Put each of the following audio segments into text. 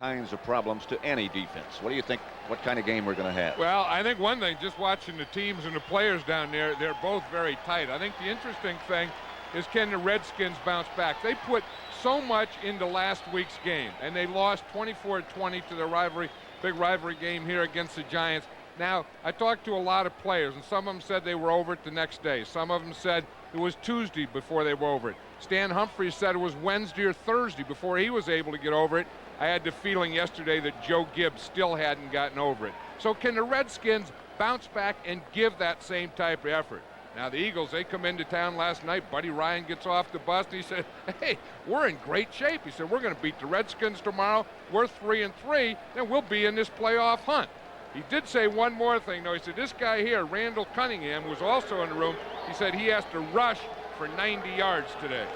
kinds of problems to any defense. What do you think? What kind of game we're going to have? Well, I think one thing, just watching the teams and the players down there, they're both very tight. I think the interesting thing is, can the Redskins bounce back? They put so much into last week's game, and they lost 24-20 to their big rivalry game here against the Giants. Now, I talked to a lot of players, and some of them said they were over it the next day. Some of them said it was Tuesday before they were over it. Stan Humphries said it was Wednesday or Thursday before he was able to get over it. I had the feeling yesterday that Joe Gibbs still hadn't gotten over it. So can the Redskins bounce back and give that same type of effort? Now, the Eagles, they come into town last night. Buddy Ryan gets off the bus, and he said, hey, we're in great shape. He said, we're going to beat the Redskins tomorrow. We're 3-3, and we'll be in this playoff hunt. He did say one more thing, though. He said, this guy here, Randall Cunningham, who was also in the room, he said he has to rush for 90 yards today.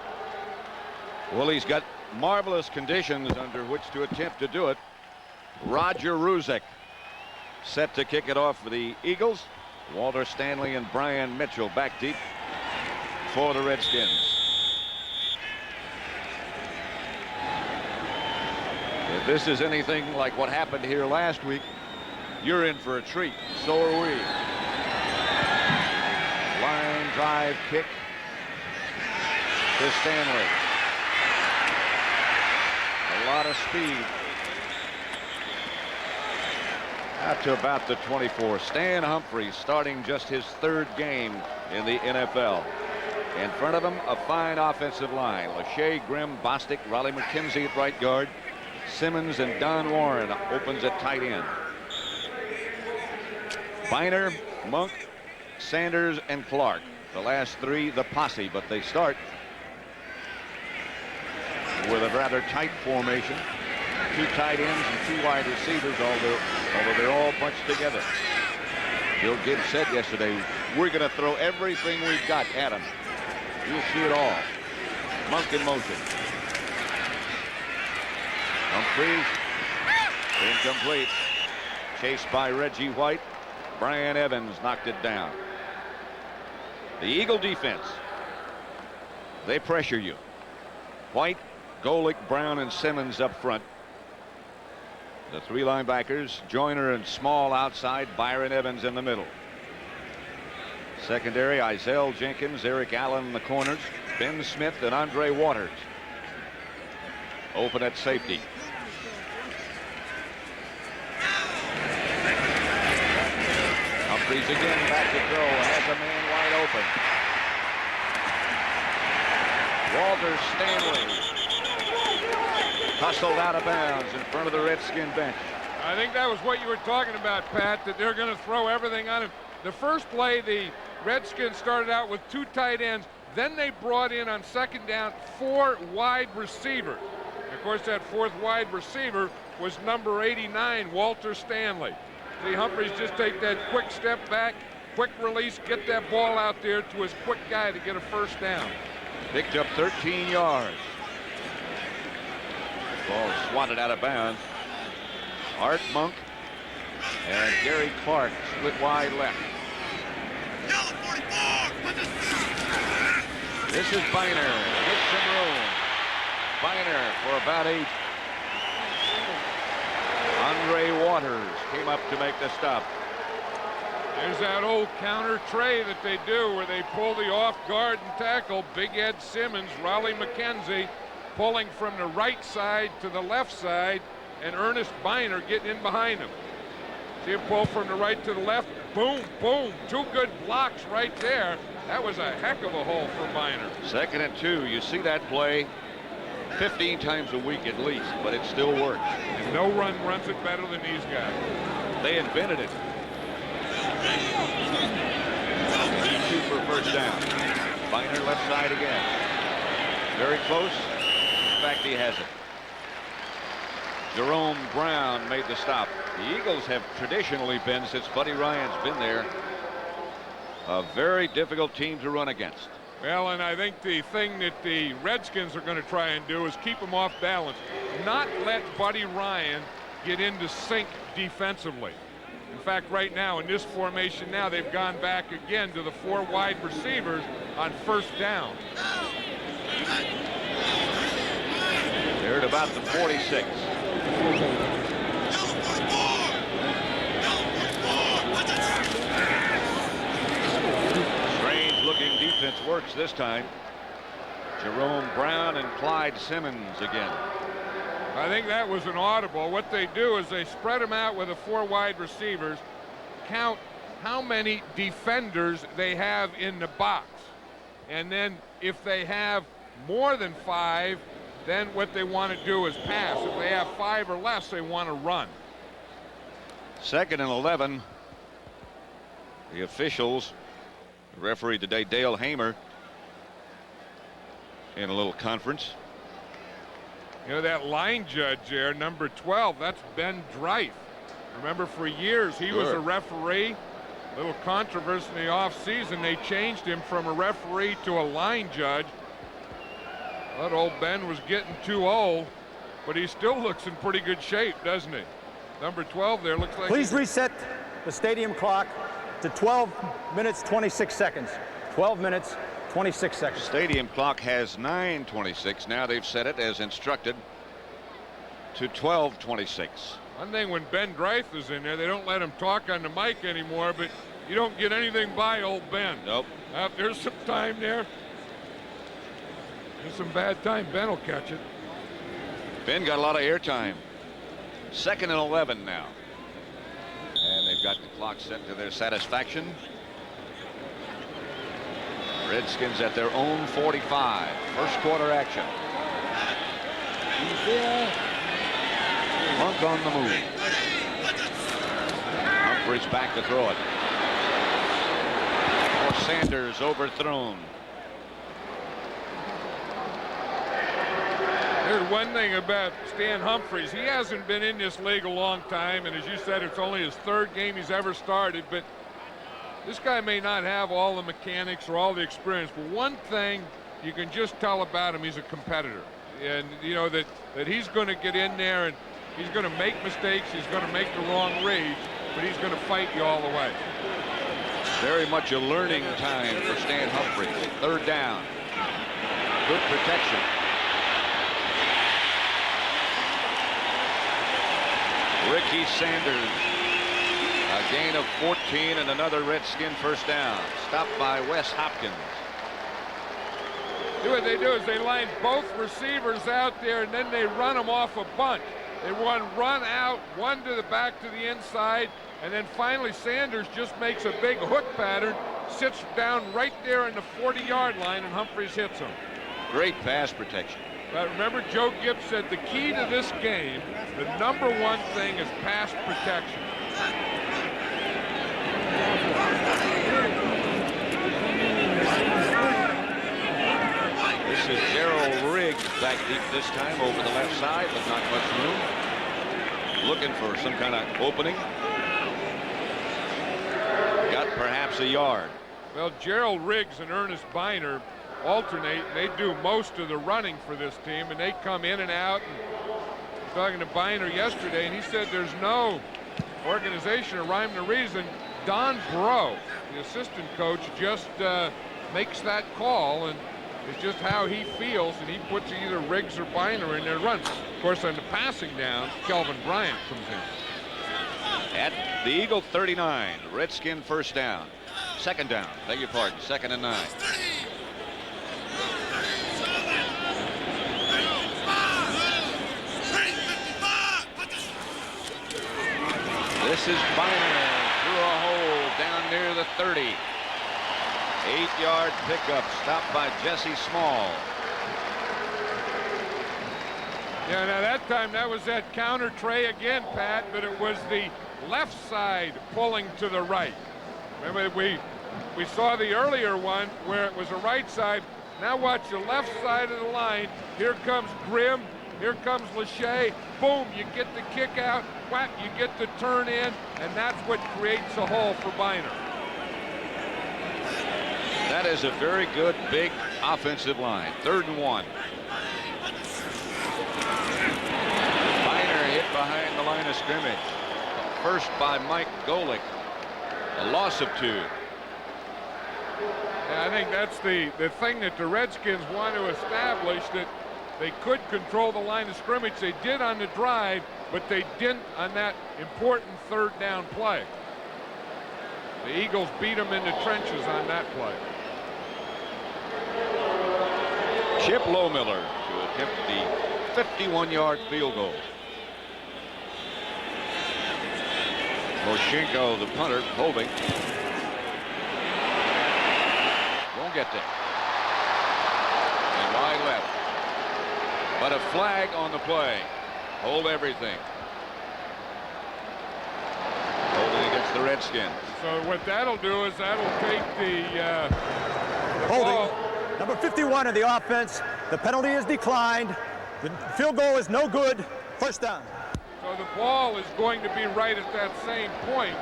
Well, he's got marvelous conditions under which to attempt to do it. Roger Ruzek set to kick it off for the Eagles. Walter Stanley and Brian Mitchell back deep for the Redskins. If this is anything like what happened here last week, you're in for a treat. So are we. Line drive kick to Stanley. A lot of speed. Out to about the 24. Stan Humphries starting just his third game in the NFL. In front of him, a fine offensive line. Lachey, Grimm, Bostic, Raleigh McKenzie at right guard. Simmons and Don Warren opens at tight end. Biner, Monk, Sanders, and Clark. The last three, the posse, but they start with a rather tight formation. Two tight ends and two wide receivers, although they're all bunched together. Bill Gibbs said yesterday, we're going to throw everything we've got at them. You'll see it all. Monk in motion. Humphries, incomplete. Chased by Reggie White. Brian Evans knocked it down. The Eagle defense, they pressure you. White, Golick, Brown, and Simmons up front. The three linebackers, Joyner and Small outside, Byron Evans in the middle. Secondary, Izell Jenkins, Eric Allen in the corners, Ben Smith and Andre Waters. Open at safety. Humphries again back to throw and has a man wide open. Walter Stanley hustled out of bounds in front of the Redskin bench. I think that was what you were talking about, Pat, that they're going to throw everything on him. The first play, the Redskins started out with two tight ends. Then they brought in on second down 4 wide receivers. And of course, that fourth wide receiver was number 89, Walter Stanley. See, Humphries just take that quick step back, quick release, get that ball out there to his quick guy to get a first down. Picked up 13 yards. Ball swatted out of bounds. Art Monk and Gary Clark split wide left. This is Biner with some room. Biner for about 8. Andre Waters came up to make the stop. There's that old counter tray that they do where they pull the off guard and tackle. Big Ed Simmons, Raleigh McKenzie pulling from the right side to the left side, and Ernest Biner getting in behind him. See him pull from the right to the left. Boom, boom. 2 good blocks right there. That was a heck of a hole for Biner. 2nd and 2. You see that play 15 times a week at least, but it still works. And no run runs it better than these guys. They invented it. 2 for first down. Biner left side again. Very close. In fact, he has it. Jerome Brown made the stop. The Eagles have traditionally been, since Buddy Ryan's been there, a very difficult team to run against. Well, and I think the thing that the Redskins are going to try and do is keep them off balance, not let Buddy Ryan get into sync defensively. In fact, right now in this formation now, they've gone back again to the 4 wide receivers on first down. They're at about the 46. Strange looking defense works this time. Jerome Brown and Clyde Simmons again. I think that was an audible. What they do is they spread them out with the 4 wide receivers, count how many defenders they have in the box. And then if they have more than 5, then what they want to do is pass. If they have 5 or less, they want to run. 2nd and 11. The officials, the referee today, Dale Hamer, in a little conference. You know, that line judge there, number 12, that's Ben Dreif. Remember, for years he was a referee. Little controversy in the offseason. They changed him from a referee to a line judge. That old Ben was getting too old, but he still looks in pretty good shape, doesn't he? Number 12 there looks like. Please reset the stadium clock to 12 minutes 26 seconds. 12 minutes 26 seconds. Stadium clock has 9:26. Now they've set it as instructed to 12:26. One thing, when Ben Dreif is in there, they don't let him talk on the mic anymore, but you don't get anything by old Ben. Nope. There's some time there. There's some bad time. Ben will catch it. Ben got a lot of airtime. 2nd and 11 now. And they've got the clock set to their satisfaction. Redskins at their own 45. First quarter action. Monk on the move. Humphries back to throw it. For Sanders, overthrown. There's one thing about Stan Humphries. He hasn't been in this league a long time, and as you said, it's only his 3rd game he's ever started, but this guy may not have all the mechanics or all the experience, but one thing you can just tell about him, he's a competitor. And you know that he's going to get in there and he's going to make mistakes, he's going to make the wrong reads, but he's going to fight you all the way. Very much a learning time for Stan Humphries. 3rd down. Good protection. Ricky Sanders. A gain of 14 and another Redskin first down. Stopped by Wes Hopkins. What they do is they line both receivers out there and then they run them off a bunch. They run out, one to the back to the inside, and then finally Sanders just makes a big hook pattern, sits down right there in the 40-yard line, and Humphries hits him. Great pass protection. But remember, Joe Gibbs said the key to this game, the number 1 thing is pass protection. This is Gerald Riggs back deep this time over the left side, but not much room. Looking for some kind of opening. Got perhaps a yard. Well, Gerald Riggs and Ernest Biner alternate. They do most of the running for this team, and they come in and out. And I was talking to Biner yesterday, and he said there's no organization or rhyme or reason. Don Breaux, the assistant coach, just makes that call, and it's just how he feels, and he puts either Riggs or Biner in their runs. Of course, on the passing down, Kelvin Bryant comes in. At the Eagle 39, Redskin first down. 2nd down, beg your pardon, 2nd and 9. This is Biner through a hole down near the 30. 8-yard pickup, stopped by Jesse Small. Yeah, now that time that was that counter tray again, Pat, but it was the left side pulling to the right. Remember, we saw the earlier one where it was the right side. Now watch the left side of the line. Here comes Grimm. Here comes Lachey. Boom, you get the kick out. Whap, you get the turn in, and that's what creates a hole for Biner. That is a very good, big offensive line. 3rd and 1. Biner hit behind the line of scrimmage. First by Mike Golick. A loss of 2. Yeah, I think that's the thing that the Redskins want to establish, that they could control the line of scrimmage. They did on the drive, but they didn't on that important third down play. The Eagles beat them in the trenches on that play. Chip Lohmiller to attempt the 51-yard field goal. Moshenko, the punter, holding. Won't get there. And wide left. But a flag on the play. Hold everything. Holding against the Redskins. So what that'll do is that'll take the Holding. ball. Number 51 in the offense. The penalty is declined. The field goal is no good. First down. So the ball is going to be right at that same point.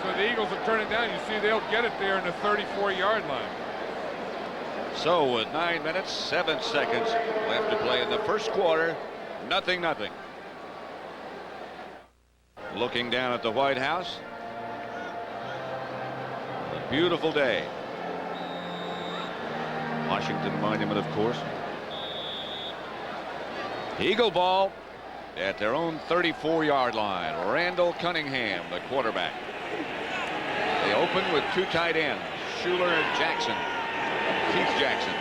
So the Eagles will turn it down. You see they'll get it there in the 34-yard line. So with 9 minutes, 7 seconds left to play in the first quarter, 0-0. Looking down at the White House. A beautiful day. Washington Monument, of course. Eagle ball at their own 34-yard line. Randall Cunningham, the quarterback. They open with two tight ends, Schuler and Jackson. Keith Jackson.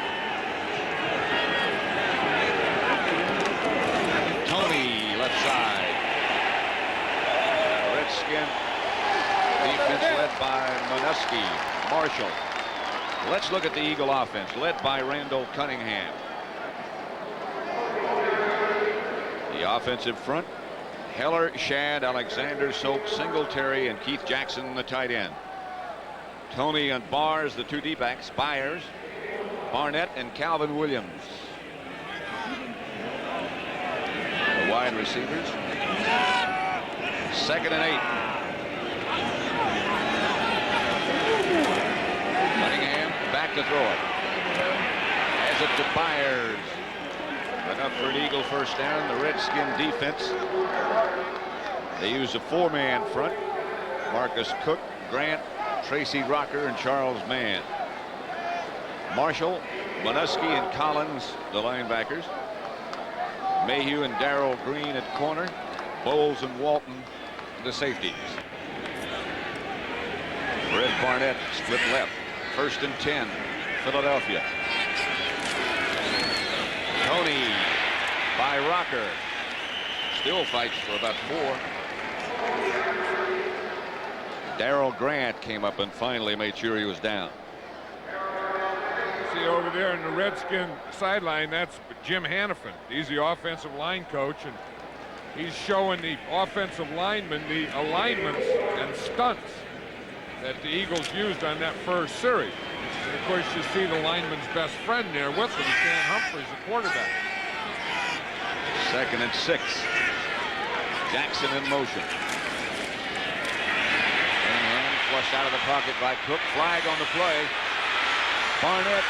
Tony, left side. Redskin defense led by Manuski. Marshall. Let's look at the Eagle offense, led by Randall Cunningham. The offensive front, Heller, Shad, Alexander, Soap, Singletary, and Keith Jackson, the tight end. Tony and Bars, the two D-backs, Byers, Barnett, and Calvin Williams. The wide receivers. 2nd and 8. Cunningham back to throw it. Has it to Byers. Enough for an Eagle first down. The Redskin defense. They use a 4-man front. Marcus Cook, Grant, Tracy Rocker, and Charles Mann. Marshall, Manuski, and Collins, the linebackers. Mayhew and Darrell Green at corner. Bowles and Walton, the safeties. Red Barnett split left. 1st and 10, Philadelphia. Tony by Rocker. Still fights for about 4. Darrell Grant came up and finally made sure he was down. See over there in the Redskin sideline, that's Jim Hannafin. He's the offensive line coach, and he's showing the offensive linemen the alignments and stunts that the Eagles used on that first series. And of course, you see the lineman's best friend there with them, Dan Humphries, the quarterback. 2nd and 6. Jackson in motion. And flushed out of the pocket by Cook. Flag on the play. Barnett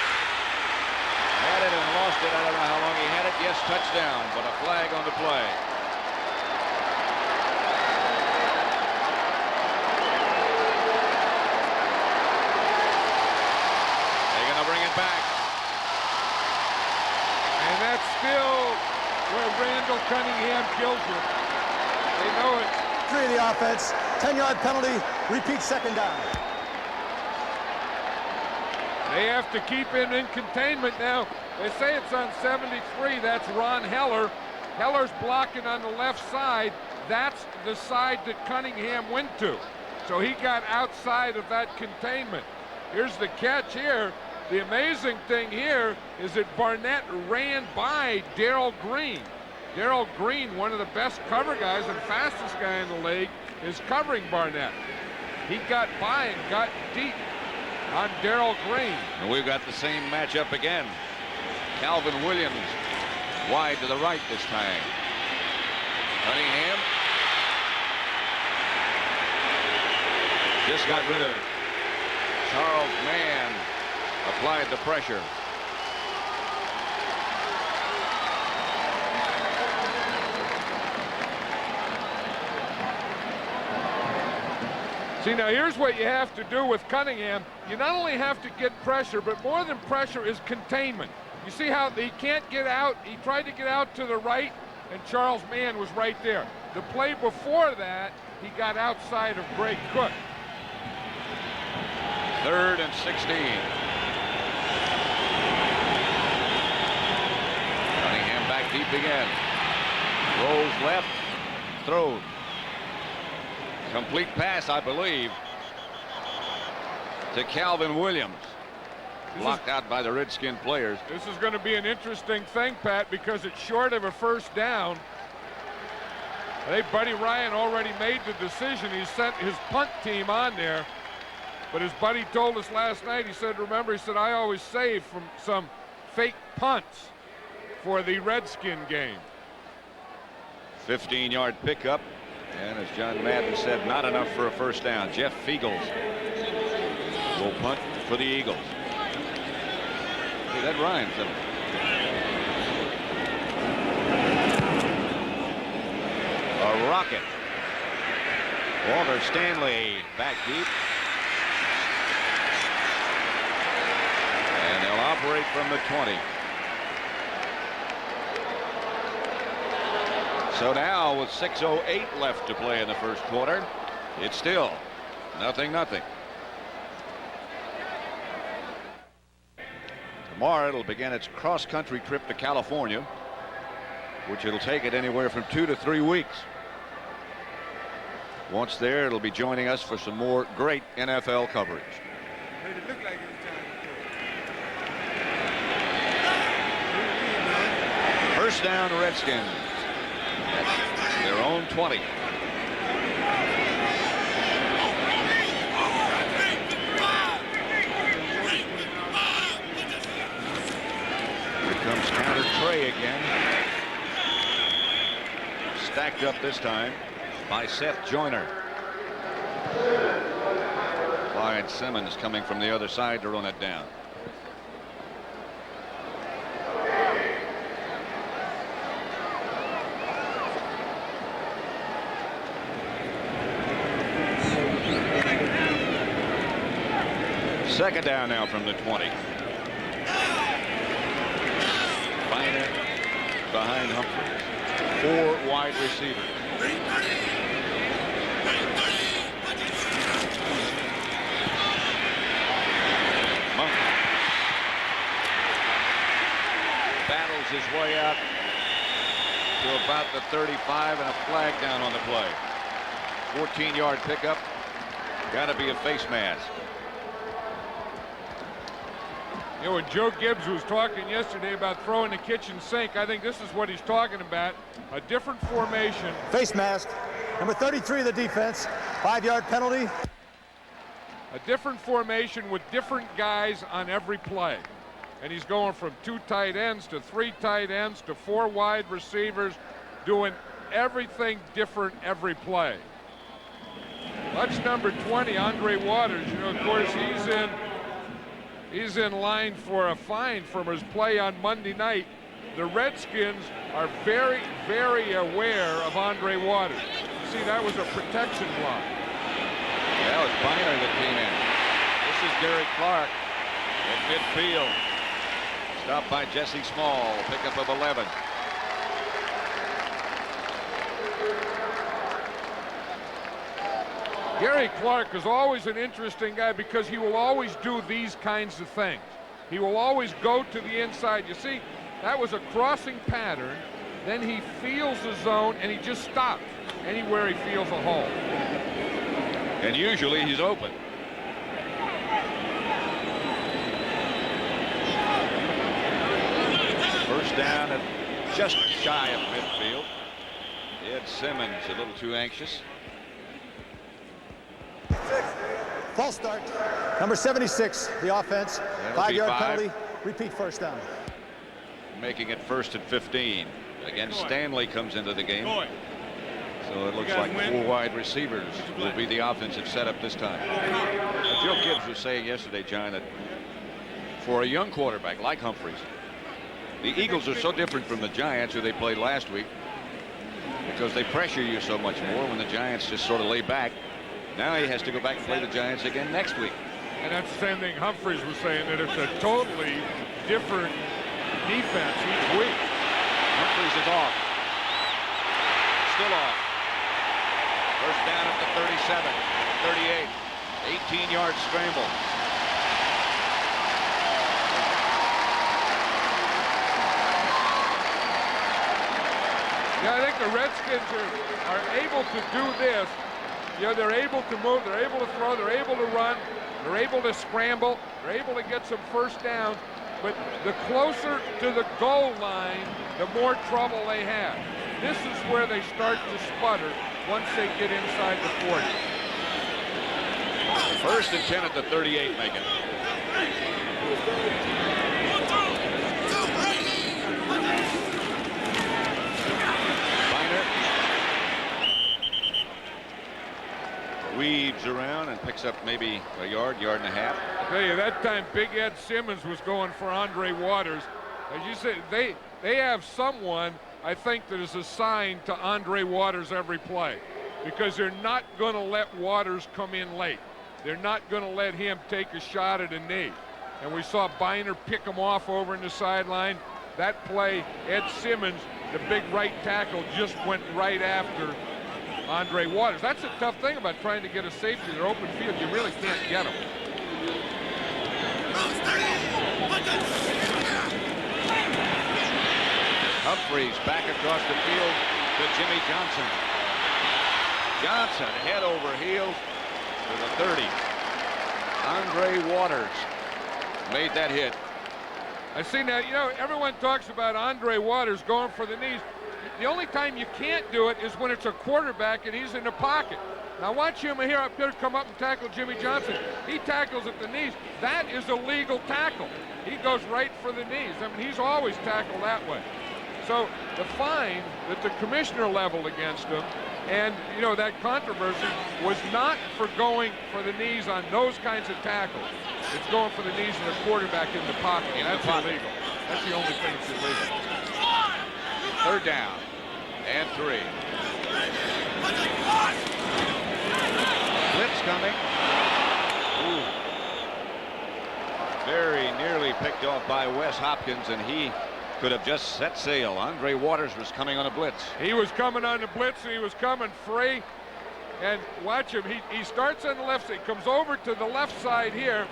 had it and lost it. I don't know how long he had it. Yes, touchdown, but a flag on the play. They're going to bring it back. And that's still where Randall Cunningham kills you. They know it. 3 of the offense. 10-yard penalty. Repeat 2nd down. They have to keep it in containment now. They say it's on 73. That's Ron Heller. Heller's blocking on the left side. That's the side that Cunningham went to. So he got outside of that containment. Here's the catch here. The amazing thing here is that Barnett ran by Darrell Green. Darrell Green, one of the best cover guys and fastest guy in the league, is covering Barnett. He got by and got deep on Darrell Green. And we've got the same matchup again. Calvin Williams wide to the right this time. Cunningham just got rid of it. Charles Mann applied the pressure. See, now here's what you have to do with Cunningham. You not only have to get pressure, but more than pressure is containment. You see how he can't get out? He tried to get out to the right, and Charles Mann was right there. The play before that, he got outside of Greg Cook. 3rd and 16. Cunningham back deep again. Rolls left, throws. Complete pass, I believe, to Calvin Williams. Blocked out by the Redskin players. This is going to be an interesting thing, Pat, because it's short of a first down. I think Buddy Ryan already made the decision. He sent his punt team on there. But his buddy told us last night, he said, remember, he said, I always save from some fake punts for the Redskin game. 15-yard pickup. And as John Madden said, not enough for a first down. Jeff Fiegels will punt for the Eagles. Hey, that Ryan fellow. A rocket. Walter Stanley back deep. And they'll operate from the 20. So now with 6:08 left to play in the first quarter, it's still 0-0. Tomorrow it'll begin its cross-country trip to California, which it'll take it anywhere from 2 to 3 weeks. Once there, it'll be joining us for some more great NFL coverage. First down, Redskins. At their own 20. Here comes counter Trey again. Stacked up this time by Seth Joyner. Clyde Simmons coming from the other side to run it down. Second down now from the 20. Biner behind Humphries. 4 wide receivers. Monk battles his way out to about the 35 and a flag down on the play. 14-yard pickup. Got to be a face mask. You know, when Joe Gibbs was talking yesterday about throwing the kitchen sink, I think this is what he's talking about. A different formation. Face mask. Number 33 of the defense. 5-yard penalty. A different formation with different guys on every play. And he's going from 2 tight ends to 3 tight ends to 4 wide receivers, doing everything different every play. That's number 20, Andre Waters. You know, of course, he's in line for a fine from his play on Monday night. The Redskins are very, very aware of Andre Waters. See, that was a protection block. That was Biner that came in. This is Gary Clark at midfield. Stopped by Jesse Small, pickup of 11. Gary Clark is always an interesting guy because he will always do these kinds of things. He will always go to the inside. You see, that was a crossing pattern. Then he feels the zone and he just stops anywhere he feels a hole. And usually he's open. First down at just shy of midfield. Ed Simmons a little too anxious. False start. Number 76, the offense. 5-yard penalty. Repeat first down. Making it 1st and 15. Again, Stanley comes into the game. So it looks like 4 wide receivers will be the offensive setup this time. Joe Gibbs was saying yesterday, John, that for a young quarterback like Humphries, the Eagles are so different from the Giants, who they played last week, because they pressure you so much more when the Giants just sort of lay back. Now he has to go back and play the Giants again next week. And that's the same thing Humphries was saying, that it's a totally different defense, he's weak. Humphries is off. Still off. First down at the 37, 38, 18-yard scramble. Yeah, I think the Redskins are able to do this. Yeah, they're able to move, they're able to throw, they're able to run, they're able to scramble, they're able to get some first downs. But the closer to the goal line, the more trouble they have. This is where they start to sputter once they get inside the 40. First and 10 at the 38, make it. Weaves around and picks up maybe a yard and a half. I tell you, that time Big Ed Simmons was going for Andre Waters. As you said, they have someone, I think, that is assigned to Andre Waters every play, because they're not going to let Waters come in late. They're not going to let him take a shot at a knee. And we saw Biner pick him off over in the sideline. That play, Ed Simmons, the big right tackle, just went right after Andre Waters. That's a tough thing about trying to get a safety in an open field. You really can't get him. Humphries back across the field to Jimmy Johnson. Johnson head over heels to the 30. Andre Waters made that hit. I see now, you know, everyone talks about Andre Waters going for the knees. The only time you can't do it is when it's a quarterback and he's in the pocket. Now watch him here up there come up and tackle Jimmy Johnson. He tackles at the knees. That is a legal tackle. He goes right for the knees. I mean, he's always tackled that way. So the fine that the commissioner leveled against him, and you know, that controversy was not for going for the knees on those kinds of tackles. It's going for the knees of the quarterback in the pocket. And that's illegal. That's the only thing that's illegal. Third down and 3. Blitz coming. Ooh. Very nearly picked off by Wes Hopkins, and he could have just set sail. Andre Waters was coming on a blitz. He was coming on the blitz, and he was coming free. And watch him. He starts on the left side, comes over to the left side here.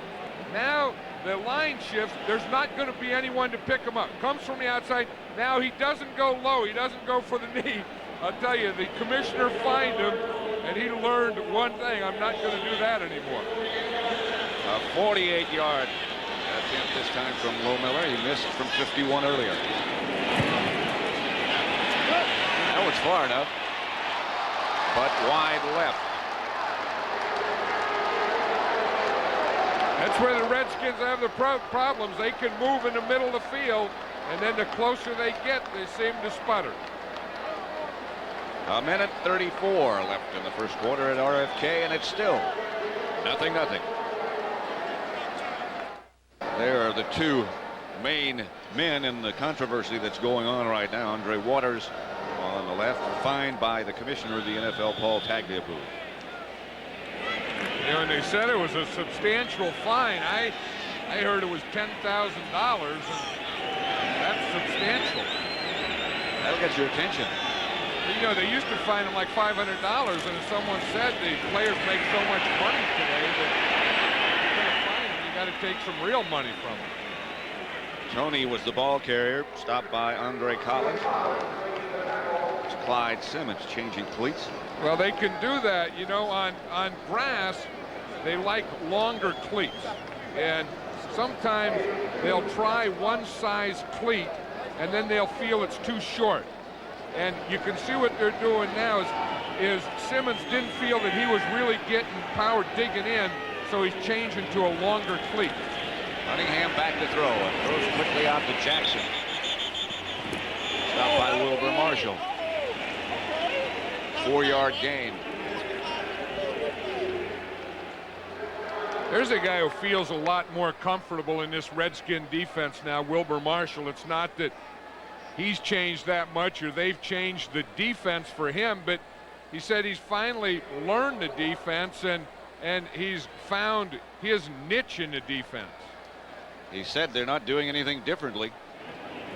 Now the line shifts. There's not going to be anyone to pick him up. Comes from the outside. Now he doesn't go low. He doesn't go for the knee. I'll tell you, the commissioner fined him, and he learned one thing: I'm not going to do that anymore. A 48-yard attempt this time from Lohmiller. He missed from 51 earlier. That was far enough, but wide left. That's where the Redskins have the problems. They can move in the middle of the field, and then the closer they get, they seem to sputter. A minute 34 left in the first quarter at RFK, and it's still 0-0. There are the two main men in the controversy that's going on right now. Andre Waters on the left, fined by the commissioner of the NFL, Paul Tagliabue. You know, and they said it was a substantial fine. I heard it was $10,000, and that's substantial. That'll get your attention. You know, they used to fine them like $500, and as someone said, the players make so much money today that you're going to fine them, you got to take some real money from them. Tony was the ball carrier, stopped by Andre Collins. It's Clyde Simmons changing cleats. Well, they can do that, you know, on grass. They like longer cleats, and sometimes they'll try one size cleat, and then they'll feel it's too short. And you can see what they're doing now is Simmons didn't feel that he was really getting power digging in, so he's changing to a longer cleat. Cunningham back to throw, and throws quickly out to Jackson. Stopped by Wilbur Marshall. 4-yard gain. There's a guy who feels a lot more comfortable in this Redskin defense now, Wilbur Marshall. It's not that he's changed that much or they've changed the defense for him, but he said he's finally learned the defense and he's found his niche in the defense. He said they're not doing anything differently.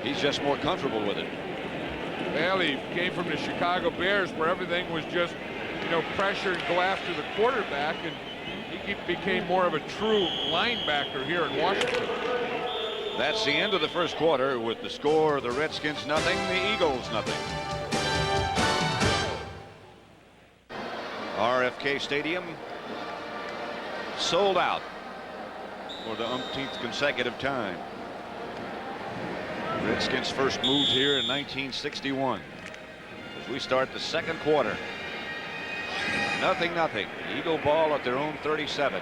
He's just more comfortable with it. Well, he came from the Chicago Bears where everything was just, you know, pressure and go after the quarterback, and he became more of a true linebacker here in Washington. That's the end of the first quarter with the score: the Redskins nothing, the Eagles nothing. RFK Stadium sold out for the umpteenth consecutive time. Redskins first moved here in 1961. As we start the second quarter, nothing. Eagle ball at their own 37.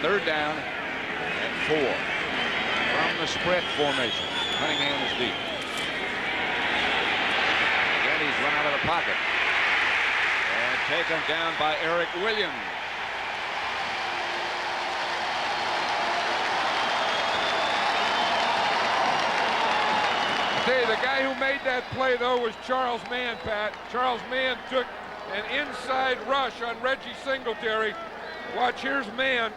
Third down and 4 from the spread formation. Cunningham is deep. Again, he's run out of the pocket and taken down by Eric Williams. The guy who made that play, though, was Charles Mann, Pat. Charles Mann took an inside rush on Reggie Singletary. Watch, here's Mann.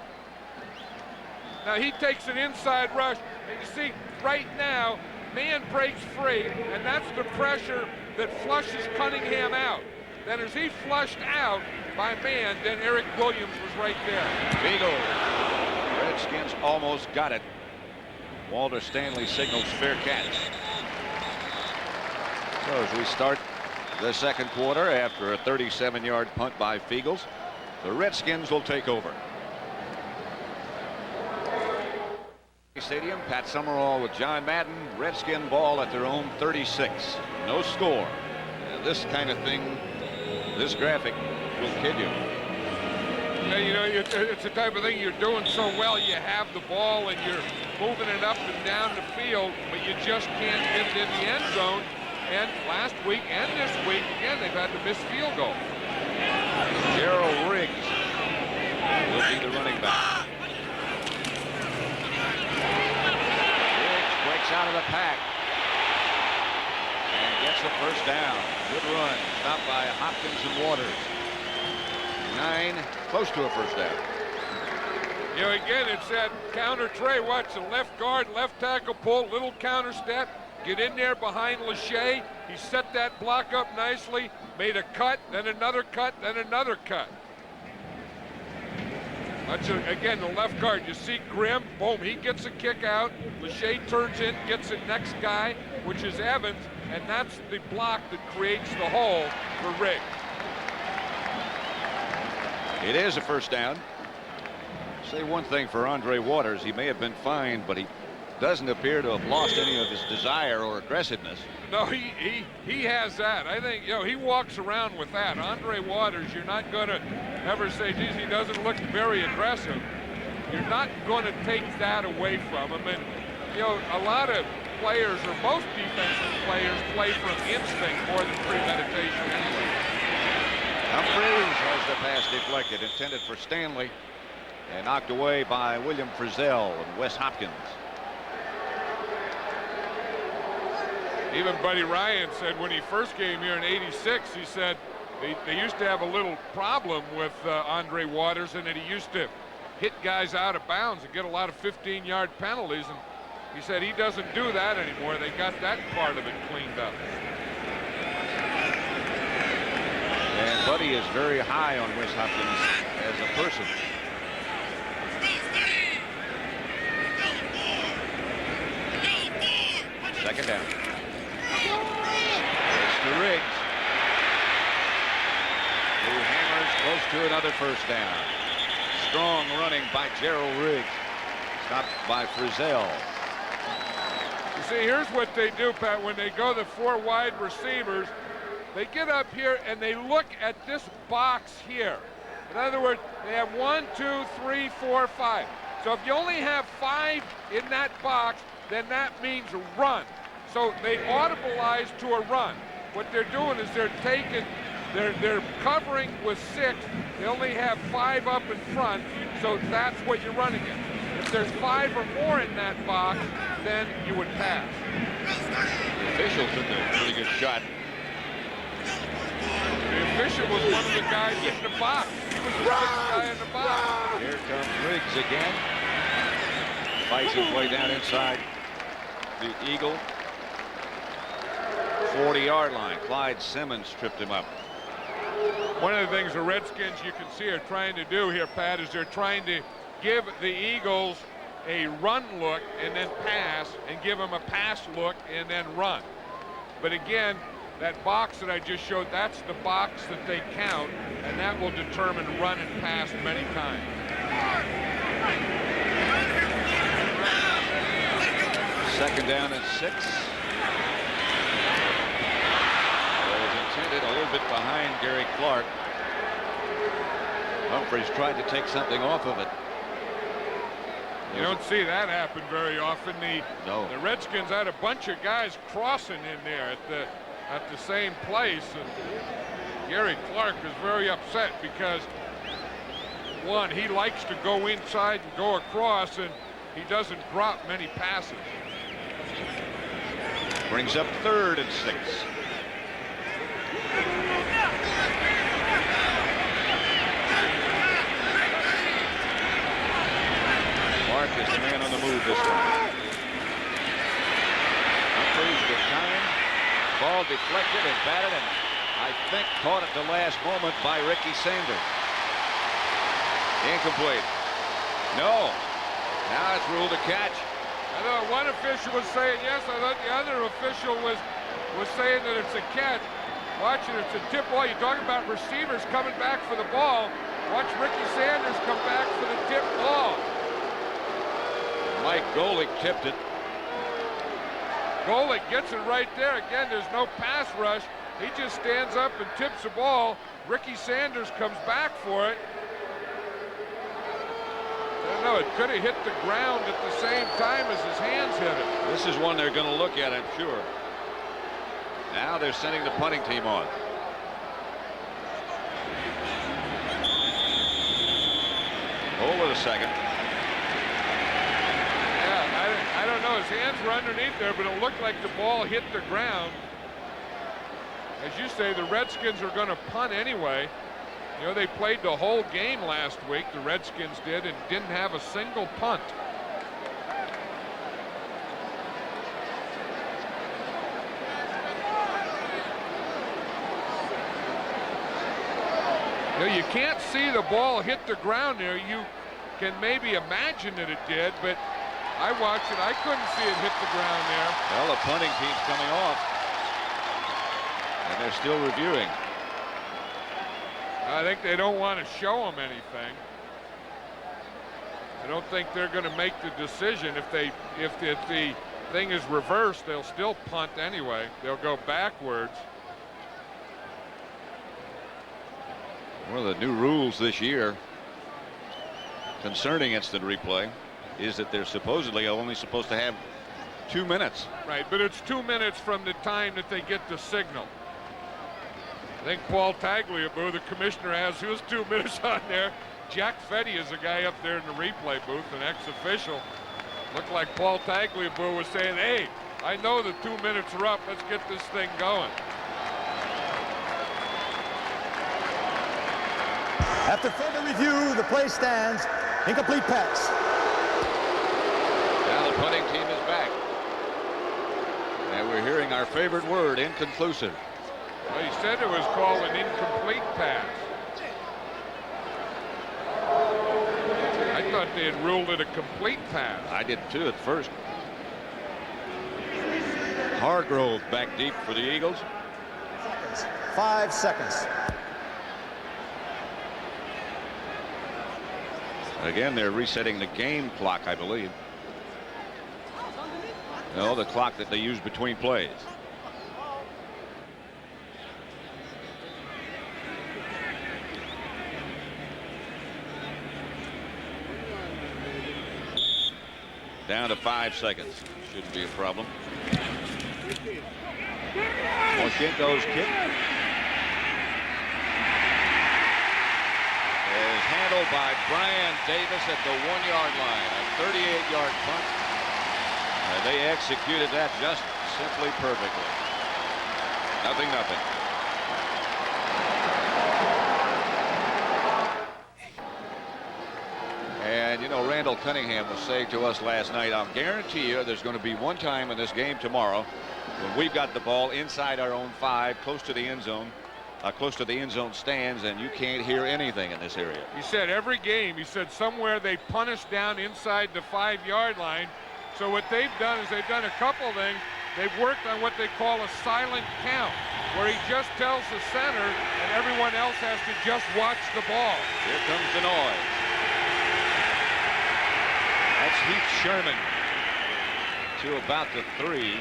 Now he takes an inside rush, and you see right now, Mann breaks free, and that's the pressure that flushes Cunningham out. Then as he flushed out by Mann, then Eric Williams was right there. Eagles. Redskins almost got it. Walter Stanley signals fair catch. So as we start the second quarter, after a 37-yard punt by Feagles, the Redskins will take over. Stadium, Pat Summerall with John Madden. Redskin ball at their own 36. No score. This kind of thing, this graphic will kid you. Yeah, you know, it's the type of thing you're doing so well. You have the ball and you're moving it up and down the field, but you just can't get it in the end zone. And last week and this week, again, they've had to miss field goal. Gerald Riggs will be the running back. Riggs breaks out of the pack and gets the first down. Good run, stopped by Hopkins and Waters. 9, close to a first down. You know, again, it's that counter tray. Watch the left guard, left tackle pull, little counter step. Get in there behind Lachey. He set that block up nicely, made a cut, then another cut, then another cut. Again, the left guard, you see Grimm, boom, he gets a kick out. Lachey turns in, gets the next guy, which is Evans, and that's the block that creates the hole for Riggs. It is a first down. Say one thing for Andre Waters, he may have been fined, but he doesn't appear to have lost any of his desire or aggressiveness. No, he has that. I think, you know, he walks around with that. Andre Waters, you're not going to ever say, geez, he doesn't look very aggressive. You're not going to take that away from him. And, you know, a lot of players, or most defensive players, play from instinct more than premeditation anyway. Humphreys has the pass deflected, intended for Stanley, and knocked away by William Frizzell and Wes Hopkins. Even Buddy Ryan said when he first came here in '86, he said they used to have a little problem with Andre Waters, and that he used to hit guys out of bounds and get a lot of 15-yard penalties. And he said he doesn't do that anymore. They got that part of it cleaned up. And Buddy is very high on Wes Hopkins as a person. Second down. To Riggs, who hammers close to another first down. Strong running by Gerald Riggs, stopped by Frizzell. You see, here's what they do, Pat. When they go the 4 wide receivers, they get up here and they look at this box here. In other words, they have 1, 2, 3, 4, 5. So if you only have 5 in that box, then that means a run. So they audibilize to a run. What they're doing is they're covering with 6. They only have 5 up in front, so that's what you're running it. If there's 5 or more in that box, then you would pass. The official took a pretty good shot. The official was one of the guys in the box. He was the 6th guy in the box. Here comes Riggs again. Fights his way down inside the Eagle 40-yard line. Clyde Simmons tripped him up. One of the things the Redskins, you can see, are trying to do here, Pat, is they're trying to give the Eagles a run look and then pass, and give them a pass look and then run. But again, that box that I just showed, that's the box that they count, and that will determine run and pass many times. Second down and 6. Intended a little bit behind Gary Clark. Humphreys tried to take something off of it. You don't see that happen very often. The Redskins had a bunch of guys crossing in there at the same place, and Gary Clark is very upset because, one, he likes to go inside and go across, and he doesn't drop many passes. Brings up 3rd and 6. Clark is the man on the move this time. Humphreys with time. Ball deflected and batted, and I think caught at the last moment by Ricky Sanders. Incomplete. No. Now it's ruled a catch. I thought one official was saying yes. I thought the other official was saying that it's a catch. Watch it, it's a tip ball. You're talking about receivers coming back for the ball. Watch Ricky Sanders come back for the tip ball. Mike Golick tipped it. Golick gets it right there. Again, there's no pass rush. He just stands up and tips the ball. Ricky Sanders comes back for it. I don't know, it could have hit the ground at the same time as his hands hit it. This is one they're going to look at, I'm sure. Now they're sending the punting team on. Hold it a second. Yeah, I don't know. His hands were underneath there, but it looked like the ball hit the ground. As you say, the Redskins are going to punt anyway. You know, they played the whole game last week, the Redskins did, and didn't have a single punt. You know, you can't see the ball hit the ground there. You can maybe imagine that it did, but I watched it. I couldn't see it hit the ground there. Well, the punting team's coming off, and they're still reviewing. I think they don't want to show them anything. I don't think they're going to make the decision. If the thing is reversed, they'll still punt anyway. They'll go backwards. One of the new rules this year concerning instant replay is that they're supposedly only supposed to have 2 minutes. Right, but it's 2 minutes from the time that they get the signal. I think Paul Tagliabue, the commissioner, has his 2 minutes on there. Jack Fetty is a guy up there in the replay booth, an ex-official. Looked like Paul Tagliabue was saying, hey, I know the 2 minutes are up. Let's get this thing going. After further review, the play stands. Incomplete pass. Now the punting team is back. And we're hearing our favorite word, inconclusive. Well, he said it was called an incomplete pass. I thought they had ruled it a complete pass. I did too at first. Hargrove back deep for the Eagles. 5 seconds. Again, they're resetting the game clock, I believe. No, the clock that they use between plays. Down to 5 seconds. Shouldn't be a problem. Moshenko's kick is handled by Brian Davis at the 1-yard line. A 38-yard punt. They executed that just simply perfectly. 0-0. And, you know, Randall Cunningham was saying to us last night, I'll guarantee you there's going to be one time in this game tomorrow when we've got the ball inside our own 5, close to the end zone, close to the end zone stands, and you can't hear anything in this area. He said every game, he said somewhere they punish down inside the 5-yard line. So what they've done is they've done a couple things. They've worked on what they call a silent count, where he just tells the center and everyone else has to just watch the ball. Here comes the noise. That's Heath Sherman to about the 3.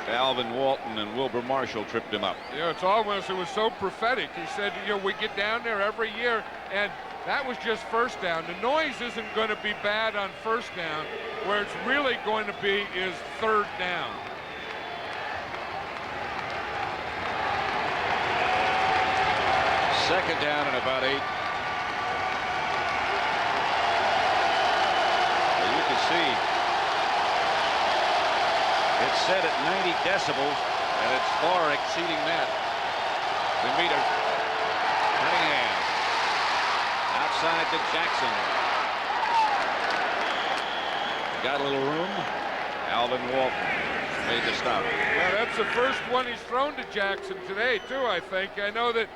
Alvin Walton and Wilbur Marshall tripped him up. It's almost, it was so prophetic. He said, we get down there every year, and that was just first down. The noise isn't going to be bad on first down. Where it's really going to be is third down. Second down and about 8. Well, you can see it's set at 90 decibels, and it's far exceeding that. The meter. Cunningham outside to Jackson. Got a little room. Alvin Walton made the stop. Well, that's the first one he's thrown to Jackson today, too, I think. I know that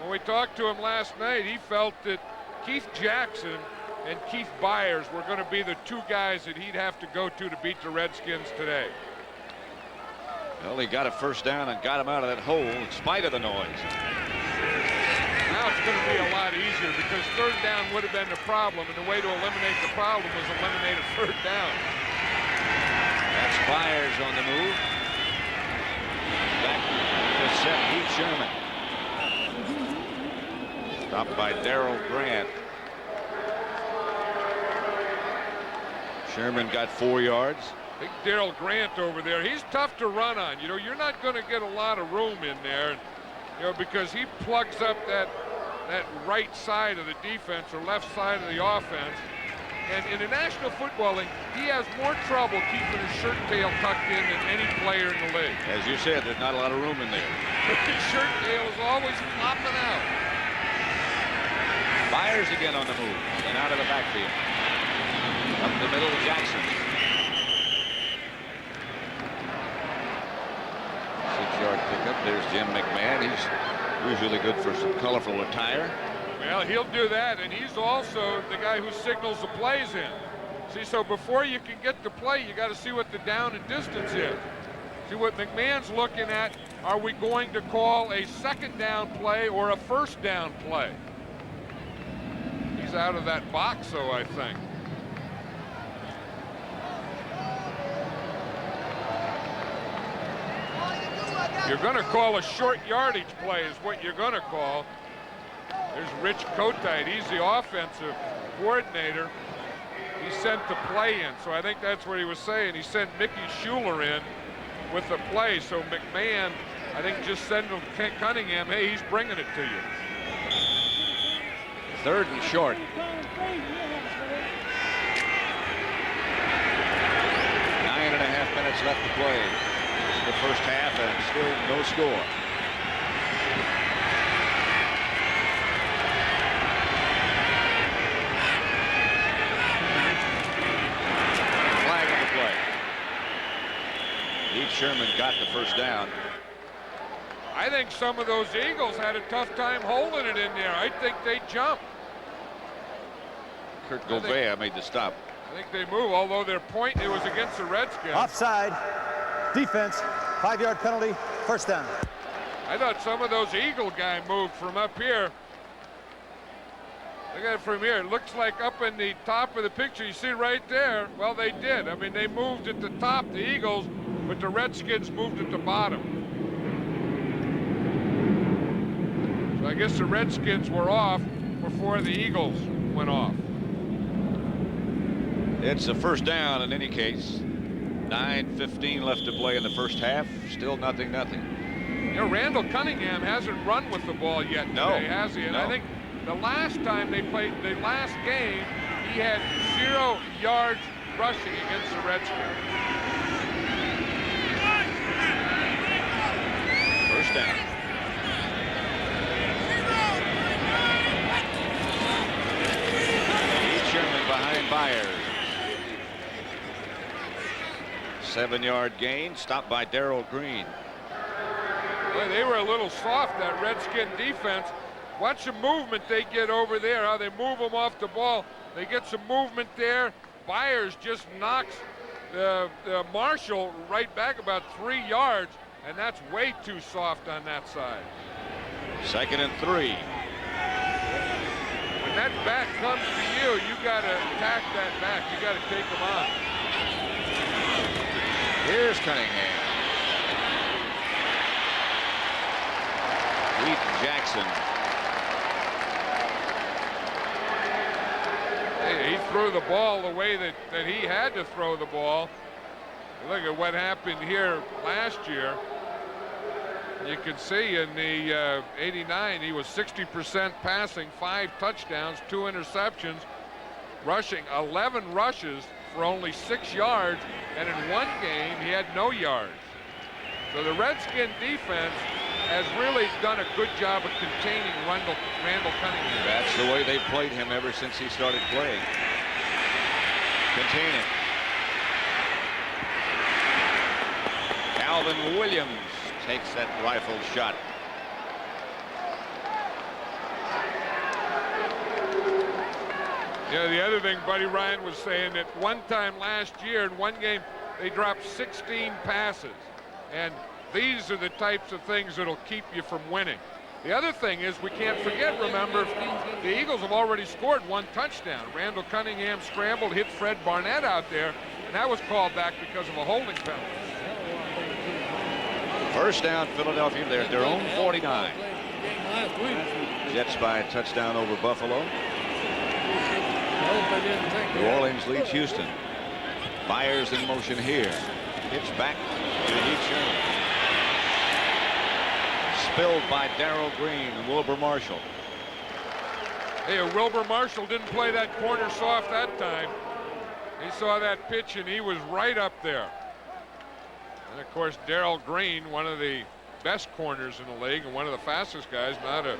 when we talked to him last night, he felt that Keith Jackson and Keith Byers were going to be the 2 guys that he'd have to go to beat the Redskins today. Well, he got a first down and got him out of that hole in spite of the noise. Now it's going to be a lot easier because third down would have been the problem, and the way to eliminate the problem was eliminate a third down. That's Byers on the move. Back to set Heath Sherman. Stopped by Darrell Grant. Sherman got 4 yards. Big Darrell Grant over there. He's tough to run on. You're not going to get a lot of room in there, because he plugs up that right side of the defense or left side of the offense. And in the National Football League, he has more trouble keeping his shirt tail tucked in than any player in the league. As you said, there's not a lot of room in there. His shirt tail is always flopping out. Byers again on the move and out of the backfield. Up the middle to Jackson. 6-yard pickup. There's Jim McMahon. He's usually good for some colorful attire. Well, he'll do that, and he's also the guy who signals the plays in. See, so before you can get the play, you got to see what the down and distance is. See what McMahon's looking at. Are we going to call a second down play or a first down play? He's out of that box, though, I think. You're going to call a short yardage play is what you're going to call. There's Rich Kotite. He's the offensive coordinator. He sent the play in, so I think that's what he was saying. He sent Mickey Schuler in with the play, so McMahon, I think, just sent Cunningham, hey, he's bringing it to you. 3rd and short. 9.5 minutes left to play. The first half and still no score. Flag on the play. Heath Sherman got the first down. I think some of those Eagles had a tough time holding it in there. I think they jumped. Kurt Gouveia made the stop. I think they move, although their point, it was against the Redskins. Offside. Defense. 5-yard penalty. First down. I thought some of those Eagle guys moved from up here. Look at it from here. It looks like up in the top of the picture, you see right there. Well, they did. I mean, they moved at the top, the Eagles, but the Redskins moved at the bottom. So I guess the Redskins were off before the Eagles went off. It's a first down in any case. 9:15 left to play in the first half. Still 0-0. Randall Cunningham hasn't run with the ball yet today, has he? And I think the last time they played, the last game, he had 0 yards rushing against the Redskins. First down. Heath Sherman behind Byers. 7-yard gain, stopped by Darrell Green. Boy, they were a little soft, that Redskin defense. Watch the movement they get over there, how they move them off the ball. They get some movement there. Byers just knocks the Marshall right back about 3 yards, and that's way too soft on that side. 2nd and 3. When that back comes to you, you got to attack that back. You got to take him on. Here's Cunningham. Heath Jackson. Hey, he threw the ball the way that he had to throw the ball. Look at what happened here last year. You can see in the 89, he was 60% passing, 5 touchdowns, 2 interceptions, rushing 11 rushes for only 6 yards, and in one game he had no yards. So the Redskin defense has really done a good job of containing Randall Cunningham. That's the way they played him ever since he started playing. Contain him. Calvin Williams takes that rifle shot. Yeah, the other thing Buddy Ryan was saying, that one time last year in one game they dropped 16 passes, and these are the types of things that'll keep you from winning. The other thing is, we can't forget, remember, the Eagles have already scored 1 touchdown. Randall Cunningham scrambled, hit Fred Barnett out there, and that was called back because of a holding penalty. First down, Philadelphia. They're at their own 49. Jets by a touchdown over Buffalo. New Orleans leads Houston. Byers in motion here. Pitch back to Heath Sherman. Spilled by Darrell Green and Wilbur Marshall. Hey, Wilbur Marshall didn't play that corner soft that time. He saw that pitch and he was right up there. And of course, Darrell Green, one of the best corners in the league and one of the fastest guys, not a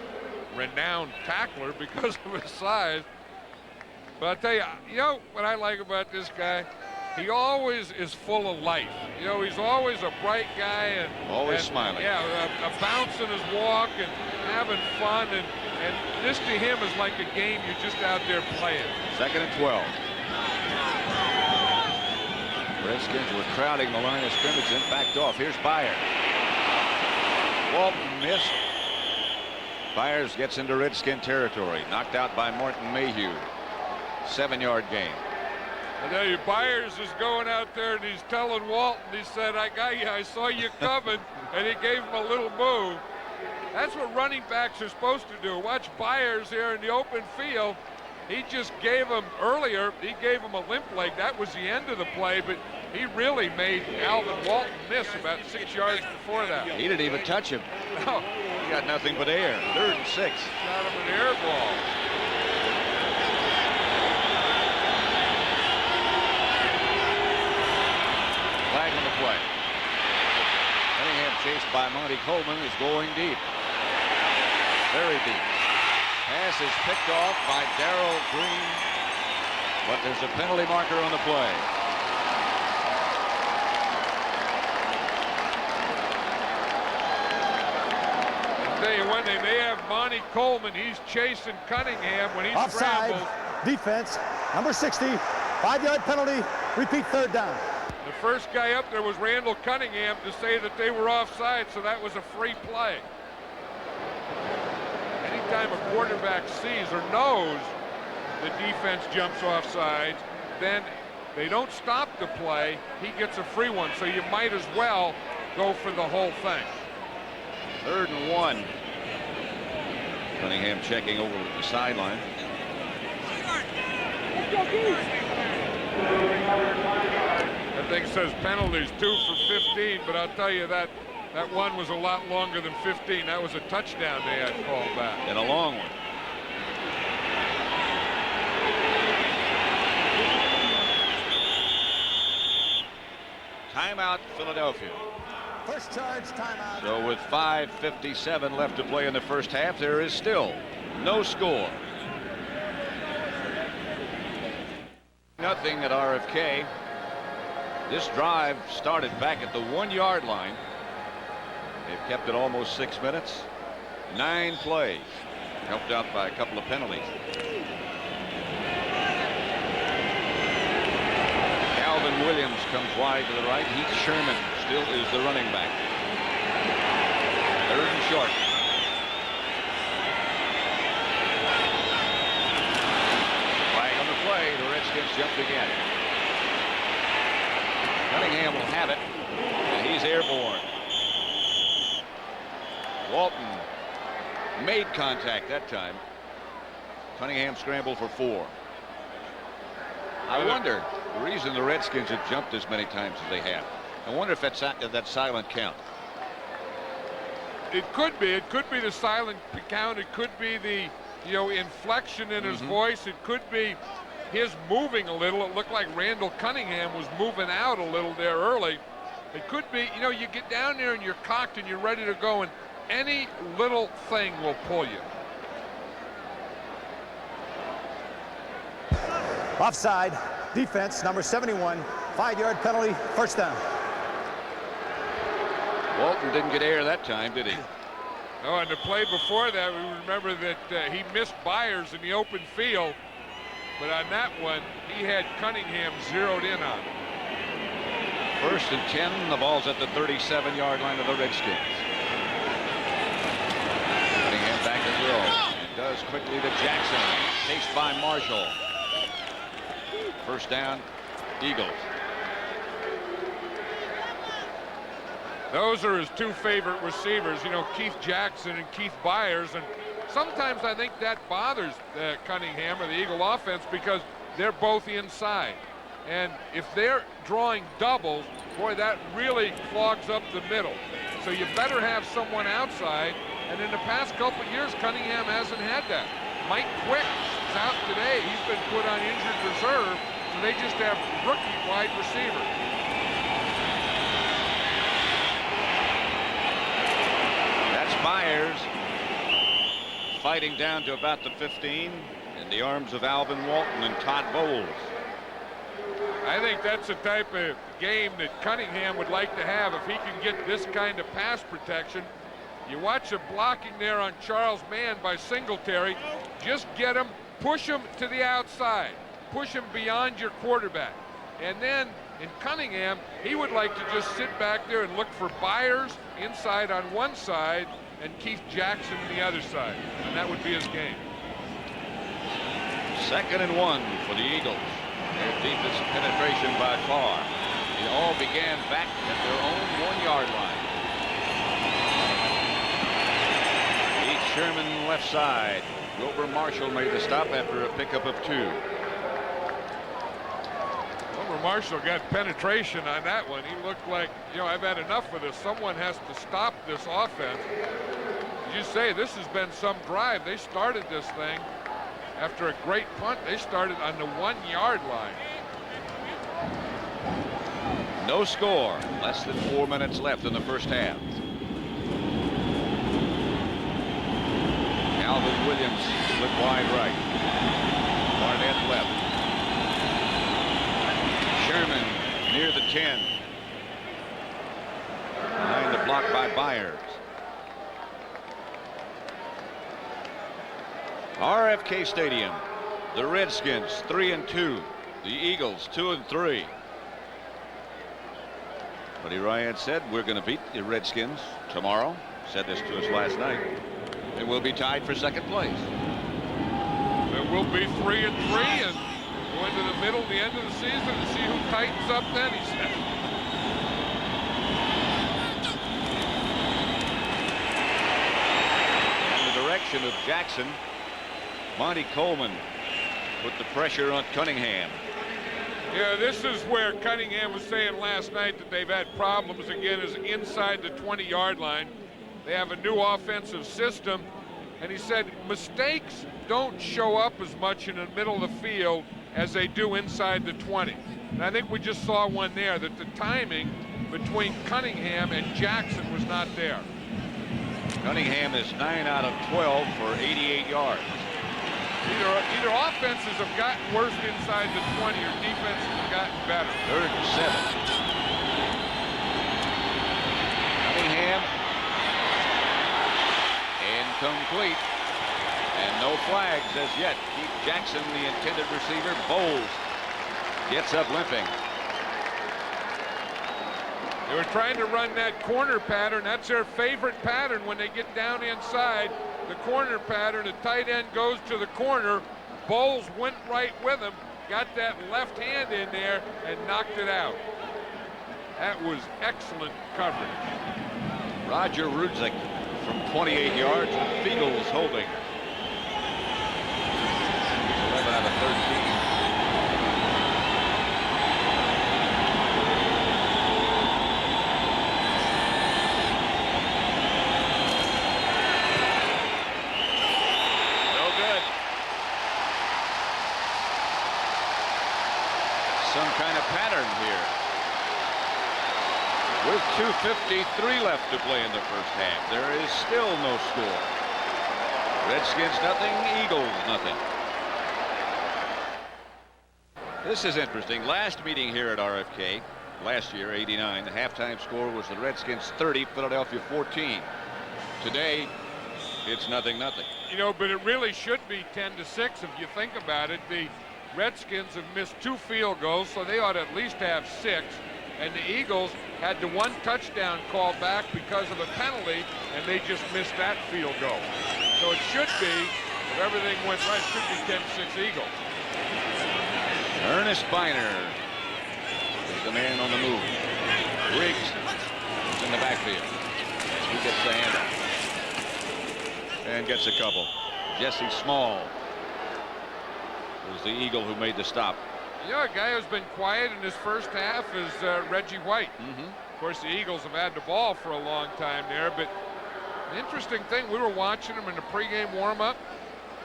renowned tackler because of his size. But I'll tell you, you know what I like about this guy? He always is full of life. You know, he's always a bright guy and always smiling. Yeah, a bounce in his walk and having fun, and this to him is like a game you're just out there playing. 2nd and 12. Redskins were crowding the line of scrimmage and backed off. Here's Byers. Walton missed. Byers gets into Redskin territory. Knocked out by Morton Mayhew. 7-yard gain. I tell you, Byers is going out there and he's telling Walton, he said, I got you, I saw you coming, and he gave him a little move. That's what running backs are supposed to do. Watch Byers here in the open field. He just gave him earlier, he gave him a limp leg. That was the end of the play, but he really made Alvin Walton miss about 6 yards before that. He didn't even touch him. No. He got nothing but air. 3rd and 6. Shot him an air ball. Flag on the play. Cunningham, chased by Monty Coleman, is going deep. Very deep. Pass is picked off by Darrell Green, but there's a penalty marker on the play. I'll tell you what, they may have Monty Coleman. He's chasing Cunningham when he offside scrambles. Defense, number 60, 5-yard penalty, repeat 3rd down. The first guy up there was Randall Cunningham to say that they were offside, so that was a free play. Anytime a quarterback sees or knows the defense jumps offside, then they don't stop the play, he gets a free one, so you might as well go for the whole thing. 3rd and 1. Cunningham checking over the sideline. That thing says penalties 2 for 15, but I'll tell you that one was a lot longer than 15. That was a touchdown they had called back. And a long one. Timeout, Philadelphia. First charge, timeout. So with 5:57 left to play in the first half, there is still no score. Nothing at RFK. This drive started back at the 1-yard line. They've kept it almost 6 minutes. 9 plays, helped out by a couple of penalties. Calvin Williams comes wide to the right. Heath Sherman still is the running back. 3rd and short. Flag on the play. The Redskins jumped again. Cunningham will have it, and he's airborne. Walton made contact that time. Cunningham scrambled for 4. I wonder the reason the Redskins have jumped as many times as they have. I wonder if that's that silent count. It could be. It could be the silent count. It could be the inflection in his voice. It could be his moving a little. It looked like Randall Cunningham was moving out a little there early. It could be, you get down there and you're cocked and you're ready to go, and any little thing will pull you. Offside, defense, number 71, 5-yard penalty, first down. Walton didn't get air that time, did he? No, and the play before that, we remember that he missed Byers in the open field, but on that one, he had Cunningham zeroed in on. 1st and 10, the ball's at the 37-yard line of the Redskins. Cunningham back to throw. It does quickly to Jackson, chased by Marshall. First down, Eagles. Those are his 2 favorite receivers, Keith Jackson and Keith Byers, and sometimes I think that bothers Cunningham or the Eagle offense because they're both inside. And if they're drawing doubles, boy, that really clogs up the middle. So you better have someone outside, and in the past couple of years, Cunningham hasn't had that. Mike Quick is out today. He's been put on injured reserve, so they just have rookie wide receiver. That's Byers fighting down to about the 15 in the arms of Alvin Walton and Todd Bowles. I think that's the type of game that Cunningham would like to have if he can get this kind of pass protection. You watch the blocking there on Charles Mann by Singletary. Just get him, push him to the outside, push him beyond your quarterback. And then in Cunningham, he would like to just sit back there and look for Byers inside on one side and Keith Jackson on the other side. And that would be his game. 2nd and 1 for the Eagles. Their deepest penetration by far. It all began back at their own 1-yard line. Heath Sherman left side. Wilbur Marshall made the stop after a pickup of 2. Wilbur Marshall got penetration on that one. He looked like, I've had enough of this. Someone has to stop this offense. As you say, this has been some drive. They started this thing. After a great punt, they started on the 1-yard line. No score. Less than 4 minutes left in the first half. Calvin Williams split wide right. Barnett left. Sherman near the 10. Behind the block by Byers. RFK Stadium. The Redskins 3-2. The Eagles 2-3. Buddy Ryan said we're going to beat the Redskins tomorrow. Said this to us last night. And we'll be tied for 2nd place. It will be 3-3 and go into the middle, the end of the season to see who tightens up then, he said. In the direction of Jackson, Monty Coleman put the pressure on Cunningham. Yeah, this is where Cunningham was saying last night that they've had problems again is inside the 20-yard line. They have a new offensive system, and he said mistakes don't show up as much in the middle of the field as they do inside the 20. And I think we just saw one there, that the timing between Cunningham and Jackson was not there. Cunningham is 9 out of 12 for 88 yards. Either offenses have gotten worse inside the 20 or defenses have gotten better. 3rd and 7. Cunningham. Incomplete. And no flags as yet. Keith Jackson, the intended receiver. Bowles gets up limping. They were trying to run that corner pattern. That's their favorite pattern when they get down inside. The corner pattern, the tight end goes to the corner. Bowles went right with him, got that left hand in there, and knocked it out. That was excellent coverage. Roger Rutledge from 28 yards. Fiegels holding. 11 out of 13. Some kind of pattern here. With 2:53 left to play in the first half, there is still no score. Redskins nothing, Eagles nothing. This is interesting. Last meeting here at RFK, last year, '89, the halftime score was the Redskins 30, Philadelphia 14. Today, it's 0-0. You know, but it really should be 10-6 if you think about it. The Redskins have missed 2 field goals, so they ought to at least have 6. And the Eagles had the 1 touchdown called back because of a penalty, and they just missed that field goal. So it should be, if everything went right, it should be 10-6 Eagles. Ernest Biner is the man on the move. Riggs is in the backfield. He gets the handoff. And gets a couple. Jesse Small was the Eagle who made the stop. You know, a guy who's been quiet in his first half is Reggie White. Of course, the Eagles have had the ball for a long time there, but the interesting thing, we were watching him in the pregame warm-up,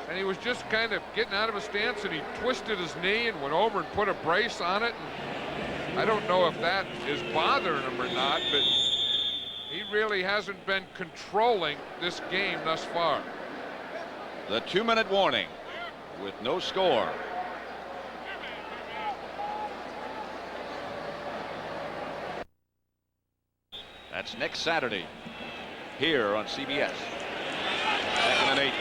and he was just kind of getting out of his stance, and he twisted his knee and went over and put a brace on it. And I don't know if that is bothering him or not, but he really hasn't been controlling this game thus far. The 2-minute warning with no score. That's next Saturday here on CBS. 2nd and 8.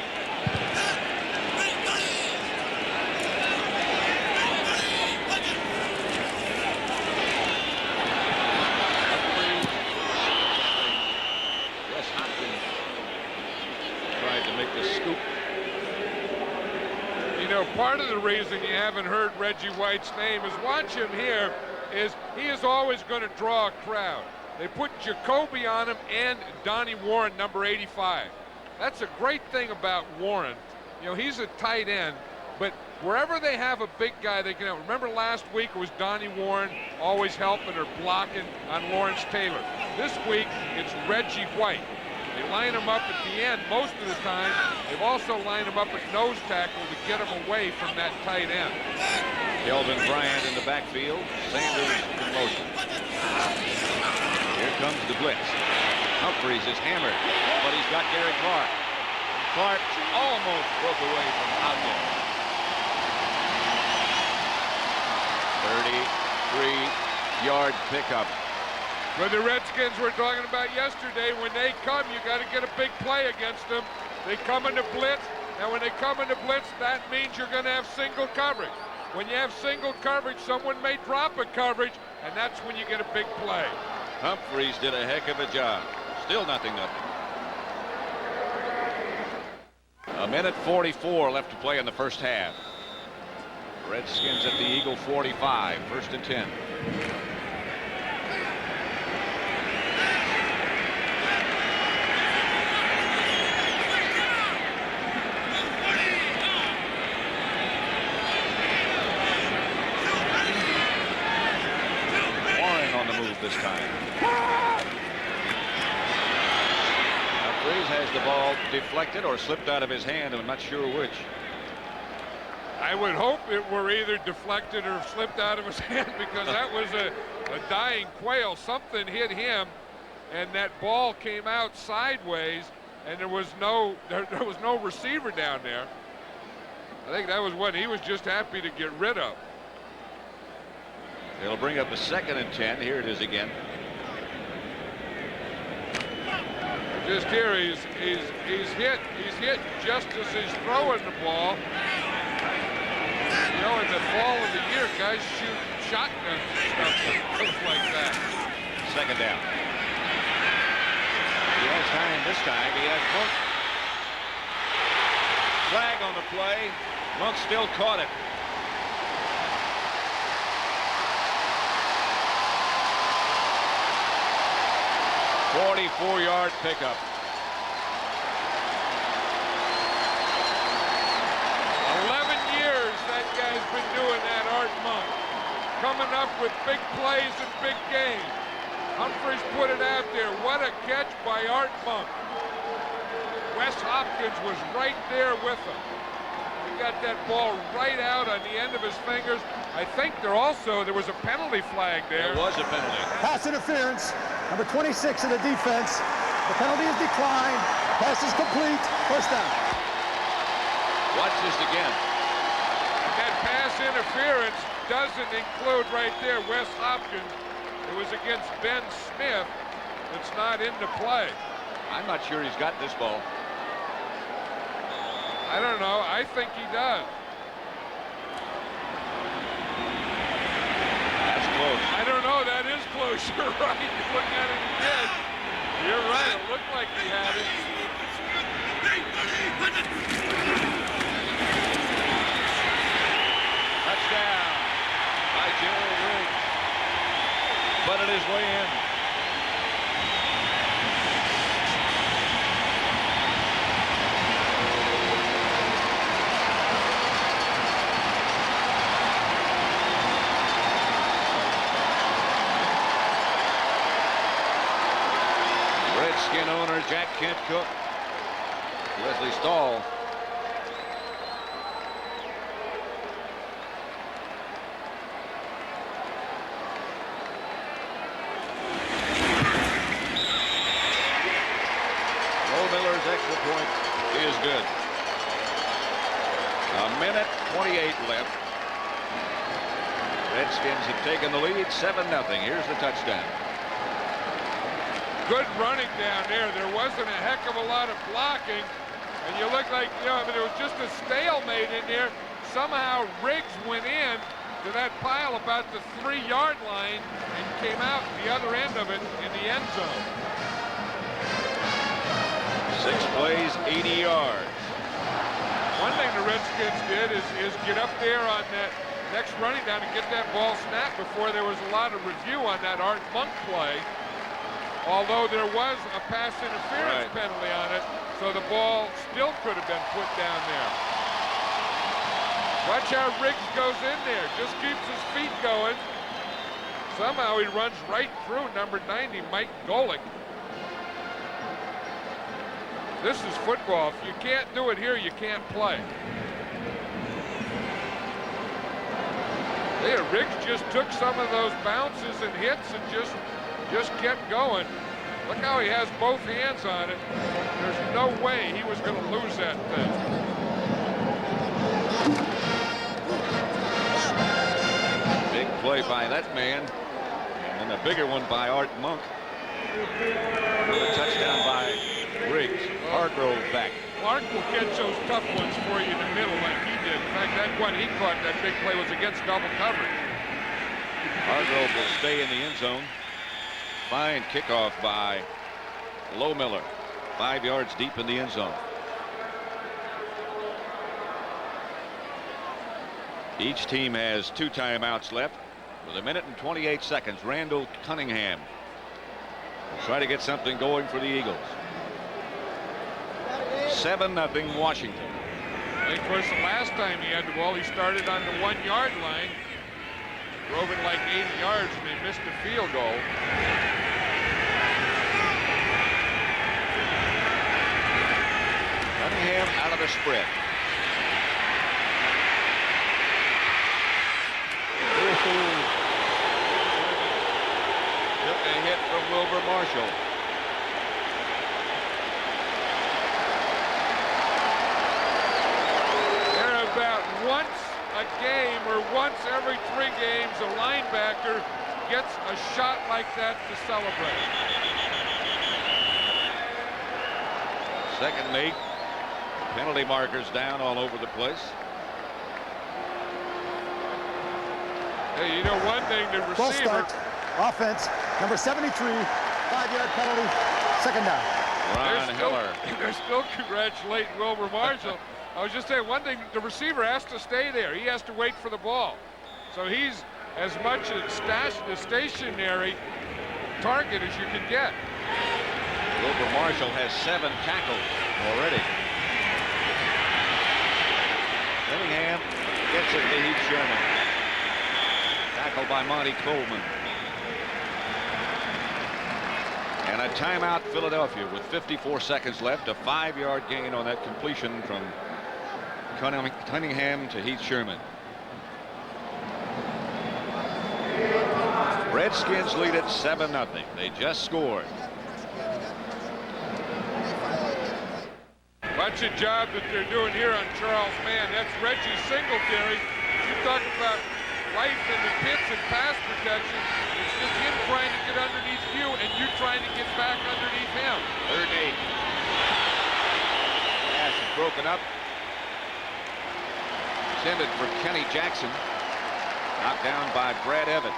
Wes Hopkins tried to make the scoop. You know, part of the reason you haven't heard Reggie White's name is watch him here is he is always going to draw a crowd. They put Jacoby on him and Donnie Warren, number 85. That's a great thing about Warren. You know, he's a tight end, but wherever they have a big guy, they can help. Remember last week it was Donnie Warren always helping or blocking on Lawrence Taylor. This week it's Reggie White. They line him up at the end most of the time. They've also lined him up at nose tackle to get him away from that tight end. Kelvin Bryant in the backfield. Sanders in motion. Here comes the blitz. Humphreys is hammered, but he's got Gary Clark. Clark almost broke away from Hopkins. 33-yard pickup. But the Redskins were talking about yesterday, when they come, you got to get a big play against them. They come into blitz. Now, when they come into blitz, that means you're going to have single coverage. When you have single coverage, someone may drop a coverage, and that's when you get a big play. Humphreys did a heck of a job. Still 0-0. 1:44 left to play in the first half. Redskins at the Eagle 45. 1st and 10. Warren on the move this time. Humphreys has the ball deflected or slipped out of his hand. I'm not sure which. I would hope it were either deflected or slipped out of his hand, because that was a dying quail. Something hit him, and that ball came out sideways, and there was no receiver down there. I think that was what he was just happy to get rid of. They'll bring up a 2nd and 10. Here it is again. Just here, he's hit just as he's throwing the ball. You know, in the fall of the year, guys shoot shotguns and stuff like that. 2nd down. He has time this time. He has Monk. Flag on the play. Monk still caught it. "44-yard pickup." 11 years that guy's been doing that, Art Monk. Coming up with big plays and big games. Humphreys put it out there. What a catch by Art Monk. Wes Hopkins was right there with him. He got that ball right out on the end of his fingers. I think there was a penalty flag there. There was a penalty. Pass interference. Number 26 of the defense. The penalty is declined. Pass is complete. First down. Watch this again. And that pass interference doesn't include right there Wes Hopkins. It was against Ben Smith. It's not into play. I'm not sure he's got this ball. I don't know. I think he does. That's close. I don't know. That is close. You're right. You look at it, he did. You're right. It looked like he had it. Touchdown by Jerry Riggs. Butted his way in. Redskin owner Jack Kent Cooke, Wesley Stahl. Miller's extra point is good. 1:28 left. Redskins have taken the lead 7-0. Here's the touchdown. Good running down there. There wasn't a heck of a lot of blocking. And you look like, you know, I mean, it was just a stalemate in there. Somehow Riggs went in to that pile about the 3-yard line and came out the other end of it in the end zone. 6 plays, 80 yards. One thing the Redskins did is get up there on that next running down and get that ball snapped before there was a lot of review on that Art Monk play. Although there was a pass interference penalty on it, so the ball still could have been put down there. Watch how Riggs goes in there, just keeps his feet going. Somehow he runs right through number 90, Mike Golick. This is football. If you can't do it here, you can't play. Yeah, Riggs just took some of those bounces and hits and just kept going. Look how he has both hands on it. There's no way he was going to lose that thing. Big play by that man, and a bigger one by Art Monk. A touchdown by Riggs. Hargrove back. Clark will catch those tough ones for you in the middle like he did. In fact, that one he caught, that big play, was against double coverage. Hargrove will stay in the end zone. Fine kickoff by Miller. 5 yards deep in the end zone. Each team has 2 timeouts left. With 1:28 seconds, Randall Cunningham will try to get something going for the Eagles. 7-0 Washington. I think, of course, the last time he had the ball, he started on the 1-yard line. Drove it like 80 yards and they missed a field goal. Cunningham out of the spread. Took a hit from Wilbur Marshall. They're about a game where once every 3 games a linebacker gets a shot like that to celebrate. 2nd and 8. Penalty markers down all over the place. Hey, you know one thing, the False receiver. start. Offense, number 73, 5-yard penalty, 2nd down. Ron Hiller. They're still congratulating Wilbur Marshall. I was just saying one thing, the receiver has to stay there. He has to wait for the ball. So he's as much a stationary target as you can get. Wilbur Marshall has 7 tackles already. Cunningham gets it to Heath Sherman. Tackled by Monty Coleman. And a timeout, Philadelphia, with 54 seconds left. A 5-yard gain on that completion from Cunningham to Heath Sherman. Redskins lead it 7-0. They just scored. Watch the job that they're doing here on Charles Mann. That's Reggie Singletary. You talk about life in the pits and pass protection. It's just him trying to get underneath you and you trying to get back underneath him. 3rd and 8. Pass is broken up. Intended for Kenny Jackson. Knocked down by Brad Edwards.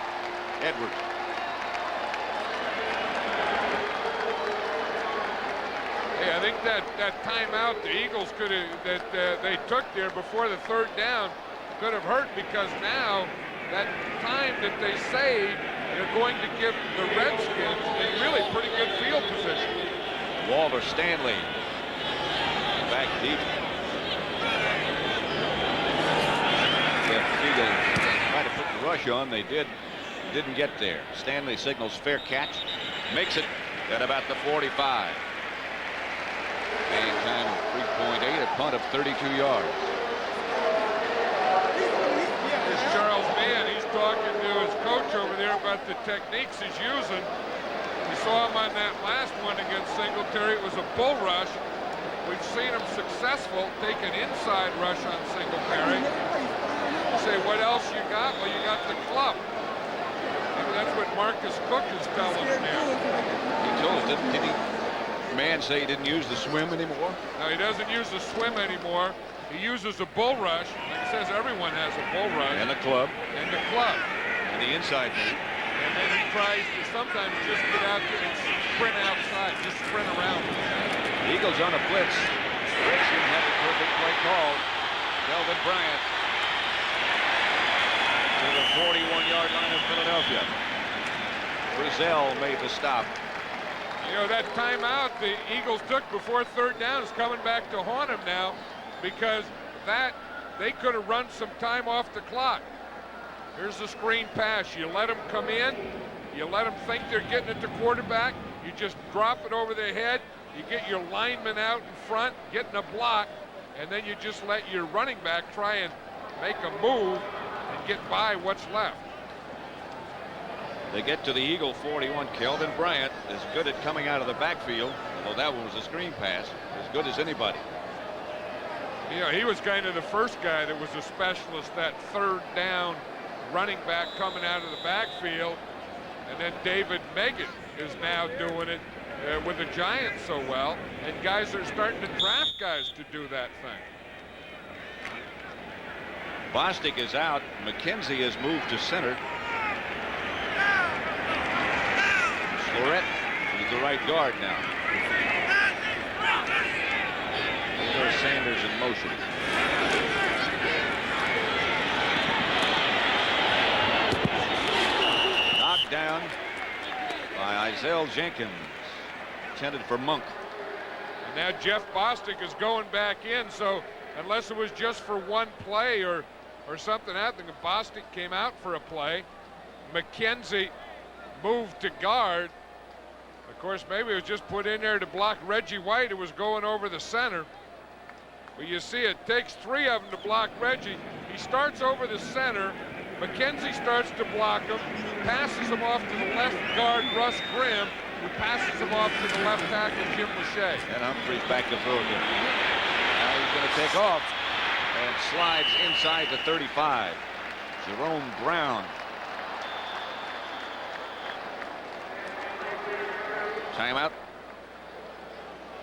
Hey, I think that timeout the Eagles could have they took there before the 3rd down could have hurt, because now that time that they saved, they're going to give the Redskins in really pretty good field position. Walter Stanley back deep. The Eagles tried to put the rush on. They didn't get there. Stanley signals fair catch, makes it at about the 45. Game time of 3.8, a punt of 32 yards. This Charles Mann, he's talking to his coach over there about the techniques he's using. We saw him on that last one against Singletary. It was a bull rush. We've seen him successful take an inside rush on Singletary. You say, what else you got? Well, you got the club. Maybe that's what Marcus Cook is telling him now. He told us, didn't he? Man say he didn't use the swim anymore? No, he doesn't use the swim anymore. He uses a bull rush. Like he says, everyone has a bull rush. And the club. And the club. And the inside move. And then he tries to sometimes just get out there and sprint outside, just sprint around. The Eagles on a blitz. Redskins have a perfect play call. Kelvin Bryant to the 41-yard line of Philadelphia. Brazil made the stop. You know, that timeout the Eagles took before 3rd down is coming back to haunt them now, because they could have run some time off the clock. Here's the screen pass. You let them come in. You let them think they're getting at the quarterback. You just drop it over their head. You get your lineman out in front, getting a block, and then you just let your running back try and make a move and get by what's left. They get to the Eagle 41. Kelvin Bryant is good at coming out of the backfield, although that one was a screen pass, as good as anybody. You know, he was kind of the first guy that was a specialist, that 3rd down running back coming out of the backfield. And then David Megan is now doing it with the Giants so well. And guys are starting to draft guys to do that thing. Bostic is out. McKenzie has moved to center. Florette is the right guard now. There's Sanders in motion. Knocked down by Isaiah Jenkins. Intended for Monk. And now Jeff Bostic is going back in, so unless it was just for one play or something, I think Bostic came out for a play. McKenzie moved to guard. Of course, maybe it was just put in there to block Reggie White, who was going over the center. But you see, it takes 3 of them to block Reggie. He starts over the center. McKenzie starts to block him, passes him off to the left guard, Russ Grimm, who passes him off to the left tackle, Jim Lachey. And Humphrey's back to throw again. Now he's going to take off. and slides inside the 35. Jerome Brown. Timeout.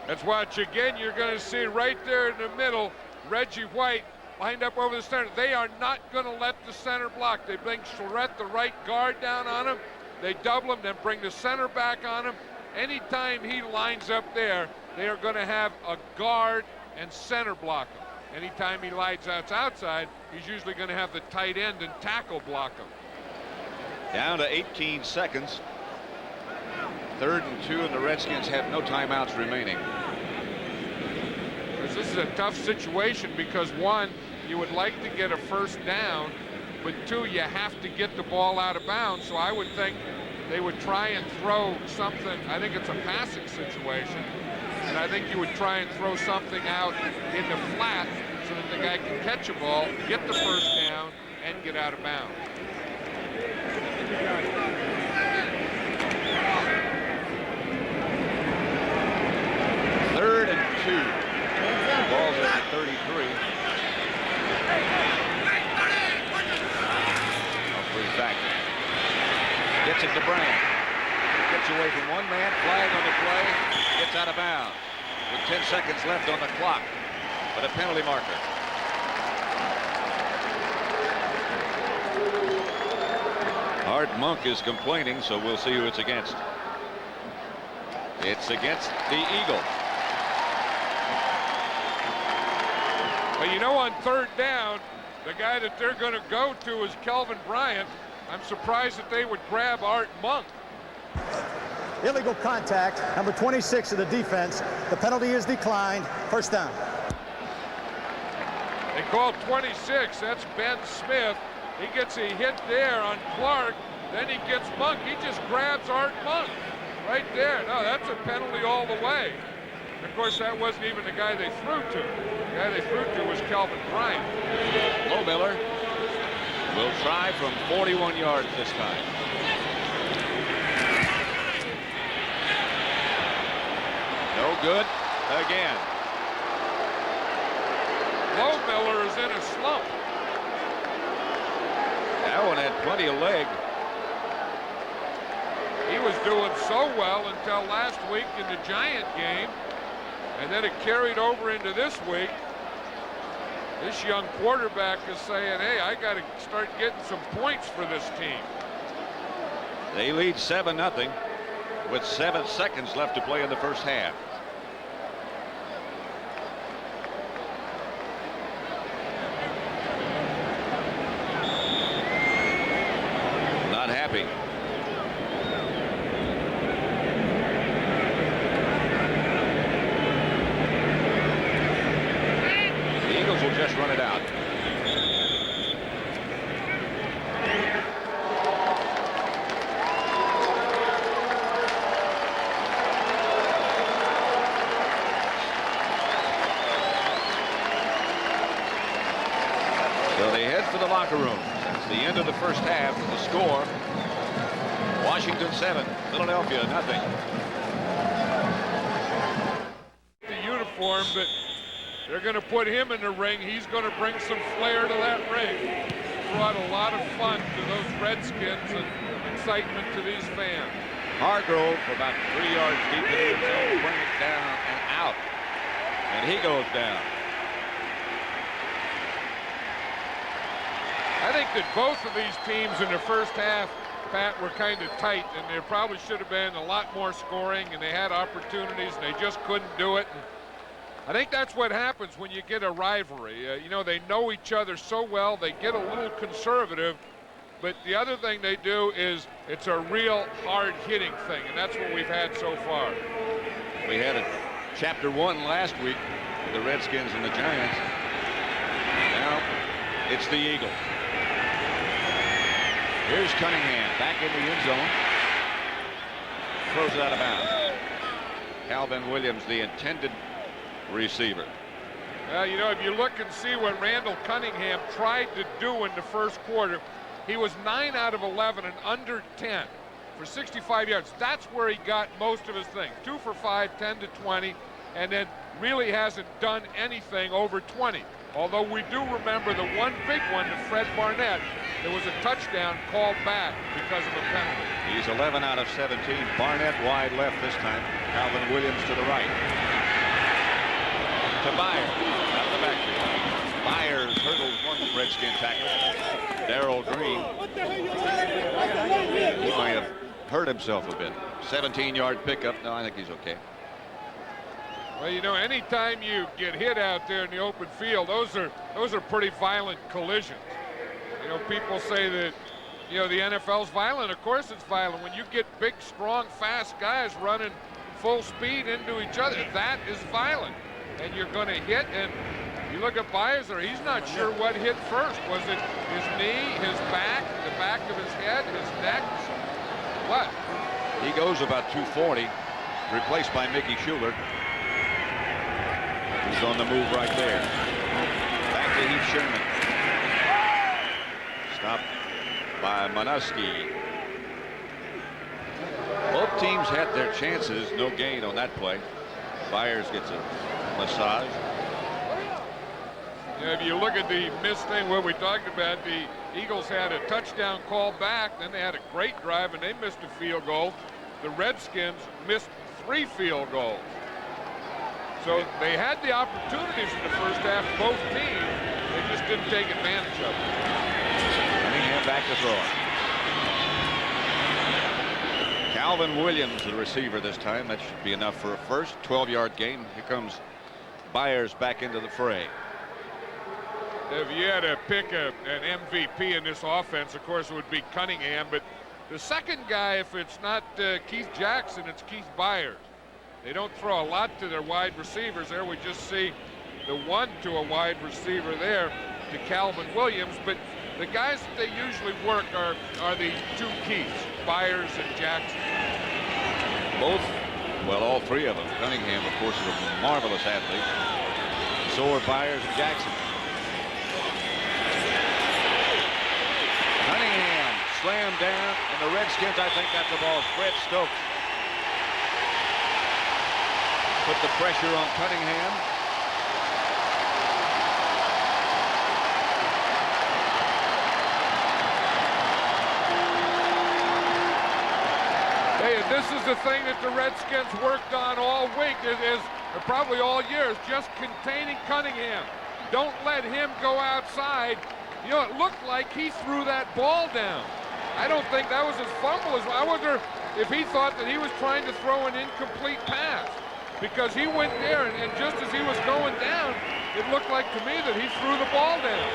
Let's watch again. You're going to see right there in the middle, Reggie White lined up over the center. They are not going to let the center block. They bring Charette, the right guard, down on him. They double him, then bring the center back on him. Anytime he lines up there, they are going to have a guard and center block him. Anytime he lines outside, he's usually going to have the tight end and tackle block him. Down to 18 seconds. 3rd and 2, and the Redskins have no timeouts remaining. This is a tough situation because, one, you would like to get a first down, but two, you have to get the ball out of bounds. So I would think they would try and throw something. I think it's a passing situation, and I think you would try and throw something out in the flat so that the guy can catch a ball, get the first down, and get out of bounds. 3rd and 2. Ball's at the 33. Humphrey's back. Gets it to Brown. Gets away from one man. Flag on the play. Gets out of bounds. With 10 seconds left on the clock. But a penalty marker. Art Monk is complaining, so we'll see who it's against. It's against the Eagles. But you know, on 3rd down, the guy that they're going to go to is Kelvin Bryant. I'm surprised that they would grab Art Monk. Illegal contact, number 26 of the defense. The penalty is declined. First down. They call 26. That's Ben Smith. He gets a hit there on Clark. Then he gets Monk. He just grabs Art Monk right there. No, that's a penalty all the way. And of course, that wasn't even the guy they threw to. The guy they threw to was Kelvin Bryant. Low Miller will try from 41 yards this time. No good again. Low Miller is in a slump. That one had plenty of leg. He was doing so well until last week in the Giant game, and then it carried over into this week. This young quarterback is saying, hey, I got to start getting some points for this team. They lead 7-0 with 7 seconds left to play in the first half. Not happy. The Eagles will just run it out. So they head for the locker room. It's the end of the first half. The score, Washington 7, Philadelphia nothing. The uniform, but they're going to put him in the ring. He's going to bring some flair to that ring. Brought a lot of fun to those Redskins and excitement to these fans. Hargrove about 3 yards deep in the end zone, bring it down and out. And he goes down. I think that both of these teams in the first half, Pat, were kind of tight, and there probably should have been a lot more scoring, and they had opportunities, and they just couldn't do it. And I think that's what happens when you get a rivalry. You know, they know each other so well, they get a little conservative, but the other thing they do is it's a real hard-hitting thing, and that's what we've had so far. We had a chapter 1 last week, the Redskins and the Giants. Now it's the Eagles. Here's Cunningham back in the end zone. Throws it out of bounds. Calvin Williams, the intended receiver. Well, you know, if you look and see what Randall Cunningham tried to do in the first quarter, he was 9 out of 11 and under 10 for 65 yards. That's where he got most of his things. 2 for 5, 10 to 20, and then really hasn't done anything over 20. Although we do remember the one big one to Fred Barnett, there was a touchdown called back because of a penalty. He's 11 out of 17. Barnett wide left this time. Calvin Williams to the right. To Byers out of the backfield. Byers hurdles one Redskin tackle. Darrell Green. He might have hurt himself a bit. 17-yard pickup. No, I think he's okay. Well, you know, anytime you get hit out there in the open field, those are pretty violent collisions. You know, people say that, you know, the NFL's violent. Of course it's violent. When you get big, strong, fast guys running full speed into each other, that is violent. And you're going to hit, and you look at Byers, he's not sure what hit first. Was it his knee, his back, the back of his head, his neck? What? He goes about 240, replaced by Mickey Schuler. He's on the move right there. Back to Heath Sherman. Stopped by Manuski. Both teams had their chances. No gain on that play. Byers gets a massage. Yeah, if you look at the missed thing, what we talked about, the Eagles had a touchdown call back, then they had a great drive, and they missed a field goal. The Redskins missed 3 field goals. So they had the opportunities in the first half, both teams. They just didn't take advantage of it. Cunningham back to throw. Calvin Williams, the receiver this time. That should be enough for a first. 12-yard gain. Here comes Byers back into the fray. If you had to pick an MVP in this offense, of course, it would be Cunningham. But the second guy, if it's not Keith Jackson, it's Keith Byers. They don't throw a lot to their wide receivers there. We just see the one to a wide receiver there to Calvin Williams. But the guys that they usually work are the 2 keys, Byers and Jackson. Both, well, all 3 of them. Cunningham, of course, is a marvelous athlete. So are Byers and Jackson. Cunningham slammed down, and the Redskins, I think, got the ball. Fred Stokes put the pressure on Cunningham. Hey, and this is the thing that the Redskins worked on all week, or probably all year, is just containing Cunningham. Don't let him go outside. You know, it looked like he threw that ball down. I don't think that was his fumble. I wonder if he thought that he was trying to throw an incomplete pass, because he went there, and just as he was going down, it looked like to me that he threw the ball down.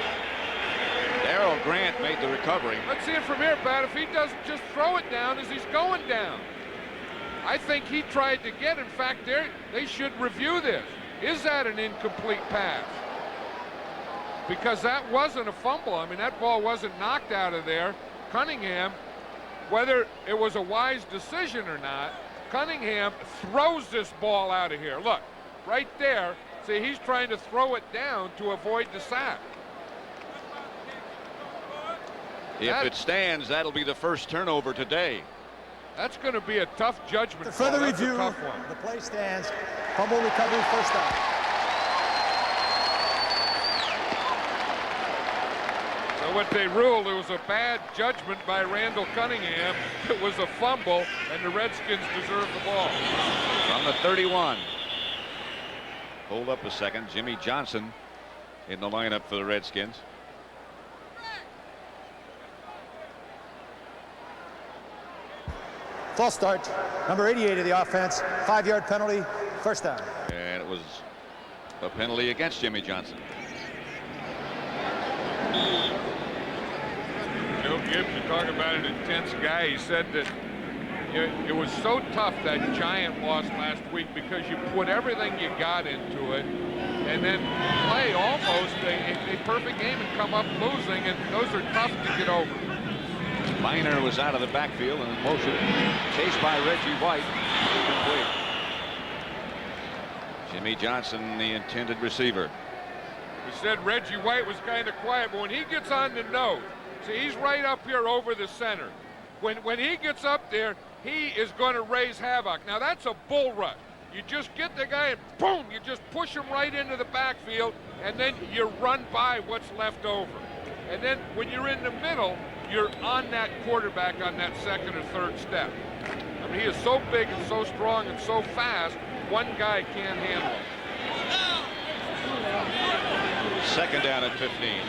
Darrell Grant made the recovery. Let's see it from here, Pat. If he doesn't just throw it down as he's going down. I think he tried to get, in fact, they should review this. Is that an incomplete pass? Because that wasn't a fumble. I mean, that ball wasn't knocked out of there. Cunningham, whether it was a wise decision or not, Cunningham throws this ball out of here. Look, right there. See, he's trying to throw it down to avoid the sack. If it stands, that'll be the first turnover today. That's going to be a tough judgment. For the That's review, a tough one. the play stands. Fumble recovery, first down. So what they ruled, it was a bad judgment by Randall Cunningham. It was a fumble, and the Redskins deserve the ball. From the 31. Hold up a second. Jimmy Johnson in the lineup for the Redskins. False start. Number 88 of the offense. 5-yard penalty. First down. And it was a penalty against Jimmy Johnson. Joe Gibbs, you talk about an intense guy. He said that it was so tough, that Giant loss last week, because you put everything you got into it and then play almost a perfect game and come up losing, and those are tough to get over. Miner was out of the backfield and in motion. Chased by Reggie White. Incomplete. Jimmy Johnson, the intended receiver. We said Reggie White was kind of quiet, but when he gets on the nose, see, he's right up here over the center. When he gets up there, he is going to raise havoc. Now, that's a bull rush. You just get the guy and boom, you just push him right into the backfield, and then you run by what's left over. And then when you're in the middle, you're on that quarterback on that second or third step. I mean, he is so big and so strong and so fast, one guy can't handle him. Second down at 15.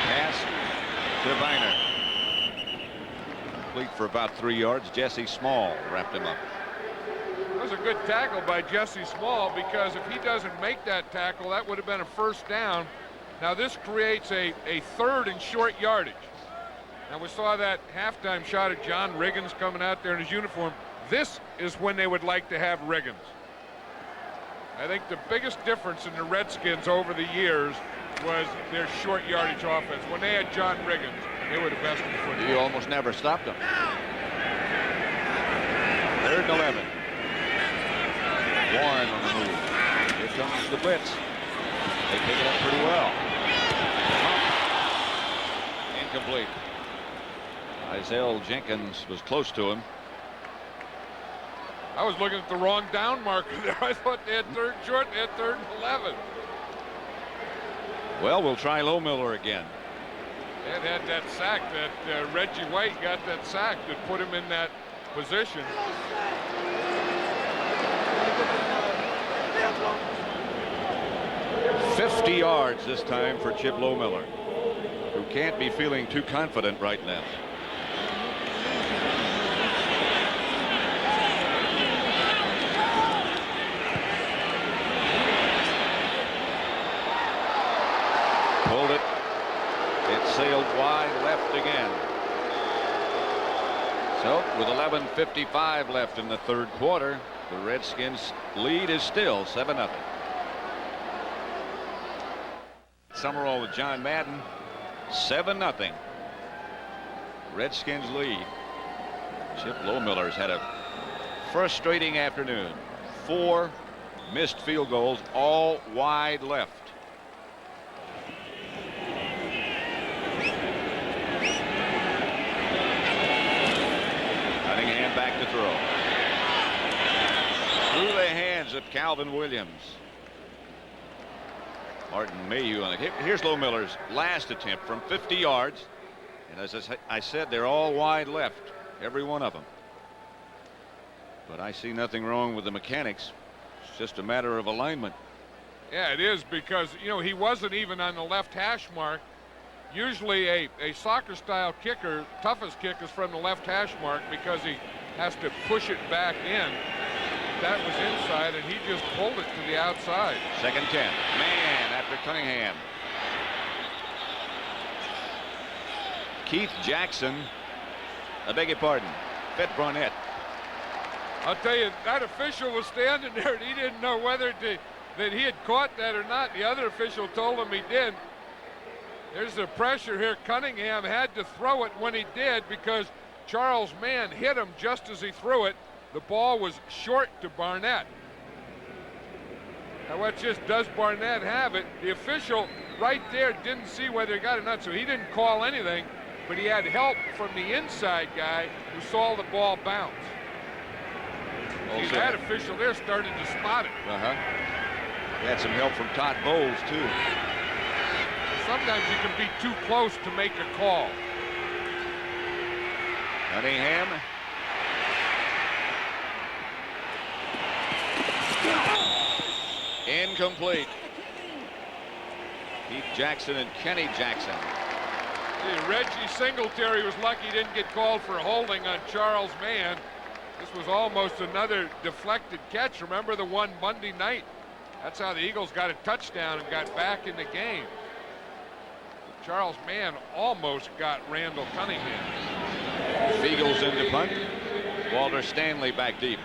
Pass to Viner. Complete for about 3 yards. Jesse Small wrapped him up. That was a good tackle by Jesse Small, because if he doesn't make that tackle, that would have been a first down. Now this creates a third and short yardage. Now we saw that halftime shot of John Riggins coming out there in his uniform. This is when they would like to have Riggins. I think the biggest difference in the Redskins over the years was their short yardage offense. When they had John Riggins, they were the best in football. You almost never stopped them. 3rd and 11. Warren on the move. Here comes the blitz. They pick it up pretty well. Incomplete. Isaiah Jenkins was close to him. I was looking at the wrong down marker there. I thought they had 3rd and short. They had 3rd and 11. Well, we'll try Lohmiller again. They had that sack that Reggie White got that sack that put him in that position. $50 yards this time for Chip Lohmiller, who can't be feeling too confident right now. Pulled it. It sailed wide left again. So with 11:55 left in the 3rd quarter, the Redskins lead is still 7-0. Summerall with John Madden. 7-0. Redskins lead. Chip Lohmiller's had a frustrating afternoon. 4 missed field goals, all wide left. Cunningham back to throw. Through the hands of Calvin Williams. Martin Mayhew on it. Here's Lohmiller's last attempt from 50 yards. And as I said, they're all wide left, every one of them. But I see nothing wrong with the mechanics. It's just a matter of alignment. Yeah, it is, because, you know, he wasn't even on the left hash mark. Usually a soccer-style kicker, toughest kick is from the left hash mark, because he has to push it back in. That was inside, and he just pulled it to the outside. 2nd 10. Man after Cunningham. Keith Jackson. I beg your pardon. Fett Barnett. I'll tell you, that official was standing there, and he didn't know whether that he had caught that or not. The other official told him he did. There's the pressure here. Cunningham had to throw it when he did, because Charles Mann hit him just as he threw it. The ball was short to Barnett. Now what just does Barnett have it? The official right there didn't see whether he got it or not, so he didn't call anything, but he had help from the inside guy who saw the ball bounce. See, that official there started to spot it. He had some help from Todd Bowles too. Sometimes you can be too close to make a call. Cunningham. Incomplete. Keith Jackson and Kenny Jackson. See, Reggie Singletary was lucky he didn't get called for holding on Charles Mann. This was almost another deflected catch. Remember the one Monday night? That's how the Eagles got a touchdown and got back in the game. Charles Mann almost got Randall Cunningham. Fiegels into punt. Walter Stanley back deep.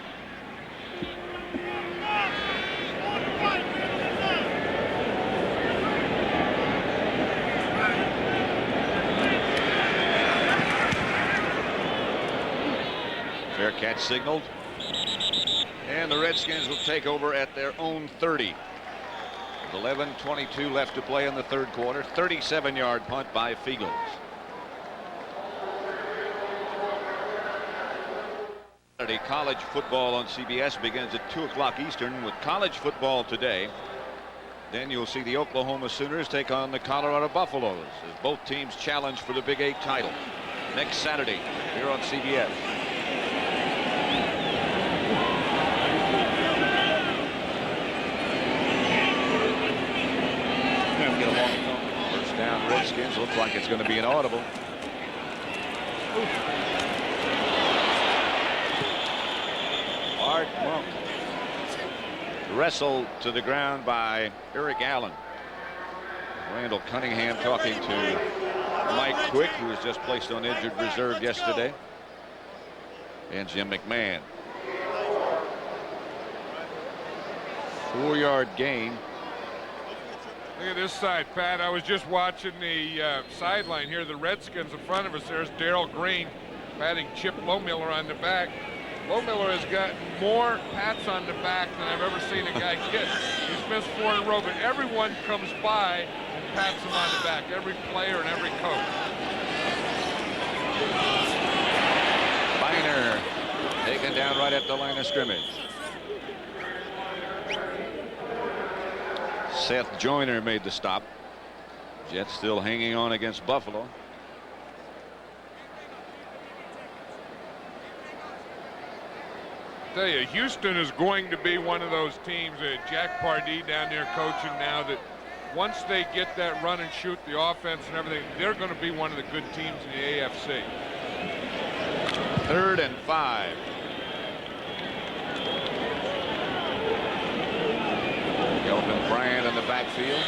Fair catch signaled. And the Redskins will take over at their own 30. With 11:22 left to play in the 3rd quarter. 37-yard punt by Fiegels. Saturday. College football on CBS begins at 2 o'clock Eastern with college football today. Then you'll see the Oklahoma Sooners take on the Colorado Buffaloes as both teams challenge for the Big 8 title next Saturday here on CBS. First down, Redskins. Looks like it's going to be an audible. Art Monk wrestled to the ground by Eric Allen. Randall Cunningham talking to Mike Quick, who was just placed on injured reserve yesterday, and Jim McMahon. 4-yard gain. Look at this side, Pat. I was just watching the sideline here. The Redskins in front of us. There's Darrell Green patting Chip Lohmiller on the back. Lohmiller has got more pats on the back than I've ever seen a guy get. He's missed 4 in a row, but everyone comes by and pats him on the back. Every player and every coach. Biner taken down right at the line of scrimmage. Seth Joyner made the stop. Jets still hanging on against Buffalo. I tell you, Houston is going to be one of those teams. Jack Pardee down there coaching now, that once they get that run and shoot, the offense and everything, they're going to be one of the good teams in the AFC. 3rd and 5. Kelvin Bryant in the backfield.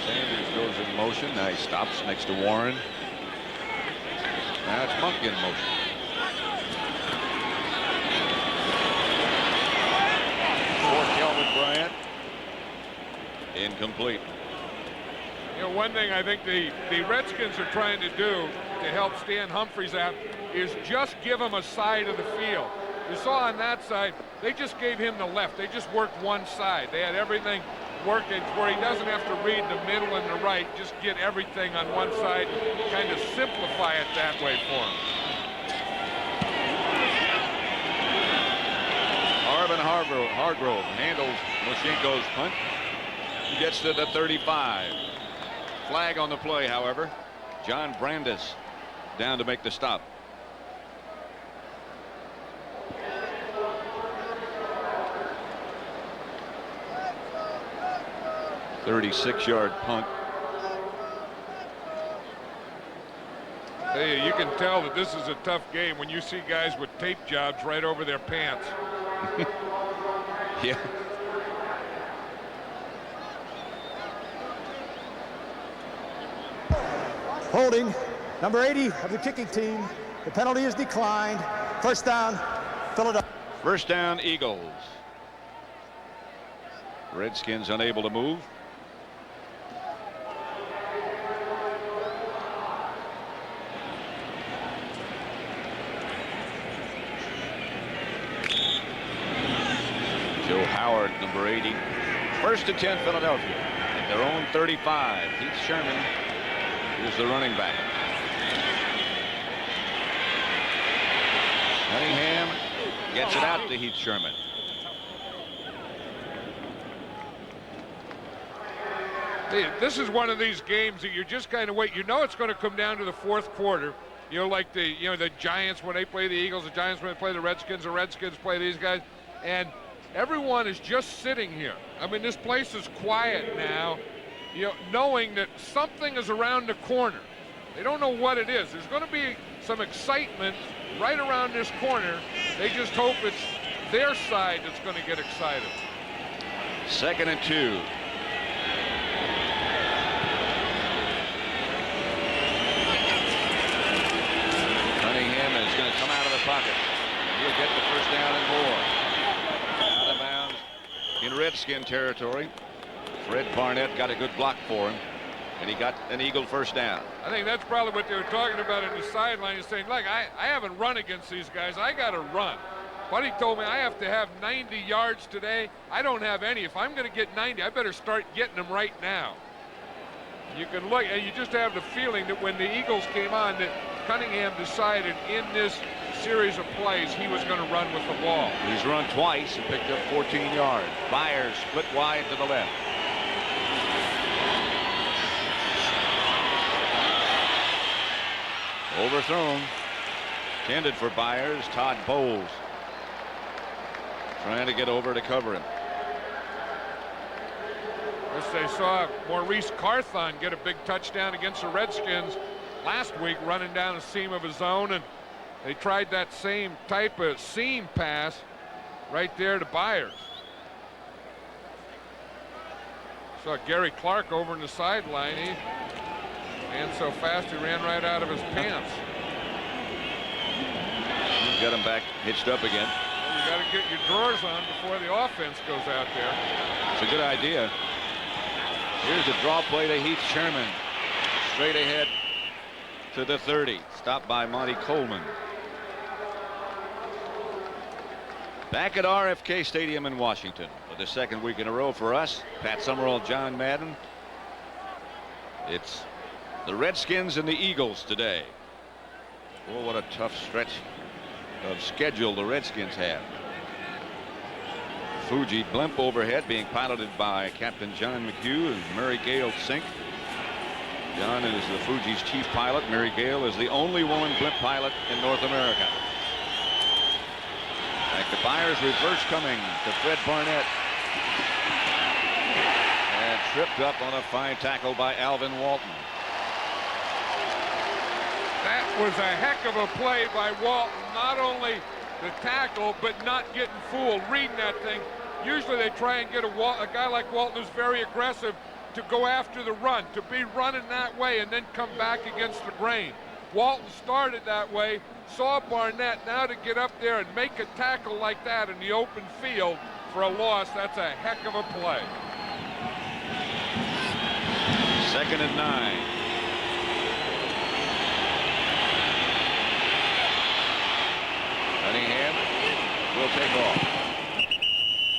Sanders goes in motion. Now he stops next to Warren. Now it's Monk in motion. For Kelvin Bryant. Incomplete. You know, one thing I think the Redskins are trying to do to help Stan Humphries out is just give him a side of the field. You saw on that side, they just gave him the left. They just worked one side. They had everything working where he doesn't have to read the middle and the right. Just get everything on one side, kind of simplify it that way for him. Marvin Hargrove handles Moshenko's punt. He gets to the 35. Flag on the play, however. John Brandis down to make the stop. .36-yard punt. Hey, you can tell that this is a tough game when you see guys with tape jobs right over their pants. Yeah. Holding, number 80 of the kicking team. The penalty is declined. First down, Philadelphia. First down, Eagles. Redskins unable to move. Joe Howard, number 80. First and 10, Philadelphia. At their own 35. Heath Sherman is the running back. Cunningham gets it out to Heath Sherman. Hey, this is one of these games that you just kind of wait. You know it's going to come down to the 4th quarter. You know, like the Giants when they play the Eagles, the Giants when they play the Redskins play these guys, and everyone is just sitting here. I mean, this place is quiet now, you know, knowing that something is around the corner. They don't know what it is. There's going to be some excitement right around this corner. They just hope it's their side that's going to get excited. 2nd and 2. Cunningham is going to come out of the pocket. He'll get the first down and more. Out of bounds in Redskin territory. Fred Barnett got a good block for him, and he got an Eagle first down. I think that's probably what they were talking about in the sideline. He's saying, look, I haven't run against these guys. I got to run. Buddy told me I have to have 90 yards today. I don't have any. If I'm going to get 90, I better start getting them right now. You can look, and you just have the feeling that when the Eagles came on, that Cunningham decided in this series of plays he was going to run with the ball. He's run twice and picked up 14 yards. Byers split wide to the left. Overthrown. Intended for Byers. Todd Bowles trying to get over to cover him. As they saw Maurice Carthon get a big touchdown against the Redskins last week, running down the seam of his own, and they tried that same type of seam pass right there to Byers. Saw Gary Clark over in the sideline. He ran so fast he ran right out of his pants. Got him back hitched up again. Well, you got to get your drawers on before the offense goes out there. It's a good idea. Here's a draw play to Heath Sherman. Straight ahead to the 30. Stopped by Monty Coleman. Back at RFK Stadium in Washington for the second week in a row for us. Pat Summerall, John Madden. It's the Redskins and the Eagles today. Oh, what a tough stretch of schedule the Redskins have. Fuji blimp overhead being piloted by Captain John McHugh and Mary Gale Sink. John is the Fuji's chief pilot. Mary Gale is the only woman blimp pilot in North America. Back to Byers, reverse coming to Fred Barnett. And tripped up on a fine tackle by Alvin Walton. That was a heck of a play by Walton. Not only the tackle, but not getting fooled, reading that thing. Usually they try and get a guy like Walton who's very aggressive to go after the run, to be running that way and then come back against the grain. Walton started that way, saw Barnett. Now to get up there and make a tackle like that in the open field for a loss, that's a heck of a play. 2nd and 9. Cunningham will take off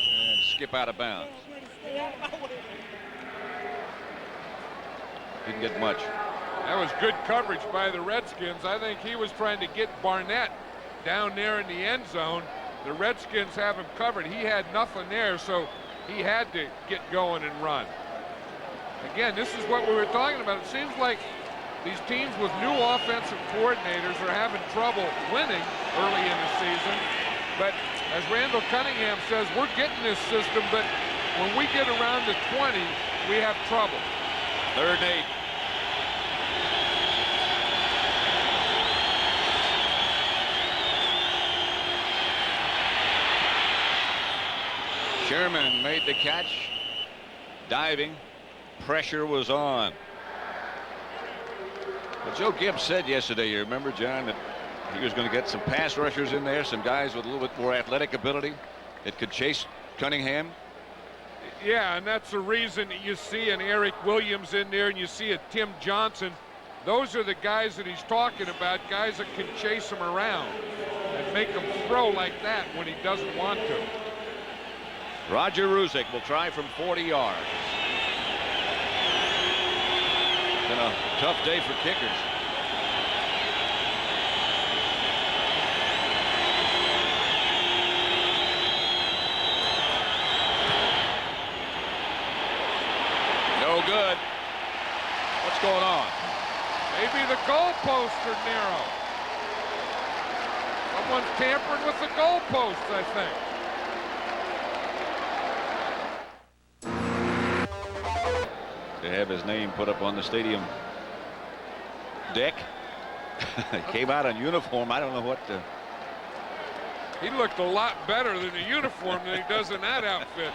and skip out of bounds. Didn't get much. That was good coverage by the Redskins. I think he was trying to get Barnett down there in the end zone. The Redskins have him covered. He had nothing there, so he had to get going and run. Again, this is what we were talking about. It seems like these teams with new offensive coordinators are having trouble winning early in the season. But as Randall Cunningham says, we're getting this system, but when we get around the 20, we have trouble. 3rd and 8. Sherman made the catch. Diving. Pressure was on. But Joe Gibbs said yesterday, you remember, John, that he was going to get some pass rushers in there, some guys with a little bit more athletic ability that could chase Cunningham. Yeah, and that's the reason you see an Eric Williams in there and you see a Tim Johnson. Those are the guys that he's talking about, guys that can chase him around and make him throw like that when he doesn't want to. Roger Ruzick will try from 40 yards. Been a tough day for kickers. No good. What's going on? Maybe the goalposts are narrow. Someone's tampering with the goalposts, I think. To have his name put up on the stadium deck. Came out in uniform. I don't know what to. He looked a lot better than the uniform than he does in that outfit.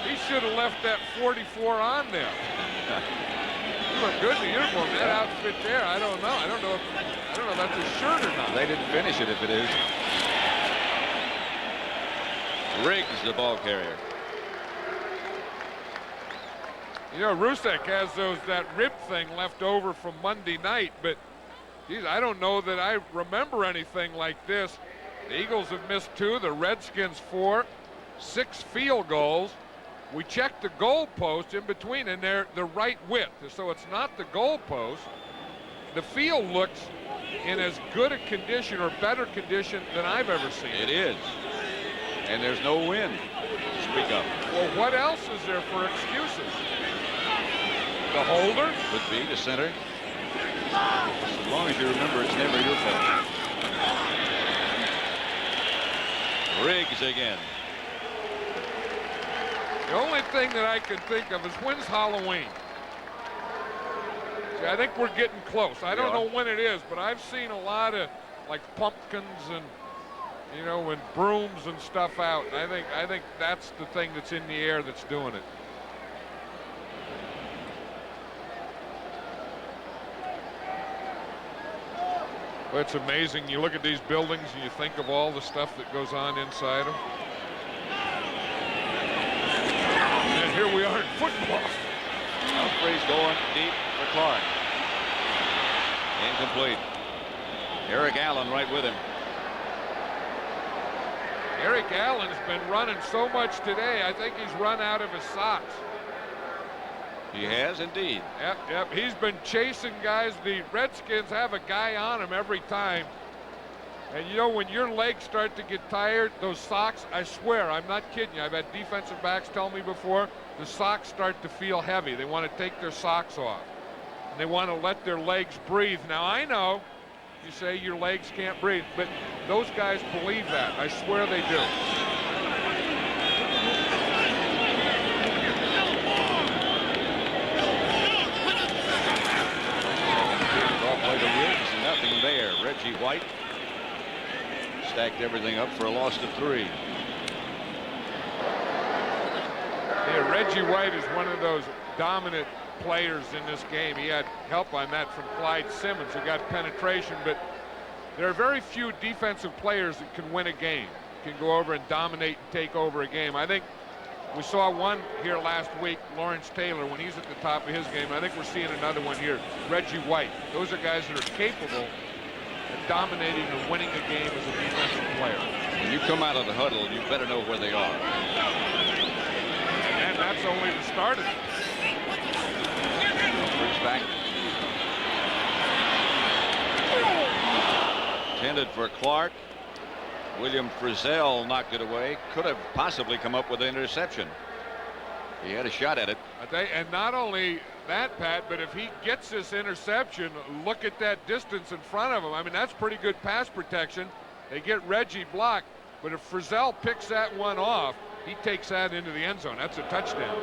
He should have left that 44 on there. He looked good in the uniform. That outfit there, I don't know. I don't know if that's a shirt or not. They didn't finish it if it is. Riggs, the ball carrier. You know, Ruzick has that rib thing left over from Monday night, but geez, I don't know that I remember anything like this. The Eagles have missed 2, the Redskins 4, 6 field goals. We checked the goal post in between, and they're the right width, so it's not the goal post. The field looks in as good a condition or better condition than I've ever seen. It is. And there's no wind to speak of. Well, what else is there for excuses? The holder? Could be the center. As long as you remember it's never your fault. Riggs again. The only thing that I can think of is when's Halloween? See, I think we're getting close. I don't know when it is, but I've seen a lot of like pumpkins and, you know, and brooms and stuff out. I think that's the thing that's in the air that's doing it. Well, it's amazing. You look at these buildings and you think of all the stuff that goes on inside them. And here we are in football. Humphreys going deep for Clark. Incomplete. Eric Allen right with him. Eric Allen's been running so much today, I think he's run out of his socks. He has indeed. Yep. He's been chasing guys. The Redskins have a guy on him every time. And you know, when your legs start to get tired, those socks, I swear, I'm not kidding you. I've had defensive backs tell me before, the socks start to feel heavy. They want to take their socks off. And they want to let their legs breathe. Now, I know you say your legs can't breathe, but those guys believe that. I swear they do. Nothing there. Reggie White stacked everything up for a loss of 3. Yeah, Reggie White is one of those dominant players in this game. He had help on that from Clyde Simmons, who got penetration, but there are very few defensive players that can win a game, can go over and dominate and take over a game. I think we saw one here last week, Lawrence Taylor, when he's at the top of his game. I think we're seeing another one here, Reggie White. Those are guys that are capable of dominating or winning a game as a defensive player. When you come out of the huddle, you better know where they are. And that's only the start of it. Humphreys back. Intended for Clark. William Frizzell knocked it away. Could have possibly come up with an interception. He had a shot at it. And not only that, Pat, but if he gets this interception, look at that distance in front of him. I mean, that's pretty good pass protection. They get Reggie blocked, but if Frizzell picks that one off, he takes that into the end zone. That's a touchdown.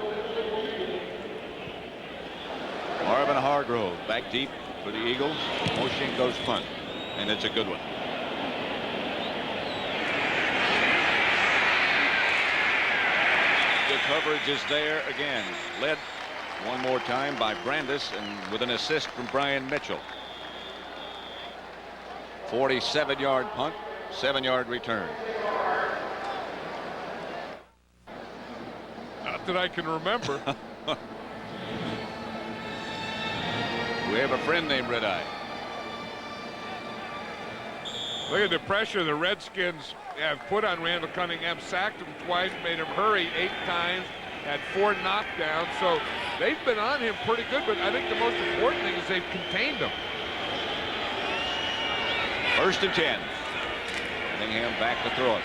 Marvin Hargrove back deep for the Eagles. Motion goes punt, and it's a good one. The coverage is there again. Led one more time by Brandis and with an assist from Brian Mitchell. 47-yard punt, 7-yard return. Not that I can remember. We have a friend named Red Eye. Look at the pressure the Redskins have put on Randall Cunningham. Sacked him twice, made him hurry 8 times, had 4 knockdowns. So they've been on him pretty good, but I think the most important thing is they've contained him. 1st and 10. Cunningham back to throw it.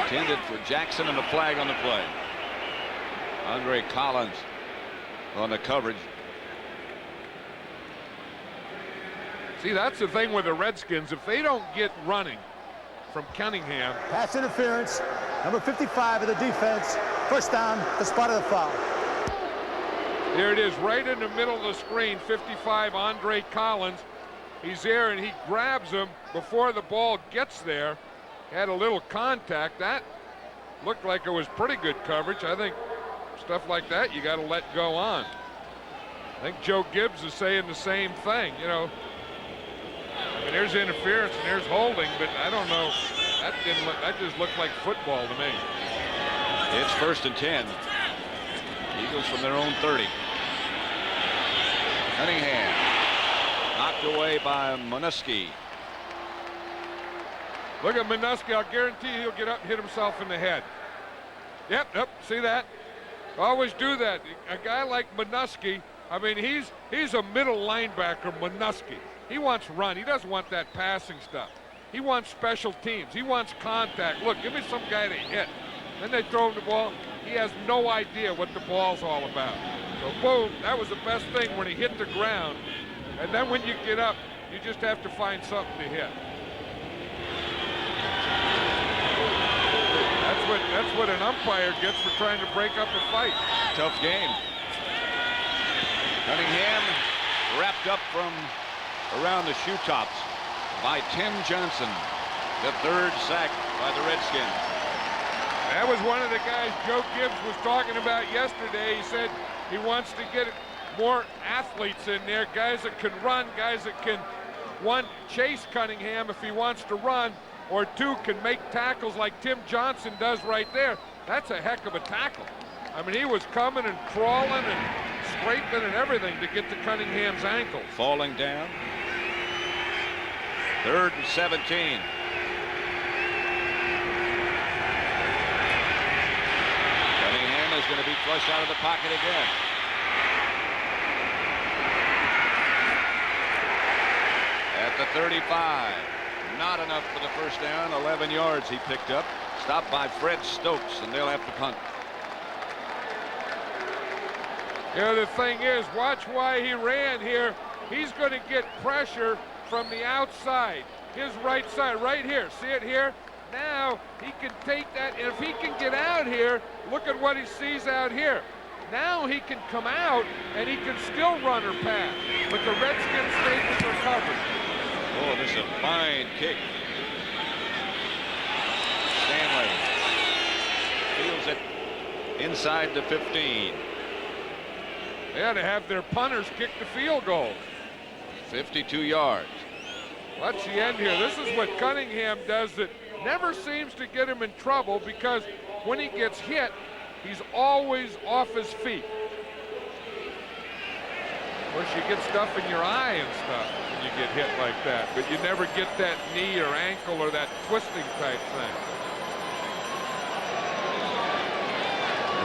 Intended for Jackson and a flag on the play. Andre Collins on the coverage. See, that's the thing with the Redskins. If they don't get running from Cunningham. Pass interference. Number 55 of the defense. First down, the spot of the foul. There it is, right in the middle of the screen. 55, Andre Collins. He's there, and he grabs him before the ball gets there. Had a little contact. That looked like it was pretty good coverage. I think stuff like that you got to let go on. I think Joe Gibbs is saying the same thing. You know, I mean, there's interference and there's holding, but I don't know. That didn't look. That just looked like football to me. It's 1st and 10. Eagles from their own 30. Cunningham knocked away by Minuski. Look at Minuski. I'll guarantee he'll get up and hit himself in the head. Yep, see that? Always do that. A guy like Minuski, I mean, he's a middle linebacker, Minuski. He wants run. He doesn't want that passing stuff. He wants special teams. He wants contact. Look, give me some guy to hit. Then they throw him the ball. He has no idea what the ball's all about. So, boom, that was the best thing when he hit the ground. And then when you get up, you just have to find something to hit. That's what an umpire gets for trying to break up a fight. Tough game. Cunningham wrapped up from around the shoe tops by Tim Johnson, the third sack by the Redskins. That was one of the guys Joe Gibbs was talking about yesterday. He said he wants to get more athletes in there, guys that can run, guys that can, one, chase Cunningham if he wants to run, or two, can make tackles like Tim Johnson does right there. That's a heck of a tackle. I mean, he was coming and crawling and scraping and everything to get to Cunningham's ankle. Falling down. 3rd and 17. Cunningham is going to be flushed out of the pocket again. At the 35. Not enough for the first down. 11 yards he picked up. Stopped by Fred Stokes, and they'll have to punt. You know, the thing is, watch why he ran here. He's going to get pressure from the outside. His right side, right here. See it here? Now he can take that, and if he can get out here, look at what he sees out here. Now he can come out, and he can still run or pass. But the Redskins stayed with their coverage. Oh, this is a fine kick. Stanley feels it inside the 15. They had to have their punters kick the field goal. 52 yards. Watch the end here. This is what Cunningham does that never seems to get him in trouble, because when he gets hit, he's always off his feet. Of course, you get stuff in your eye and stuff when you get hit like that, but you never get that knee or ankle or that twisting type thing.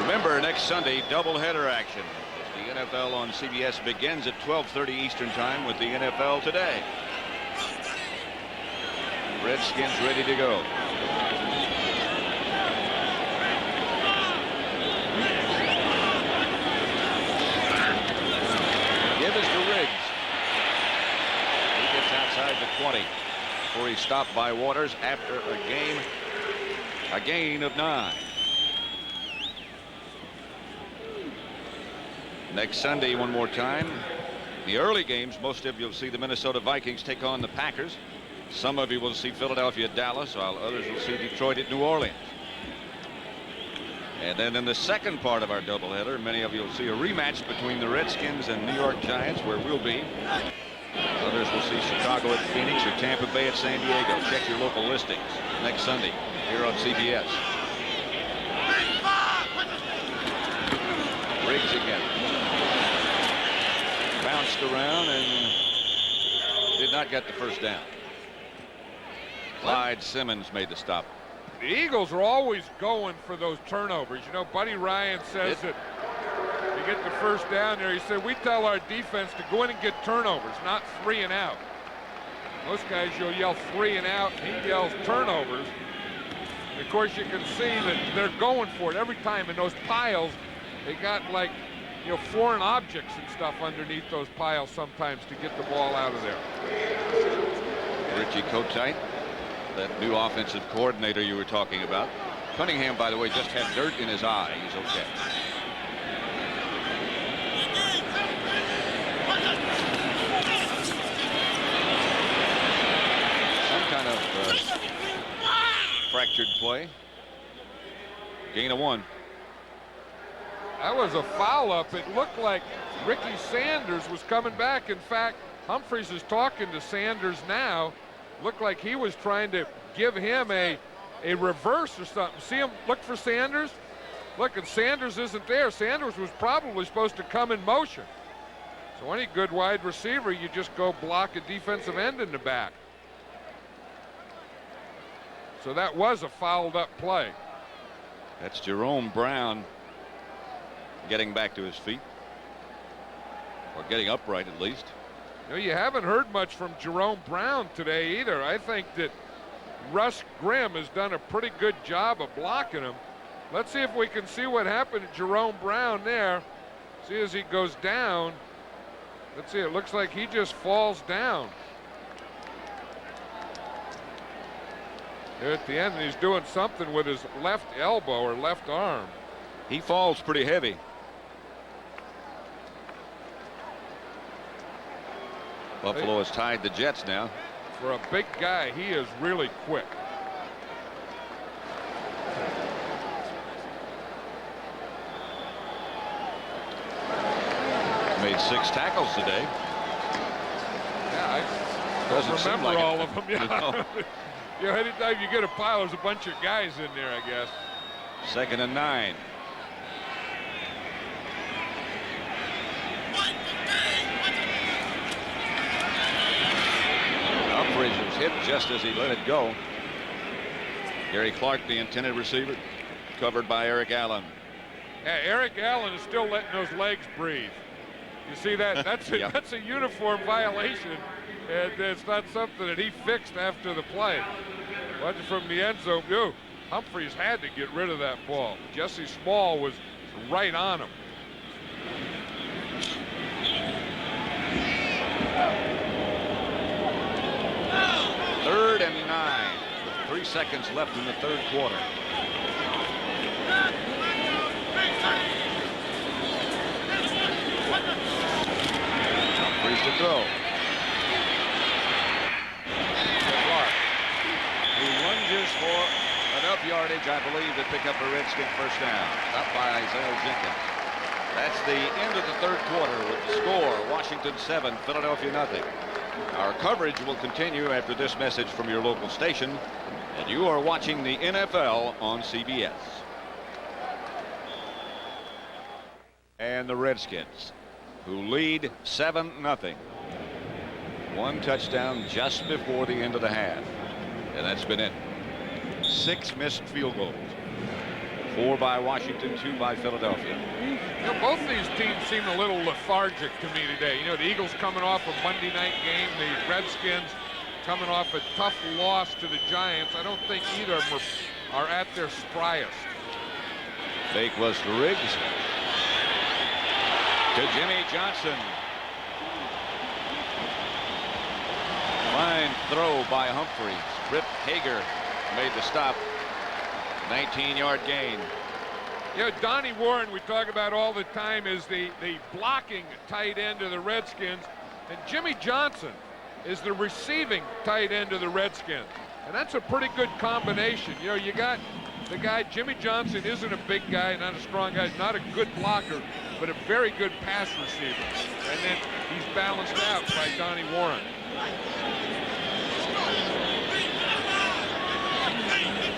Remember, next Sunday, doubleheader action. The NFL on CBS begins at 12:30 Eastern Time with the NFL Today. Redskins ready to go. Give is to Riggs. He gets outside the 20 before he's stopped by Waters after a gain of 9. Next Sunday, one more time. The early games, most of you will see the Minnesota Vikings take on the Packers. Some of you will see Philadelphia at Dallas, while others will see Detroit at New Orleans. And then in the second part of our doubleheader, many of you will see a rematch between the Redskins and New York Giants, where we'll be. Others will see Chicago at Phoenix or Tampa Bay at San Diego. Check your local listings next Sunday here on CBS. Riggs again. Bounced around and did not get the first down. Clyde Simmons made the stop. The Eagles are always going for those turnovers. You know, Buddy Ryan says that you get the first down there. He said, we tell our defense to go in and get turnovers, not 3 and out. Most guys, you'll yell 3 and out. He yells turnovers. And of course, you can see that they're going for it every time in those piles. They got, like, you know, foreign objects and stuff underneath those piles sometimes to get the ball out of there. Richie Kotite, that new offensive coordinator you were talking about. Cunningham, by the way, just had dirt in his eye. He's okay. Some kind of fractured play. Gain of 1. That was a foul-up. It looked like Ricky Sanders was coming back. In fact, Humphreys is talking to Sanders now. Looked like he was trying to give him a reverse or something. See him look for Sanders? Look, and Sanders isn't there. Sanders was probably supposed to come in motion. So any good wide receiver, you just go block a defensive end in the back. So that was a fouled-up play. That's Jerome Brown getting back to his feet. Or getting upright at least. You know, you haven't heard much from Jerome Brown today either. I think that Russ Grimm has done a pretty good job of blocking him. Let's see if we can see what happened to Jerome Brown there. See as he goes down. Let's see, it looks like he just falls down. There at the end, he's doing something with his left elbow or left arm. He falls pretty heavy. Buffalo has tied the Jets now. For a big guy, he is really quick. Made 6 tackles today. Yeah, I Doesn't seem remember like all it. of them. Yeah. No. You know, anytime you get a pile, there's a bunch of guys in there, I guess. 2nd and 9. Humphries was hit just as he let it go. Gary Clark, the intended receiver, covered by Eric Allen. Yeah, Eric Allen is still letting those legs breathe. You see that? That's a, Yeah. that's a uniform violation, and it's not something that he fixed after the play. Watching from the end zone, Humphries had to get rid of that ball. Jesse Small was right on him. Third and 9. With 3 seconds left in the 3rd quarter. Humphries to throw. Clark, who lunges for enough yardage, I believe, to pick up a Redskin first down. Stopped by Isaiah Jenkins. That's the end of the 3rd quarter with the score, Washington 7, Philadelphia nothing. Our coverage will continue after this message from your local station, and you are watching the NFL on CBS. And the Redskins, who lead 7-0. 1 touchdown just before the end of the half, and that's been it. 6 missed field goals. 4 by Washington, 2 by Philadelphia. You know, both these teams seem a little lethargic to me today. You know, the Eagles coming off a Monday night game, the Redskins coming off a tough loss to the Giants. I don't think either of them are at their spriest. Fake was to Riggs. To Jimmy Johnson. Fine throw by Humphries. Rip Hager made the stop. 19-yard gain. You know, Donnie Warren, we talk about all the time, is the blocking tight end of the Redskins, and Jimmy Johnson is the receiving tight end of the Redskins, and that's a pretty good combination. You know, you got the guy, Jimmy Johnson isn't a big guy, not a strong guy, not a good blocker, but a very good pass receiver, and then he's balanced out by Donnie Warren.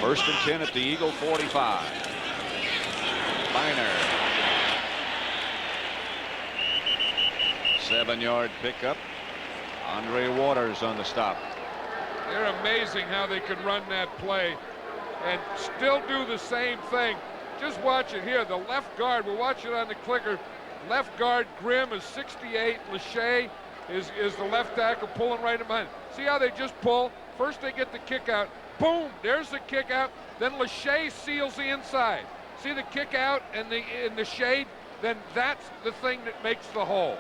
First and 10 at the Eagle 45. Biner. 7-yard pickup. Andre Waters on the stop. They're amazing how they can run that play and still do the same thing. Just watch it here. The left guard, we'll watch it on the clicker. Left guard Grimm is 68. Lachey is the left tackle pulling right in behind. See how they just pull? First they get the kick out. Boom, there's the kick out. Then Lachey seals the inside. See the kick out and in the shade? Then that's the thing that makes the hole.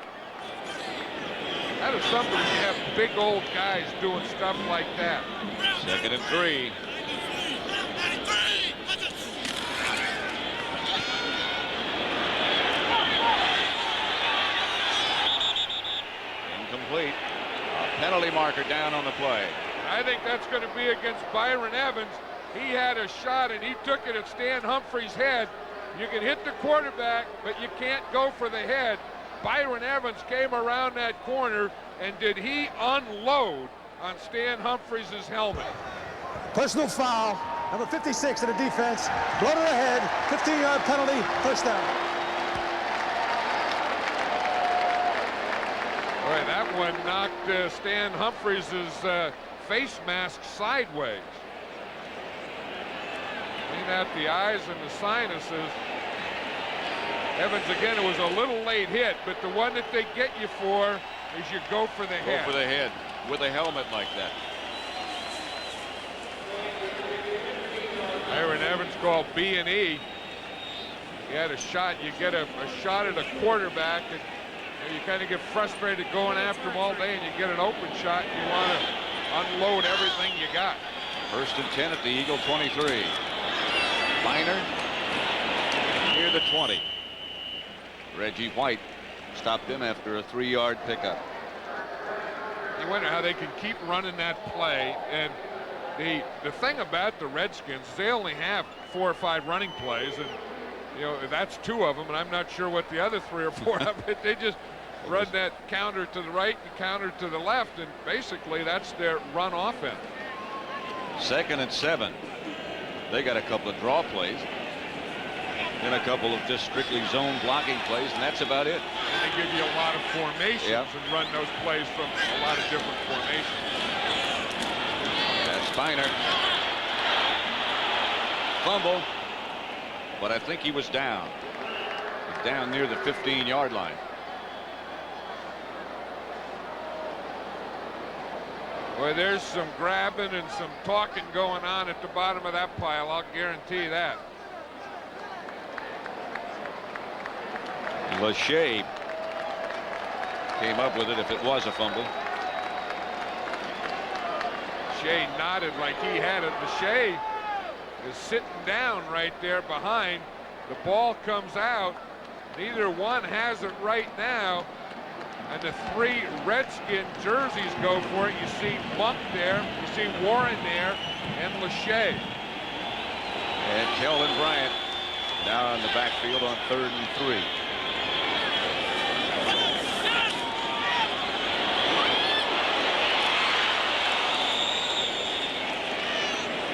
That is something when you have big old guys doing stuff like that. 2nd and 3. Incomplete. A penalty marker down on the play. I think that's going to be against Byron Evans. He had a shot and he took it at Stan Humphrey's head. You can hit the quarterback, but you can't go for the head. Byron Evans came around that corner, and did he unload on Stan Humphreys' helmet. Personal foul, number 56 in the defense. Blow to the head, 15-yard penalty, first down. Boy, that one knocked Stan Humphreys' face mask sideways. Clean out the eyes and the sinuses. Evans, again, it was a little late hit, but the one that they get you for is you go for the head. Go for the head with a helmet like that. Aaron Evans called B&E. You had a shot, you get a shot at a quarterback, and you kind of get frustrated going after him all day, and you get an open shot, and you want to unload everything you got. 1st and 10 at the Eagle 23. Finer near the 20. Reggie White stopped him after a 3-yard pickup. You wonder how they can keep running that play. And the thing about the Redskins is they only have 4 or 5 running plays, and that's 2 of them, and I'm not sure what the other 3 or 4 of it. They just run that counter to the right and counter to the left, and basically that's their run offense. 2nd and 7. They got a couple of draw plays and a couple of just strictly zone blocking plays, and that's about it. And they give you a lot of formations and run those plays from a lot of different formations. That's Finer. Fumble, but I think he was down. He's down near the 15-yard line. Boy, there's some grabbing and some talking going on at the bottom of that pile, I'll guarantee that. Lachey came up with it if it was a fumble. Shea nodded like he had it. Lachey is sitting down right there behind. The ball comes out. Neither one has it right now. And the 3 Redskin jerseys go for it. You see Monk there, you see Warren there, and Lachey. And Kelvin Bryant now in the backfield on 3rd and 3.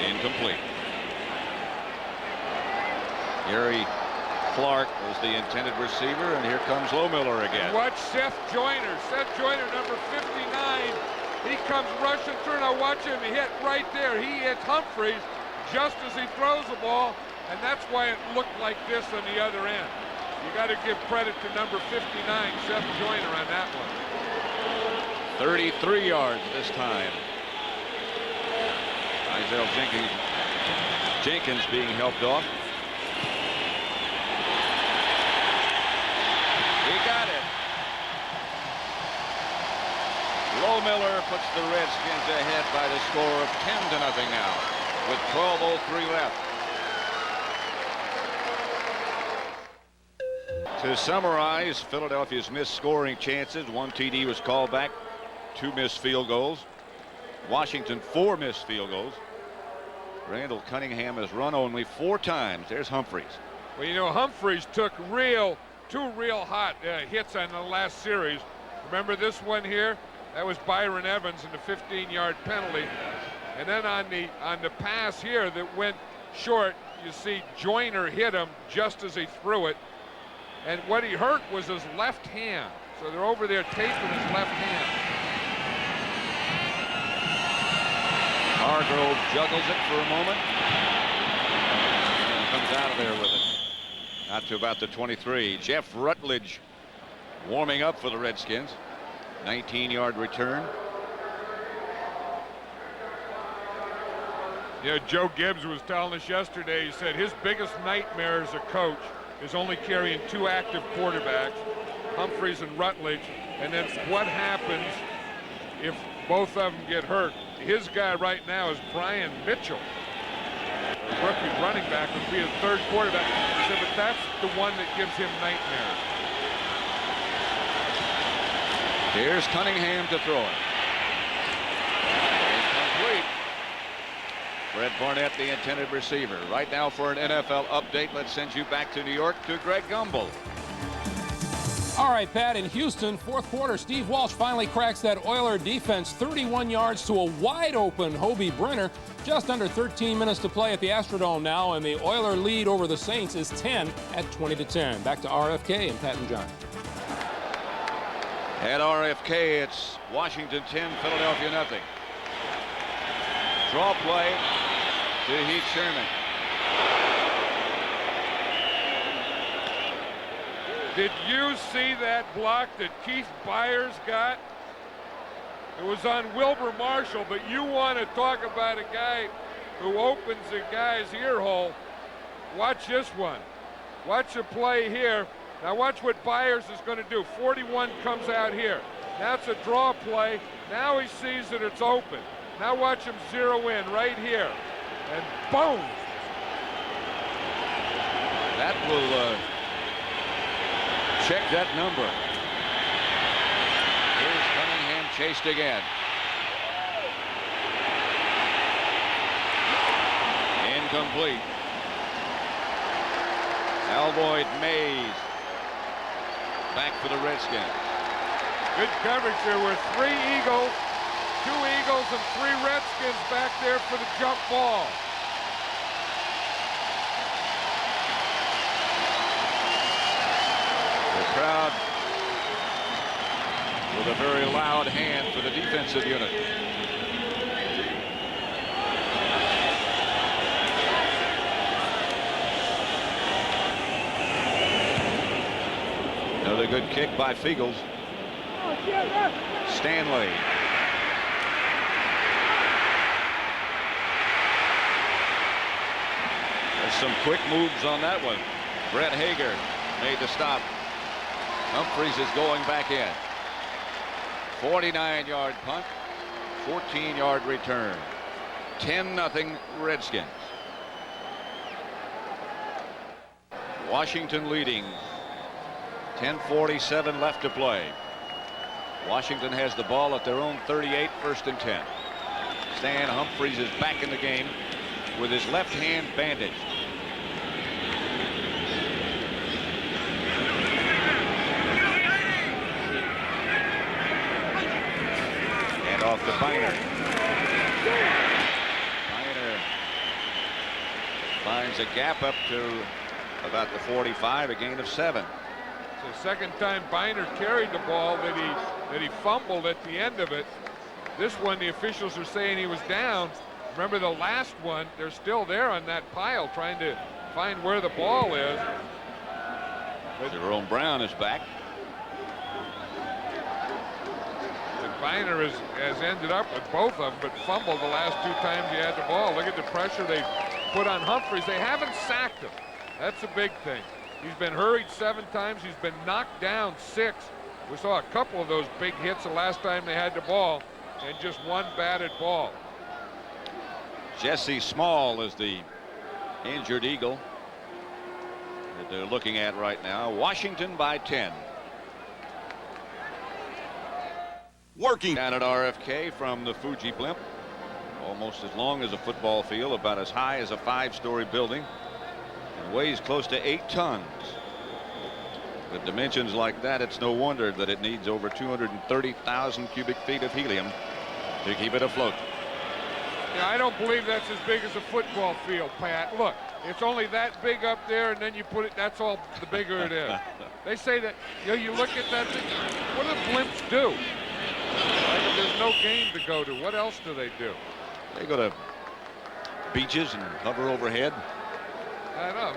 Incomplete. Gary Clark was the intended receiver, and here comes Lohmiller again. Watch Seth Joyner. Seth Joyner, number 59. He comes rushing through. Now watch him hit right there. He hits Humphreys just as he throws the ball, and that's why it looked like this on the other end. You got to give credit to number 59, Seth Joyner, on that one. 33 yards this time. Isaiah Jenkins being helped off. He got it. Lohmiller puts the Redskins ahead by the score of 10-0 now with 12:03 left. To summarize Philadelphia's missed scoring chances, 1 TD was called back, 2 missed field goals. Washington 4 missed field goals. Randall Cunningham has run only 4 times. There's Humphreys. Well, Humphreys took 2 real hot hits on the last series. Remember this one here? That was Byron Evans in the 15-yard penalty. And then on the pass here that went short, you see Joyner hit him just as he threw it. And what he hurt was his left hand. So they're over there taping his left hand. Hargrove juggles it for a moment and comes out of there with it. Out to about the 23. Jeff Rutledge warming up for the Redskins. 19-yard return. Joe Gibbs was telling us yesterday, he said his biggest nightmare as a coach is only carrying 2 active quarterbacks, Humphreys and Rutledge, and then what happens if both of them get hurt. His guy right now is Brian Mitchell. The rookie running back would be his 3rd quarterback. He said, but that's the one that gives him nightmares. Here's Cunningham to throw it. Incomplete. Fred Barnett, the intended receiver. Right now for an NFL update, let's send you back to New York to Greg Gumbel. All right, Pat, in Houston, 4th quarter, Steve Walsh finally cracks that Oiler defense 31 yards to a wide-open Hobie Brenner. Just under 13 minutes to play at the Astrodome now, and the Oiler lead over the Saints is 10 at 20-10. Back to RFK and Pat and John. At RFK, it's Washington 10, Philadelphia nothing. Draw play to Heath Sherman. Did you see that block that Keith Byers got? It was on Wilbur Marshall, but you want to talk about a guy who opens a guy's ear hole. Watch this one. Watch the play here. Now watch what Byers is going to do. 41 comes out here. Now it's a draw play. Now he sees that it's open. Now watch him zero in right here. And boom! That will check that number. Here's Cunningham chased again. Incomplete. Alvoid Mays back for the Redskins. Good coverage. There were 3 Eagles, 2 Eagles, and 3 Redskins back there for the jump ball. The crowd with a very loud hand for the defensive unit. Another good kick by Fiegels. Stanley. There's some quick moves on that one. Brett Hager made the stop. Humphreys is going back in. 49-yard punt, 14-yard return. 10-0 Redskins. Washington leading. 10:47 left to play. Washington has the ball at their own 38, 1st and 10. Stan Humphreys is back in the game with his left hand bandaged. And off to Biner. Biner finds a gap up to about the 45, a gain of 7. It's the second time Biner carried the ball that he fumbled at the end of it. This one, the officials are saying he was down. Remember the last one, they're still there on that pile trying to find where the ball is. But Jerome Brown is back. Biner has ended up with both of them, but fumbled the last 2 times he had the ball. Look at the pressure they put on Humphreys. They haven't sacked him. That's a big thing. He's been hurried 7 times. He's been knocked down 6. We saw a couple of those big hits the last time they had the ball, and just 1 batted ball. Jesse Small is the injured Eagle that they're looking at right now. Washington by 10. Working down at RFK from the Fuji blimp. Almost as long as a football field, about as high as a 5-story building, and weighs close to 8 tons. With dimensions like that, it's no wonder that it needs over 230,000 cubic feet of helium to keep it afloat. Yeah, I don't believe that's as big as a football field, Pat. Look, it's only that big up there, and then you put it, that's all the bigger it is. They say that, you know, you look at that thing, what do blimps do? Like, there's no game to go to. What else do they do? They go to beaches and hover overhead. I know,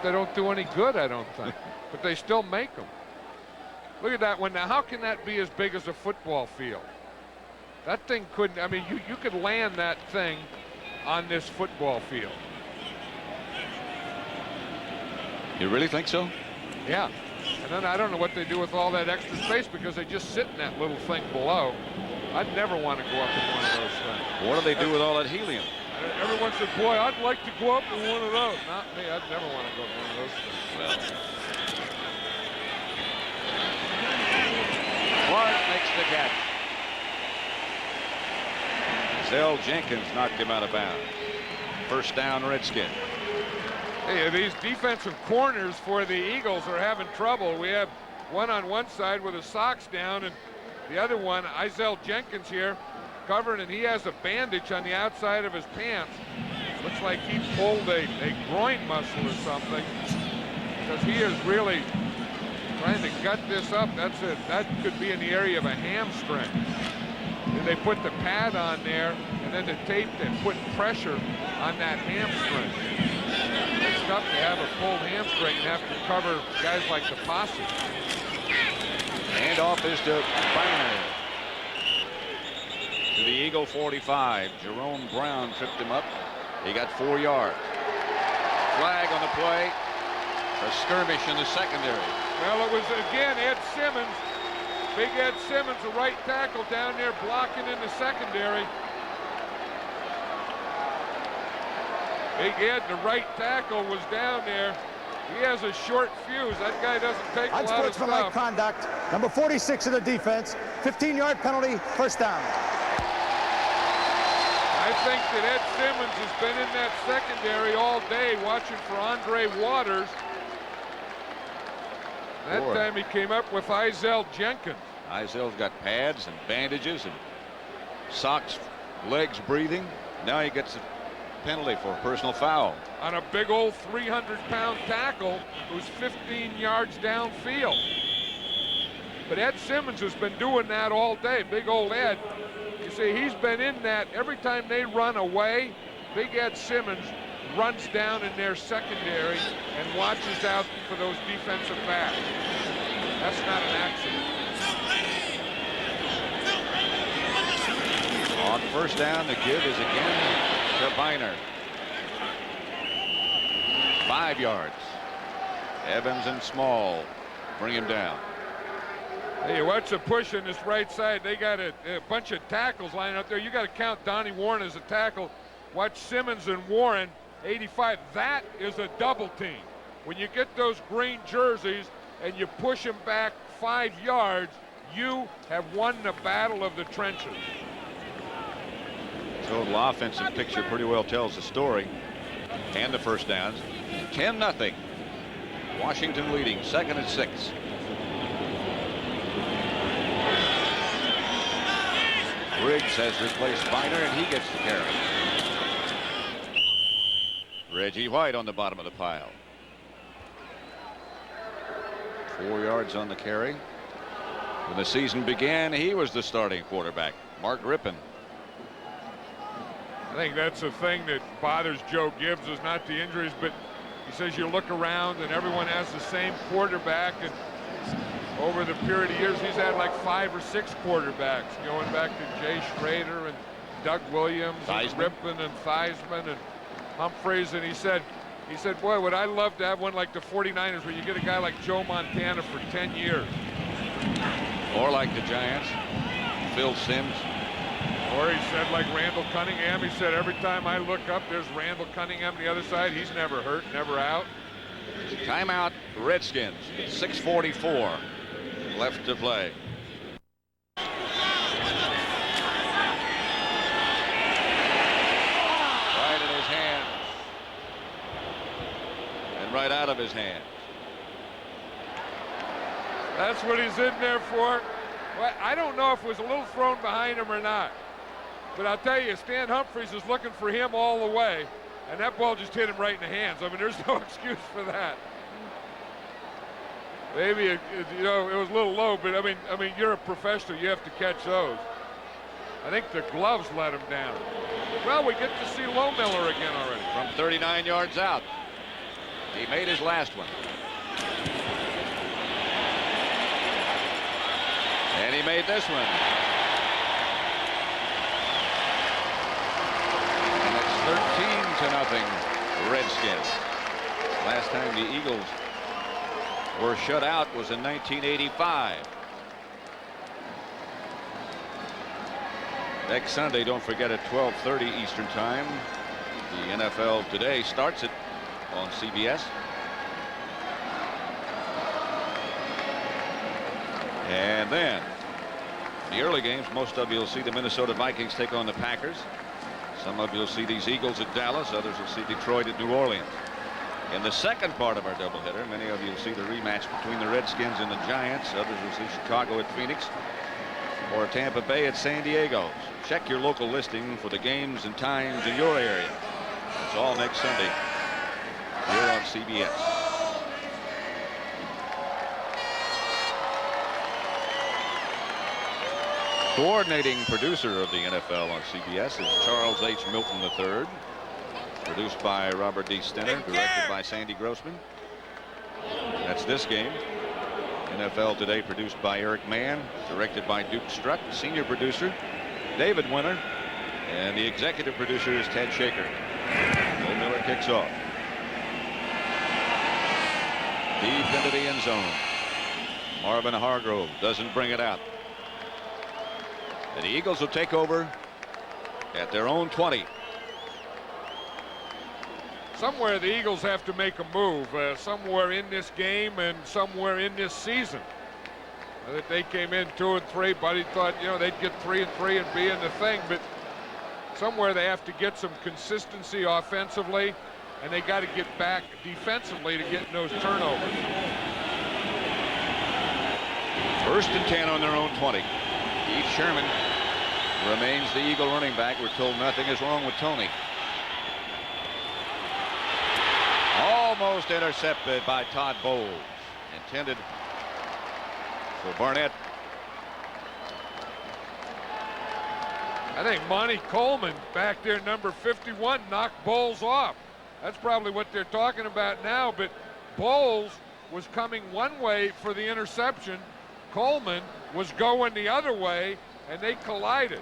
they don't do any good, I don't think. But they still make them. Look at that one. Now, how can that be as big as a football field? That thing couldn't, I mean, you could land that thing on this football field. You really think so? Yeah. And then I don't know what they do with all that extra space, because they just sit in that little thing below. I'd never want to go up in one of those things. What do they do with all that helium? Everyone said, boy, I'd like to go up in one of those. Not me. I'd never want to go in one of those things. Well, Clark makes the catch. Zell Jenkins knocked him out of bounds. First down, Redskins. Hey, these defensive corners for the Eagles are having trouble. We have one on one side with his socks down, and the other one, Zell Jenkins here, covered, and he has a bandage on the outside of his pants. Looks like he pulled a groin muscle or something, because he is really trying to gut this up. That's it. That could be in the area of a hamstring. And they put the pad on there, and then the tape that put pressure on that hamstring. It's tough to have have a pulled hamstring and have to cover guys like the posse. Handoff is to Biner. To the Eagle 45. Jerome Brown tripped him up. He got 4 yards. Flag on the play. A skirmish in the secondary. Well, it was again Ed Simmons. Big Ed Simmons, a right tackle down there blocking in the secondary. Big Ed, the right tackle, was down there. He has a short fuse. That guy doesn't take a lot of Unsportsmanlike stuff. conduct. Number 46 of the defense. 15-yard penalty, first down. I think that Ed Simmons has been in that secondary all day watching for Andre Waters. That time he came up with Izell Jenkins. Izell's got pads and bandages and socks, legs breathing. Now he gets a penalty for a personal foul. On a big old 300-pound tackle who's 15 yards downfield. But Ed Simmons has been doing that all day. Big old Ed. You see, he's been in that every time they run away. Big Ed Simmons runs down in their secondary and watches out for those defensive backs. That's not an accident. On first down, the give is again to Biner. 5 yards. Evans and Small bring him down. Hey, watch the push on this right side. They got a bunch of tackles lining up there. You got to count Donnie Warren as a tackle. Watch Simmons and Warren, 85. That is a double team. When you get those green jerseys and you push them back 5 yards, you have won the battle of the trenches. Total offensive picture pretty well tells the story. And the first downs. 10-0. Washington leading, 2nd and 6. Briggs has replaced Biner, and he gets the carry. Reggie White on the bottom of the pile. 4 yards on the carry. When the season began, he was the starting quarterback. Mark Rippon. I think that's the thing that bothers Joe Gibbs, is not the injuries, but he says you look around and everyone has the same quarterback, and over the period of years he's had like 5 or 6 quarterbacks, going back to Jay Schrader and Doug Williams and Rippon and Theismann and Humphreys, and he said, boy, would I love to have one like the 49ers where you get a guy like Joe Montana for 10 years. Or like the Giants, Phil Simms. Or he said like Randall Cunningham. He said every time I look up, there's Randall Cunningham on the other side. He's never hurt, never out. Timeout, Redskins. 6:44 left to play. Right in his hands. And right out of his hands. That's what he's in there for. Well, I don't know if it was a little thrown behind him or not. But I'll tell you, Stan Humphries is looking for him all the way. And that ball just hit him right in the hands. I mean, there's no excuse for that. Maybe, it was a little low, but I mean, you're a professional. You have to catch those. I think the gloves let him down. Well, we get to see Lohmiller again already. From 39 yards out. He made his last one. And he made this one. And it's 13-0 Redskins. Last time the Eagles were shut out was in 1985. Next Sunday, don't forget, at 12:30 Eastern Time, the NFL Today starts it on CBS. And then the early games, most of you will see the Minnesota Vikings take on the Packers. Some of you will see these Eagles at Dallas. Others will see Detroit at New Orleans. In the second part of our doubleheader, many of you will see the rematch between the Redskins and the Giants. Others will see Chicago at Phoenix or Tampa Bay at San Diego. Check your local listing for the games and times in your area. It's all next Sunday here on CBS. Coordinating producer of the NFL on CBS is Charles H. Milton III. Produced by Robert D. Stenner, directed by Sandy Grossman. That's this game. NFL Today produced by Eric Mann, directed by Duke Struck, senior producer David Winter, and the executive producer is Ted Shaker. Will Miller kicks off. Deep into the end zone. Marvin Hargrove doesn't bring it out. And the Eagles will take over at their own 20. Somewhere the Eagles have to make a move, somewhere in this game and somewhere in this season. That they came in 2-3. Buddy thought, you know, they'd get 3-3 and be in the thing, but somewhere they have to get some consistency offensively, and they got to get back defensively to get those turnovers. 1st and 10 on their own 20. Heath Sherman remains the Eagle running back. We're told nothing is wrong with Tony. Almost intercepted by Todd Bowles. Intended for Barnett. I think Monty Coleman back there, number 51, knocked Bowles off. That's probably what they're talking about now, but Bowles was coming one way for the interception. Coleman was going the other way, and they collided.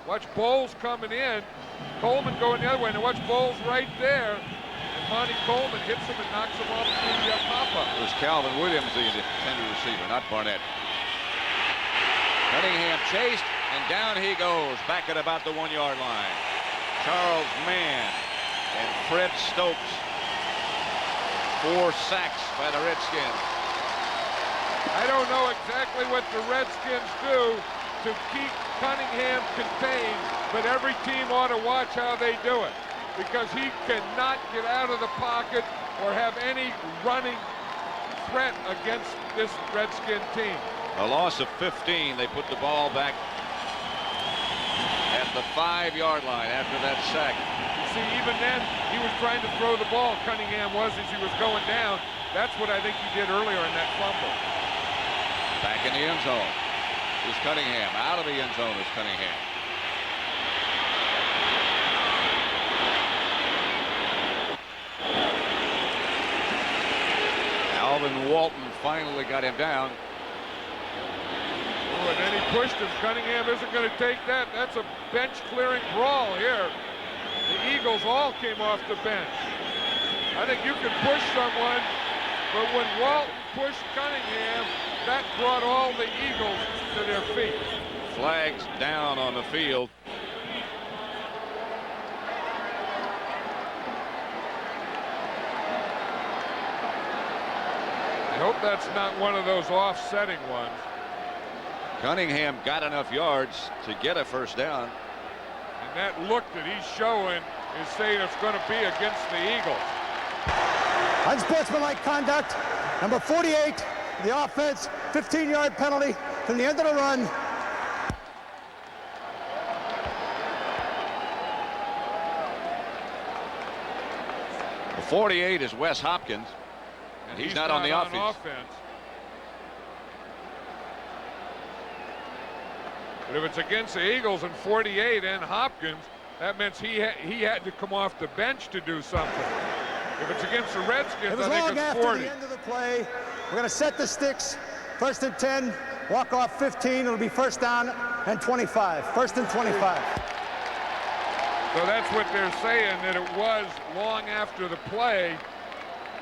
Watch Bowles coming in, Coleman going the other way, and watch Bowles right there. Monty Coleman hits him and knocks him off the pop-up. It was Calvin Williams, the intended receiver, not Barnett. Cunningham chased, and down he goes, back at about the 1-yard line. Charles Mann and Fred Stokes. 4 sacks by the Redskins. I don't know exactly what the Redskins do to keep Cunningham contained, but every team ought to watch how they do it, because he cannot get out of the pocket or have any running threat against this Redskin team. A loss of 15. They put the ball back at the 5-yard line after that sack. You see, even then, he was trying to throw the ball. Cunningham was, as he was going down. That's what I think he did earlier in that fumble. Back in the end zone is Cunningham. Out of the end zone is Cunningham. Alvin Walton finally got him down. Oh, and then he pushed him. Cunningham isn't going to take that. That's a bench-clearing brawl here. The Eagles all came off the bench. I think you can push someone, but when Walton pushed Cunningham, that brought all the Eagles to their feet. Flags down on the field. I hope that's not one of those offsetting ones. Cunningham got enough yards to get a first down. And that look that he's showing is saying it's going to be against the Eagles. Unsportsmanlike conduct. Number 48, the offense, 15-yard penalty from the end of the run. The 48 is Wes Hopkins. And he's not on the offense. But if it's against the Eagles and 48 and Hopkins, that means he had to come off the bench to do something. If it's against the Redskins, I think it's 40. After the end of the play, we're going to set the sticks. 1st and 10, walk off 15. It'll be 1st down and 25. 1st and 25. So that's what they're saying, that it was long after the play,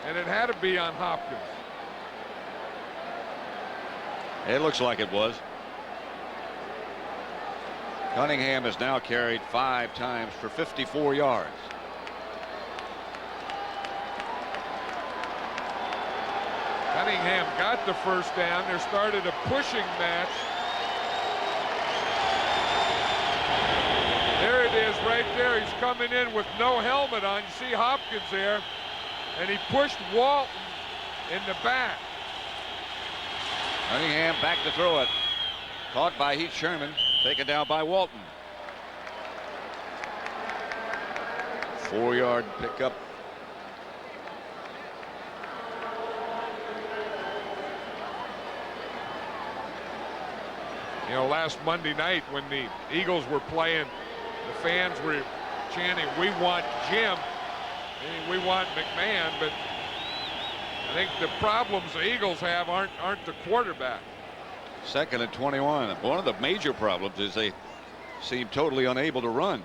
and it had to be on Hopkins. It looks like it was. Cunningham has now carried 5 times for 54 yards. Cunningham got the first down. There started a pushing match. There it is right there. He's coming in with no helmet on. You see Hopkins there. And he pushed Walton in the back. Cunningham back to throw it. Caught by Heath Sherman. Taken down by Walton. 4-yard pickup. You know, last Monday night when the Eagles were playing, the fans were chanting, "We want Jim." We want McMahon, but I think the problems the Eagles have aren't the quarterback. 2nd and 21. One of the major problems is they seem totally unable to run.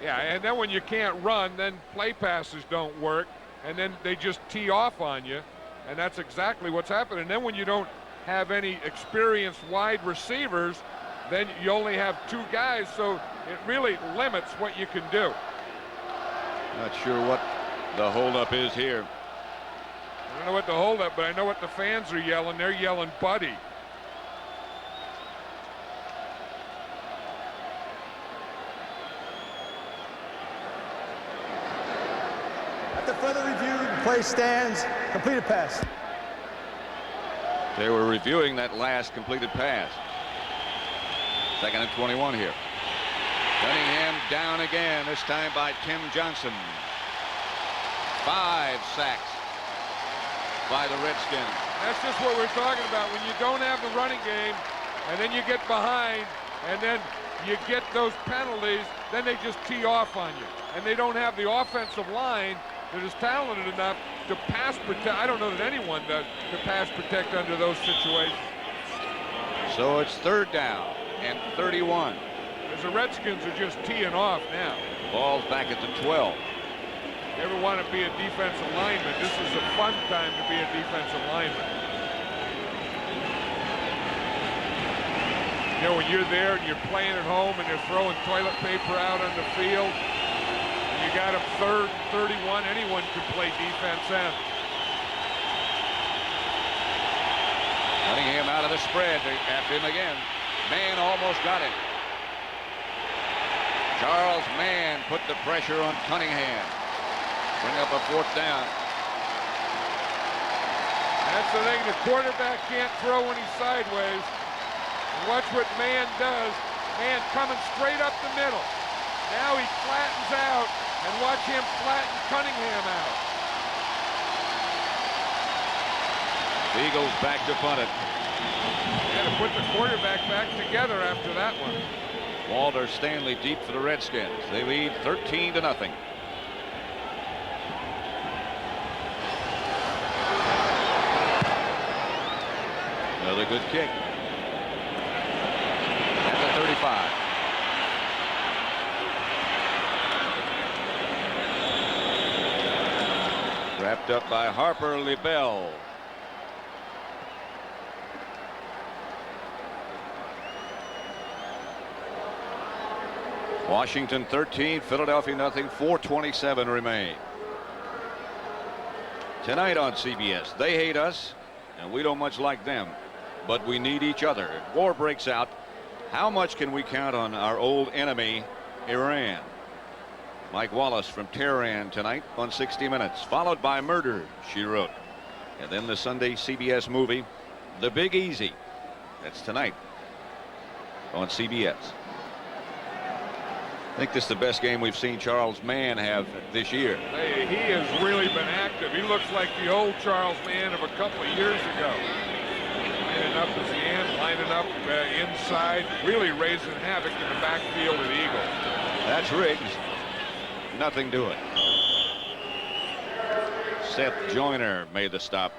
Yeah, and then when you can't run, then play passes don't work, and then they just tee off on you, and that's exactly what's happening. And then when you don't have any experienced wide receivers, then you only have 2 guys, so it really limits what you can do. Not sure what the holdup is here. I don't know what the holdup, but I know what the fans are yelling. They're yelling, "Buddy." After further review, the play stands. Completed pass. They were reviewing that last completed pass. 2nd and 21 here. Cunningham down again, this time by Tim Johnson. 5 sacks by the Redskins. That's just what we're talking about. When you don't have the running game, and then you get behind, and then you get those penalties, then they just tee off on you. And they don't have the offensive line that is talented enough to pass protect. I don't know that anyone does to pass protect under those situations. So it's 3rd down and 31. As the Redskins are just teeing off now. Ball's back at the 12. If you ever want to be a defensive lineman, this is a fun time to be a defensive lineman. You know, when you're there and you're playing at home and you're throwing toilet paper out on the field, and you got a 3rd, 31, anyone can play defense end. Cunningham out of the spread. After him again. Mann almost got it. Charles Mann put the pressure on Cunningham. Bring up a 4th down. That's the thing. The quarterback can't throw when he's sideways. And watch what Mann does. Mann coming straight up the middle. Now he flattens out, and watch him flatten Cunningham out. The Eagles back to punt it. Had to put the quarterback back together after that one. Walter Stanley deep for the Redskins. They lead 13-0. Another good kick. At the 35. Wrapped up by Harper Liebell. Washington 13, Philadelphia nothing. 4:27 remain. Tonight on CBS, they hate us and we don't much like them, but we need each other. If war breaks out, how much can we count on our old enemy, Iran? Mike Wallace from Tehran tonight on 60 Minutes, followed by Murder, She Wrote. And then the Sunday CBS movie, The Big Easy. That's tonight on CBS. I think this is the best game we've seen Charles Mann have this year. Hey, he has really been active. He looks like the old Charles Mann of a couple of years ago. Lining up his hand, lining up inside, really raising havoc in the backfield of the Eagles. That's Riggs. Nothing to it. Seth Joyner made the stop.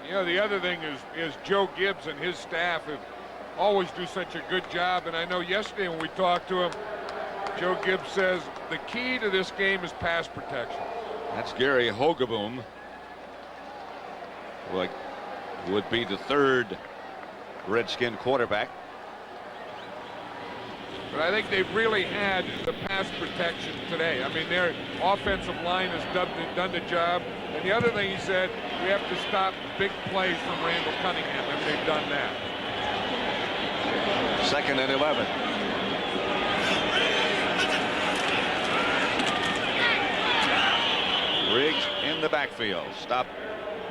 You know, the other thing is Joe Gibbs and his staff have always do such a good job. And I know yesterday when we talked to him, Joe Gibbs says the key to this game is pass protection. That's Gary Hogeboom. Like would be the 3rd Redskin quarterback. But I think they've really had the pass protection today. I mean, their offensive line has done the job. And the other thing he said, we have to stop big plays from Randall Cunningham, and they've done that. 2nd and 11. Riggs in the backfield, stopped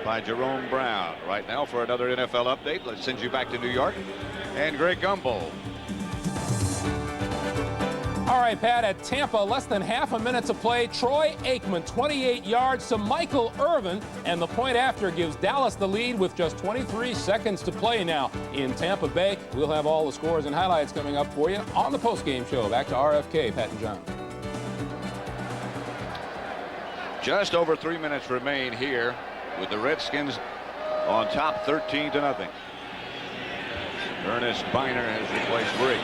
by Jerome Brown. Right now for another NFL update, let's send you back to New York and Greg Gumbel. All right, Pat, at Tampa, less than half a minute to play. Troy Aikman, 28 yards to Michael Irvin, and the point after gives Dallas the lead with just 23 seconds to play now in Tampa Bay. We'll have all the scores and highlights coming up for you on the postgame show. Back to RFK, Pat and John. Just over 3 minutes remain here with the Redskins on top 13-0. Ernest Biner has replaced Briggs.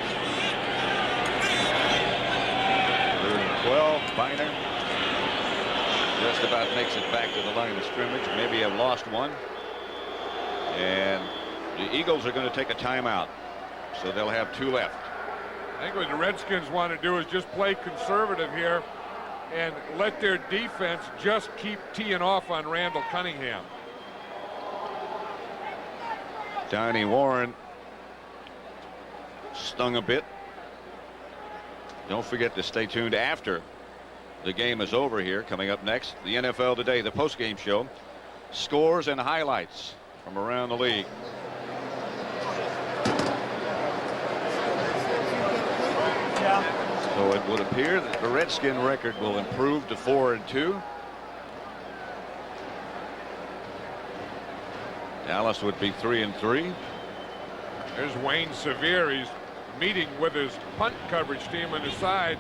3rd and 12. Biner just about makes it back to the line of scrimmage. Maybe have lost one. And the Eagles are going to take a timeout, so they'll have 2 left. I think what the Redskins want to do is just play conservative here and let their defense just keep teeing off on Randall Cunningham. Donnie Warren stung a bit. Don't forget to stay tuned after the game is over here. Coming up next, the NFL Today, the postgame show, scores and highlights from around the league. So it would appear that the Redskin record will improve to 4-2. Dallas would be 3-3. There's Wayne Sevier. He's meeting with his punt coverage team on the side.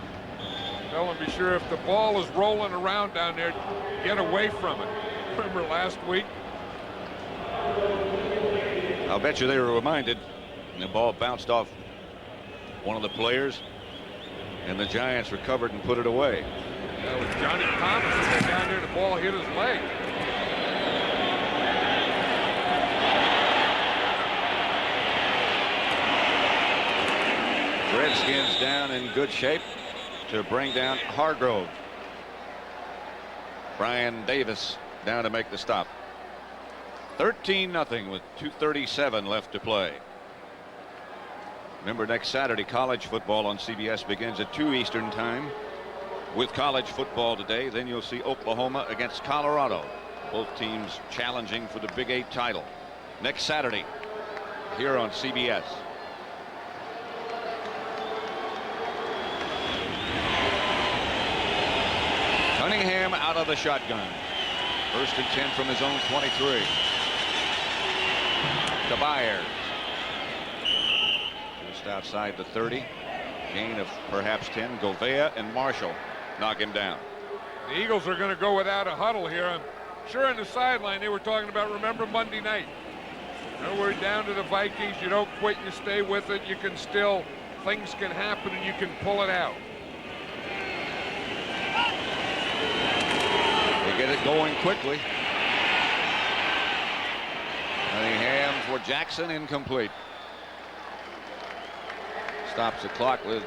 Tell him be sure if the ball is rolling around down there, get away from it. Remember last week? I'll bet you they were reminded. And the ball bounced off one of the players, and the Giants recovered and put it away. That was Johnny Thomas who got down there. The ball hit his leg. Redskins down in good shape to bring down Hargrove. Brian Davis down to make the stop. 13-0 with 2:37 left to play. Remember, next Saturday, college football on CBS begins at 2 Eastern time with college football today. Then you'll see Oklahoma against Colorado. Both teams challenging for the Big 8 title next Saturday here on CBS. Cunningham out of the shotgun. 1st and 10 from his own 23. To Byers. Just outside the 30. Gain of perhaps 10. Govea and Marshall knock him down. The Eagles are going to go without a huddle here. I'm sure on the sideline they were talking about, remember Monday night. No, we're down to the Vikings. You don't quit, you stay with it. You can still, things can happen and you can pull it out. They get it going quickly. Cunningham for Jackson, incomplete. Stops the clock with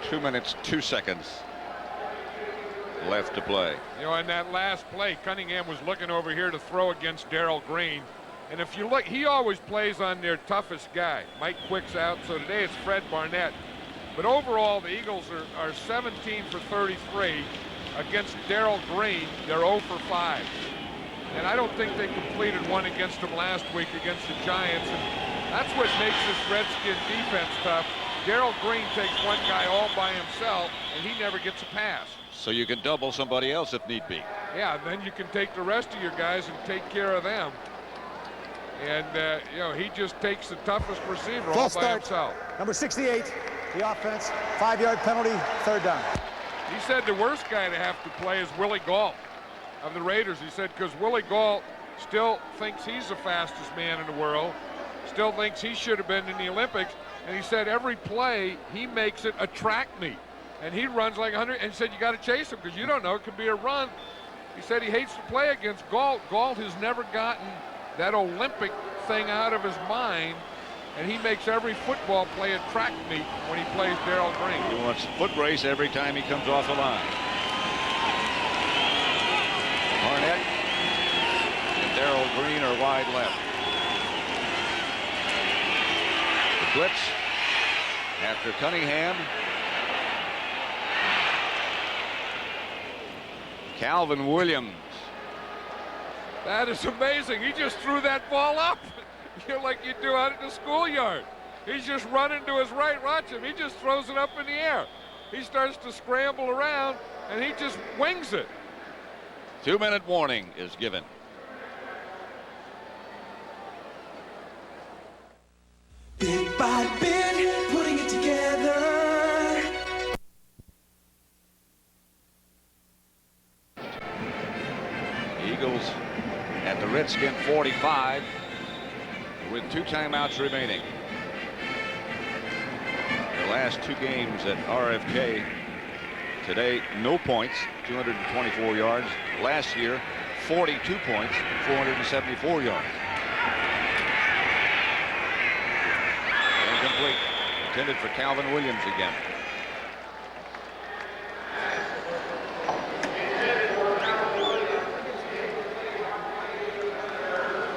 2 minutes 2 seconds left to play. You know, in that last play, Cunningham was looking over here to throw against Darrell Green. And if you look, he always plays on their toughest guy. Mike Quick's out, so today it's Fred Barnett. But overall, the Eagles are 17 for 33. Against Darrell Green, they're 0 for 5. And I don't think they completed one against him last week against the Giants. And that's what makes this Redskin defense tough. Darrell Green takes one guy all by himself, and he never gets a pass. So you can double somebody else if need be. Yeah, then you can take the rest of your guys and take care of them. And, you know, he just takes the toughest receiver all by himself. Number 68, the offense, 5-yard penalty, 3rd down. He said the worst guy to have to play is Willie Gault of the Raiders. He said because Willie Gault still thinks he's the fastest man in the world, still thinks he should have been in the Olympics. And he said every play he makes it a track meet. And he runs like 100. And he said you got to chase him because you don't know, it could be a run. He said he hates to play against Gault. Gault has never gotten that Olympic thing out of his mind. And he makes every football play a track meet when he plays Darrell Green. He wants a foot race every time he comes off the line. Barnett and Darrell Green are wide left. The blitz after Cunningham. Calvin Williams. That is amazing. He just threw that ball up. Like you do out at the schoolyard. He's just running to his right. Watch him. He just throws it up in the air. He starts to scramble around, and he just wings it. 2-minute warning is given. Bit by bit, putting it together. Eagles at the Redskin 45 with 2 timeouts remaining. The last 2 games at RFK. Today, no points, 224 yards. Last year, 42 points, 474 yards. Incomplete. Intended for Calvin Williams again.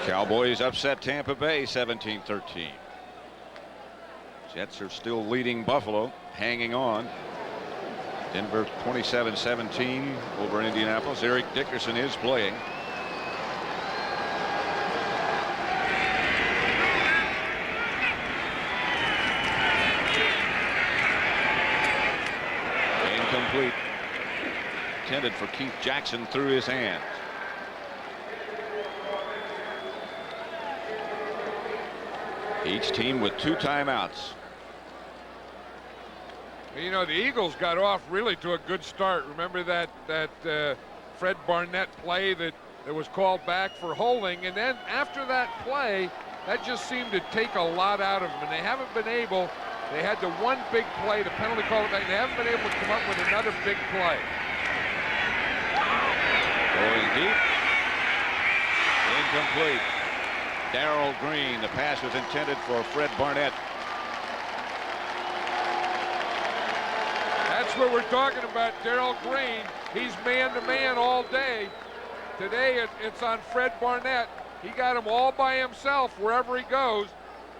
Cowboys upset Tampa Bay 17-13. Jets are still leading Buffalo, hanging on. Denver 27-17 over Indianapolis. Eric Dickerson is playing. Incomplete. Intended for Keith Jackson through his hands. Each team with 2 timeouts. You know, the Eagles got off really to a good start. Remember that Fred Barnett play that was called back for holding, and then after that play, that just seemed to take a lot out of them, and they haven't been able. They had the one big play, the penalty call back. They haven't been able to come up with another big play. Going deep. Incomplete. Darrell Green. The pass was intended for Fred Barnett. That's what we're talking about, Darrell Green. He's man-to-man all day. Today it's on Fred Barnett. He got him all by himself wherever he goes.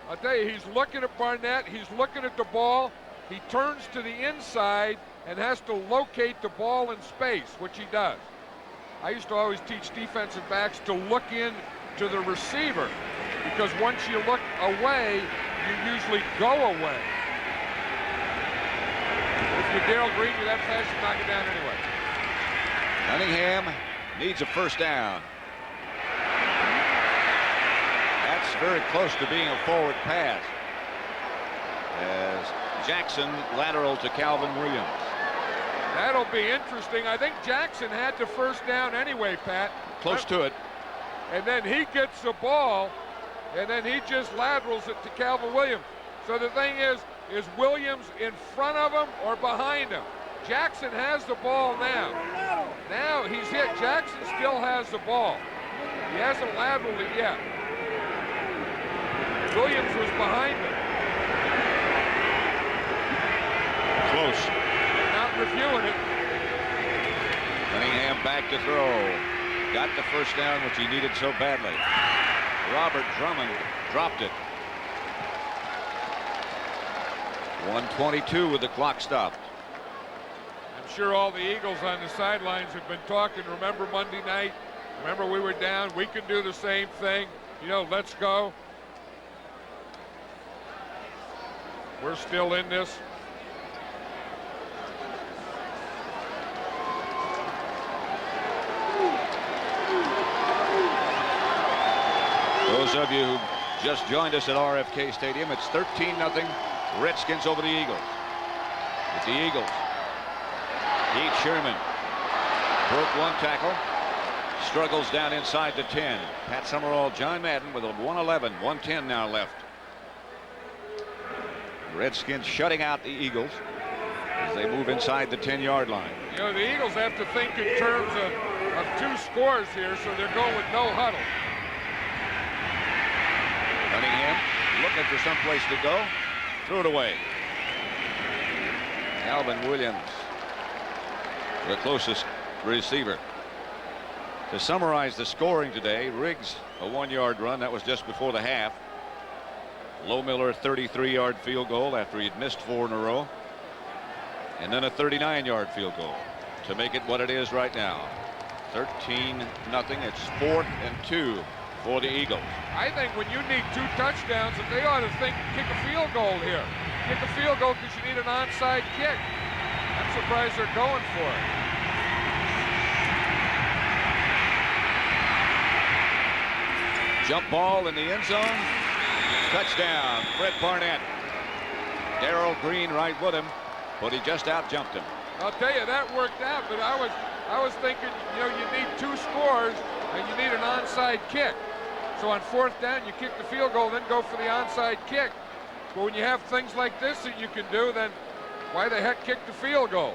I'll tell you, he's looking at Barnett. He's looking at the ball. He turns to the inside and has to locate the ball in space, which he does. I used to always teach defensive backs to look in to the receiver, because once you look away, you usually go away. If you're Darrell Green, you're that fast, you knock it down anyway. Cunningham needs a first down. That's very close to being a forward pass, as Jackson lateral to Calvin Williams. That'll be interesting. I think Jackson had the first down anyway, Pat. Close to it. And then he gets the ball, and then he just laterals it to Calvin Williams. So the thing is Williams in front of him or behind him? Jackson has the ball now. Now he's hit. Jackson still has the ball. He hasn't lateraled it yet. Williams was behind him. Close. Not reviewing it. Cunningham back to throw. Got the first down, which he needed so badly. Robert Drummond dropped it. 1:22 with the clock stopped. I'm sure all the Eagles on the sidelines have been talking. Remember Monday night? Remember we were down? We can do the same thing. You know, let's go. We're still in this. Those of you who just joined us at RFK Stadium, it's 13-0 Redskins over the Eagles. It's the Eagles. Keith Sherman broke one tackle, struggles down inside the 10. Pat Summerall, John Madden with a 1:11, 1:10 now left. Redskins shutting out the Eagles as they move inside the 10-yard line. You know, the Eagles have to think in terms of 2 scores here, so they're going with no huddle. Cunningham looking for some place to go. Threw it away. Calvin Williams, the closest receiver. To summarize the scoring today, Riggs a 1-yard run. That was just before the half. Lowmiller a 33-yard field goal after he'd missed 4 in a row. And then a 39-yard field goal to make it what it is right now. 13-0. It's 4th and 2 for the Eagles. I think when you need 2 touchdowns, that they ought to think kick a field goal here. Kick a field goal because you need an onside kick. I'm surprised they're going for it. Jump ball in the end zone. Touchdown, Fred Barnett. Darrell Green right with him, but he just out-jumped him. I'll tell you, that worked out, but I was thinking, you know, you need 2 scores, and you need an onside kick. So on 4th down, you kick the field goal, then go for the onside kick. But when you have things like this that you can do, then why the heck kick the field goal?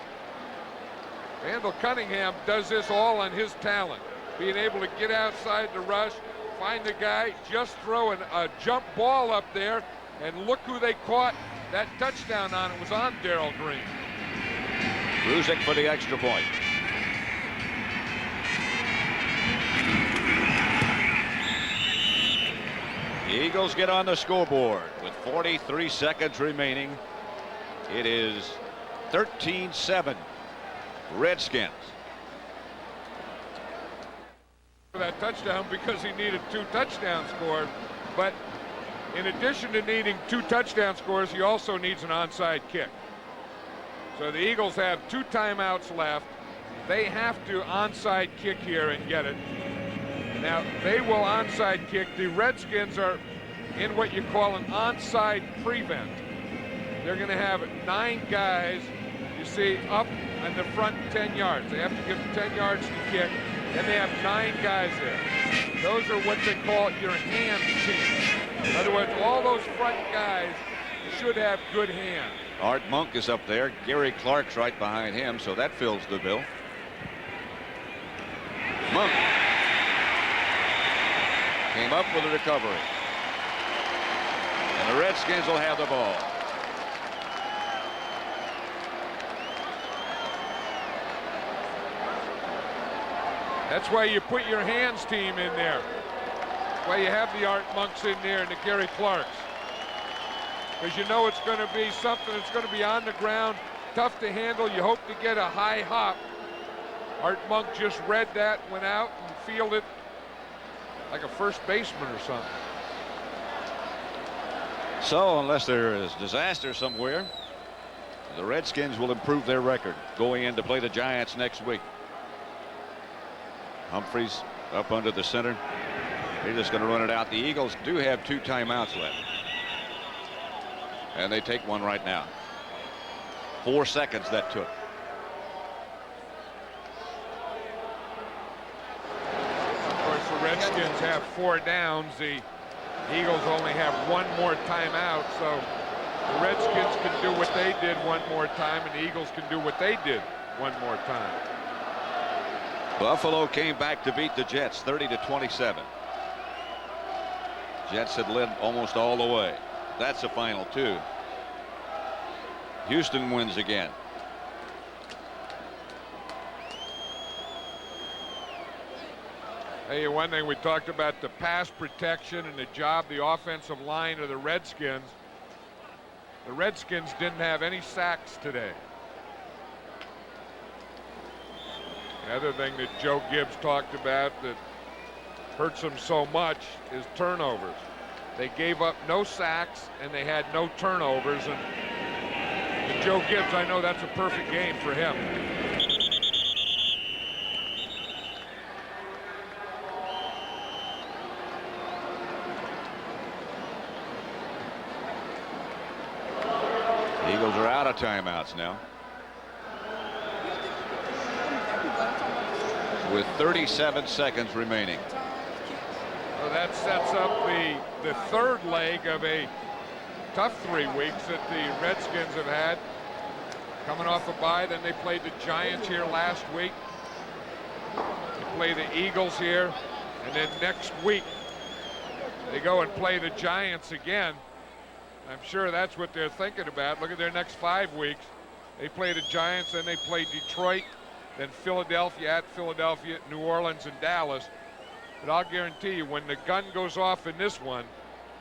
Randall Cunningham does this all on his talent, being able to get outside the rush, find the guy, just throw a jump ball up there, and look who they caught that touchdown on. It was on Darrell Green. Ruzick for the extra point. The Eagles get on the scoreboard with 43 seconds remaining. It is 13-7 Redskins. For that touchdown because he needed 2 touchdowns scored, but in addition to needing 2 touchdown scores, he also needs an onside kick. So the Eagles have 2 timeouts left. They have to onside kick here and get it. Now they will onside kick. The Redskins are in what you call an onside prevent. They're going to have 9 guys, you see, up in the front 10 yards. They have to give them 10 yards to kick, and they have 9 guys there. Those are what they call your hand team. In other words, all those front guys should have good hands. Art Monk is up there. Gary Clark's right behind him, so that fills the bill. Monk came up with a recovery. And the Redskins will have the ball. That's why you put your hands team in there. That's why you have the Art Monks in there and the Gary Clarks. Because you know it's going to be something that's going to be on the ground, tough to handle. You hope to get a high hop. Art Monk just read that, went out and fielded like a first baseman or something. So unless there is disaster somewhere, the Redskins will improve their record going in to play the Giants next week. Humphreys up under the center. They're just going to run it out. The Eagles do have 2 timeouts left. And they take one right now. 4 seconds that took. Of course, the Redskins have 4 downs. The Eagles only have 1 more timeout. So the Redskins can do what they did 1 more time, and the Eagles can do what they did 1 more time. Buffalo came back to beat the Jets 30-27. Jets had led almost all the way. That's the final 2. Houston wins again. Hey, one thing we talked about, the pass protection and the job the offensive line of the Redskins. The Redskins didn't have any sacks today. The other thing that Joe Gibbs talked about that hurts them so much is turnovers. They gave up no sacks and they had no turnovers, and Joe Gibbs, I know that's a perfect game for him. The Eagles are out of timeouts now. With 37 seconds remaining. Well, that sets up the 3rd leg of a tough 3 weeks that the Redskins have had. Coming off a bye, then they played the Giants here last week. They play the Eagles here, and then next week they go and play the Giants again. I'm sure that's what they're thinking about. Look at their next 5 weeks. They play the Giants, then they play Detroit, then Philadelphia, New Orleans, and Dallas. But I'll guarantee you, when the gun goes off in this one,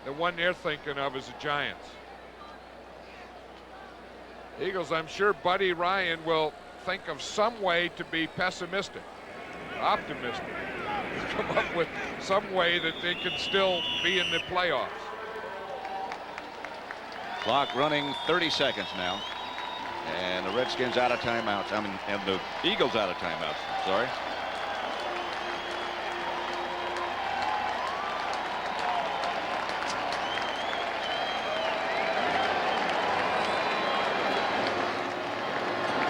the one they're thinking of is the Giants. Eagles, I'm sure Buddy Ryan will think of some way to be pessimistic, optimistic, come up with some way that they can still be in the playoffs. Clock running, 30 seconds now. And the Redskins out of timeouts. And the Eagles out of timeouts. Sorry.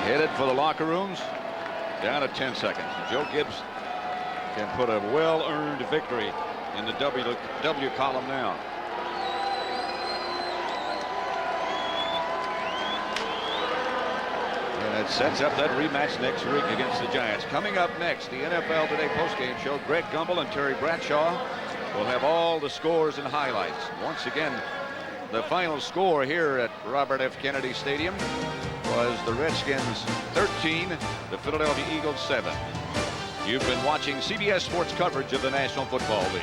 Headed for the locker rooms. Down to 10 seconds. Joe Gibbs can put a well-earned victory in the W column now. And it sets up that rematch next week against the Giants. Coming up next, the NFL Today postgame show. Greg Gumbel and Terry Bradshaw will have all the scores and highlights. Once again, the final score here at Robert F. Kennedy Stadium was the Redskins 13, the Philadelphia Eagles 7. You've been watching CBS Sports coverage of the National Football League.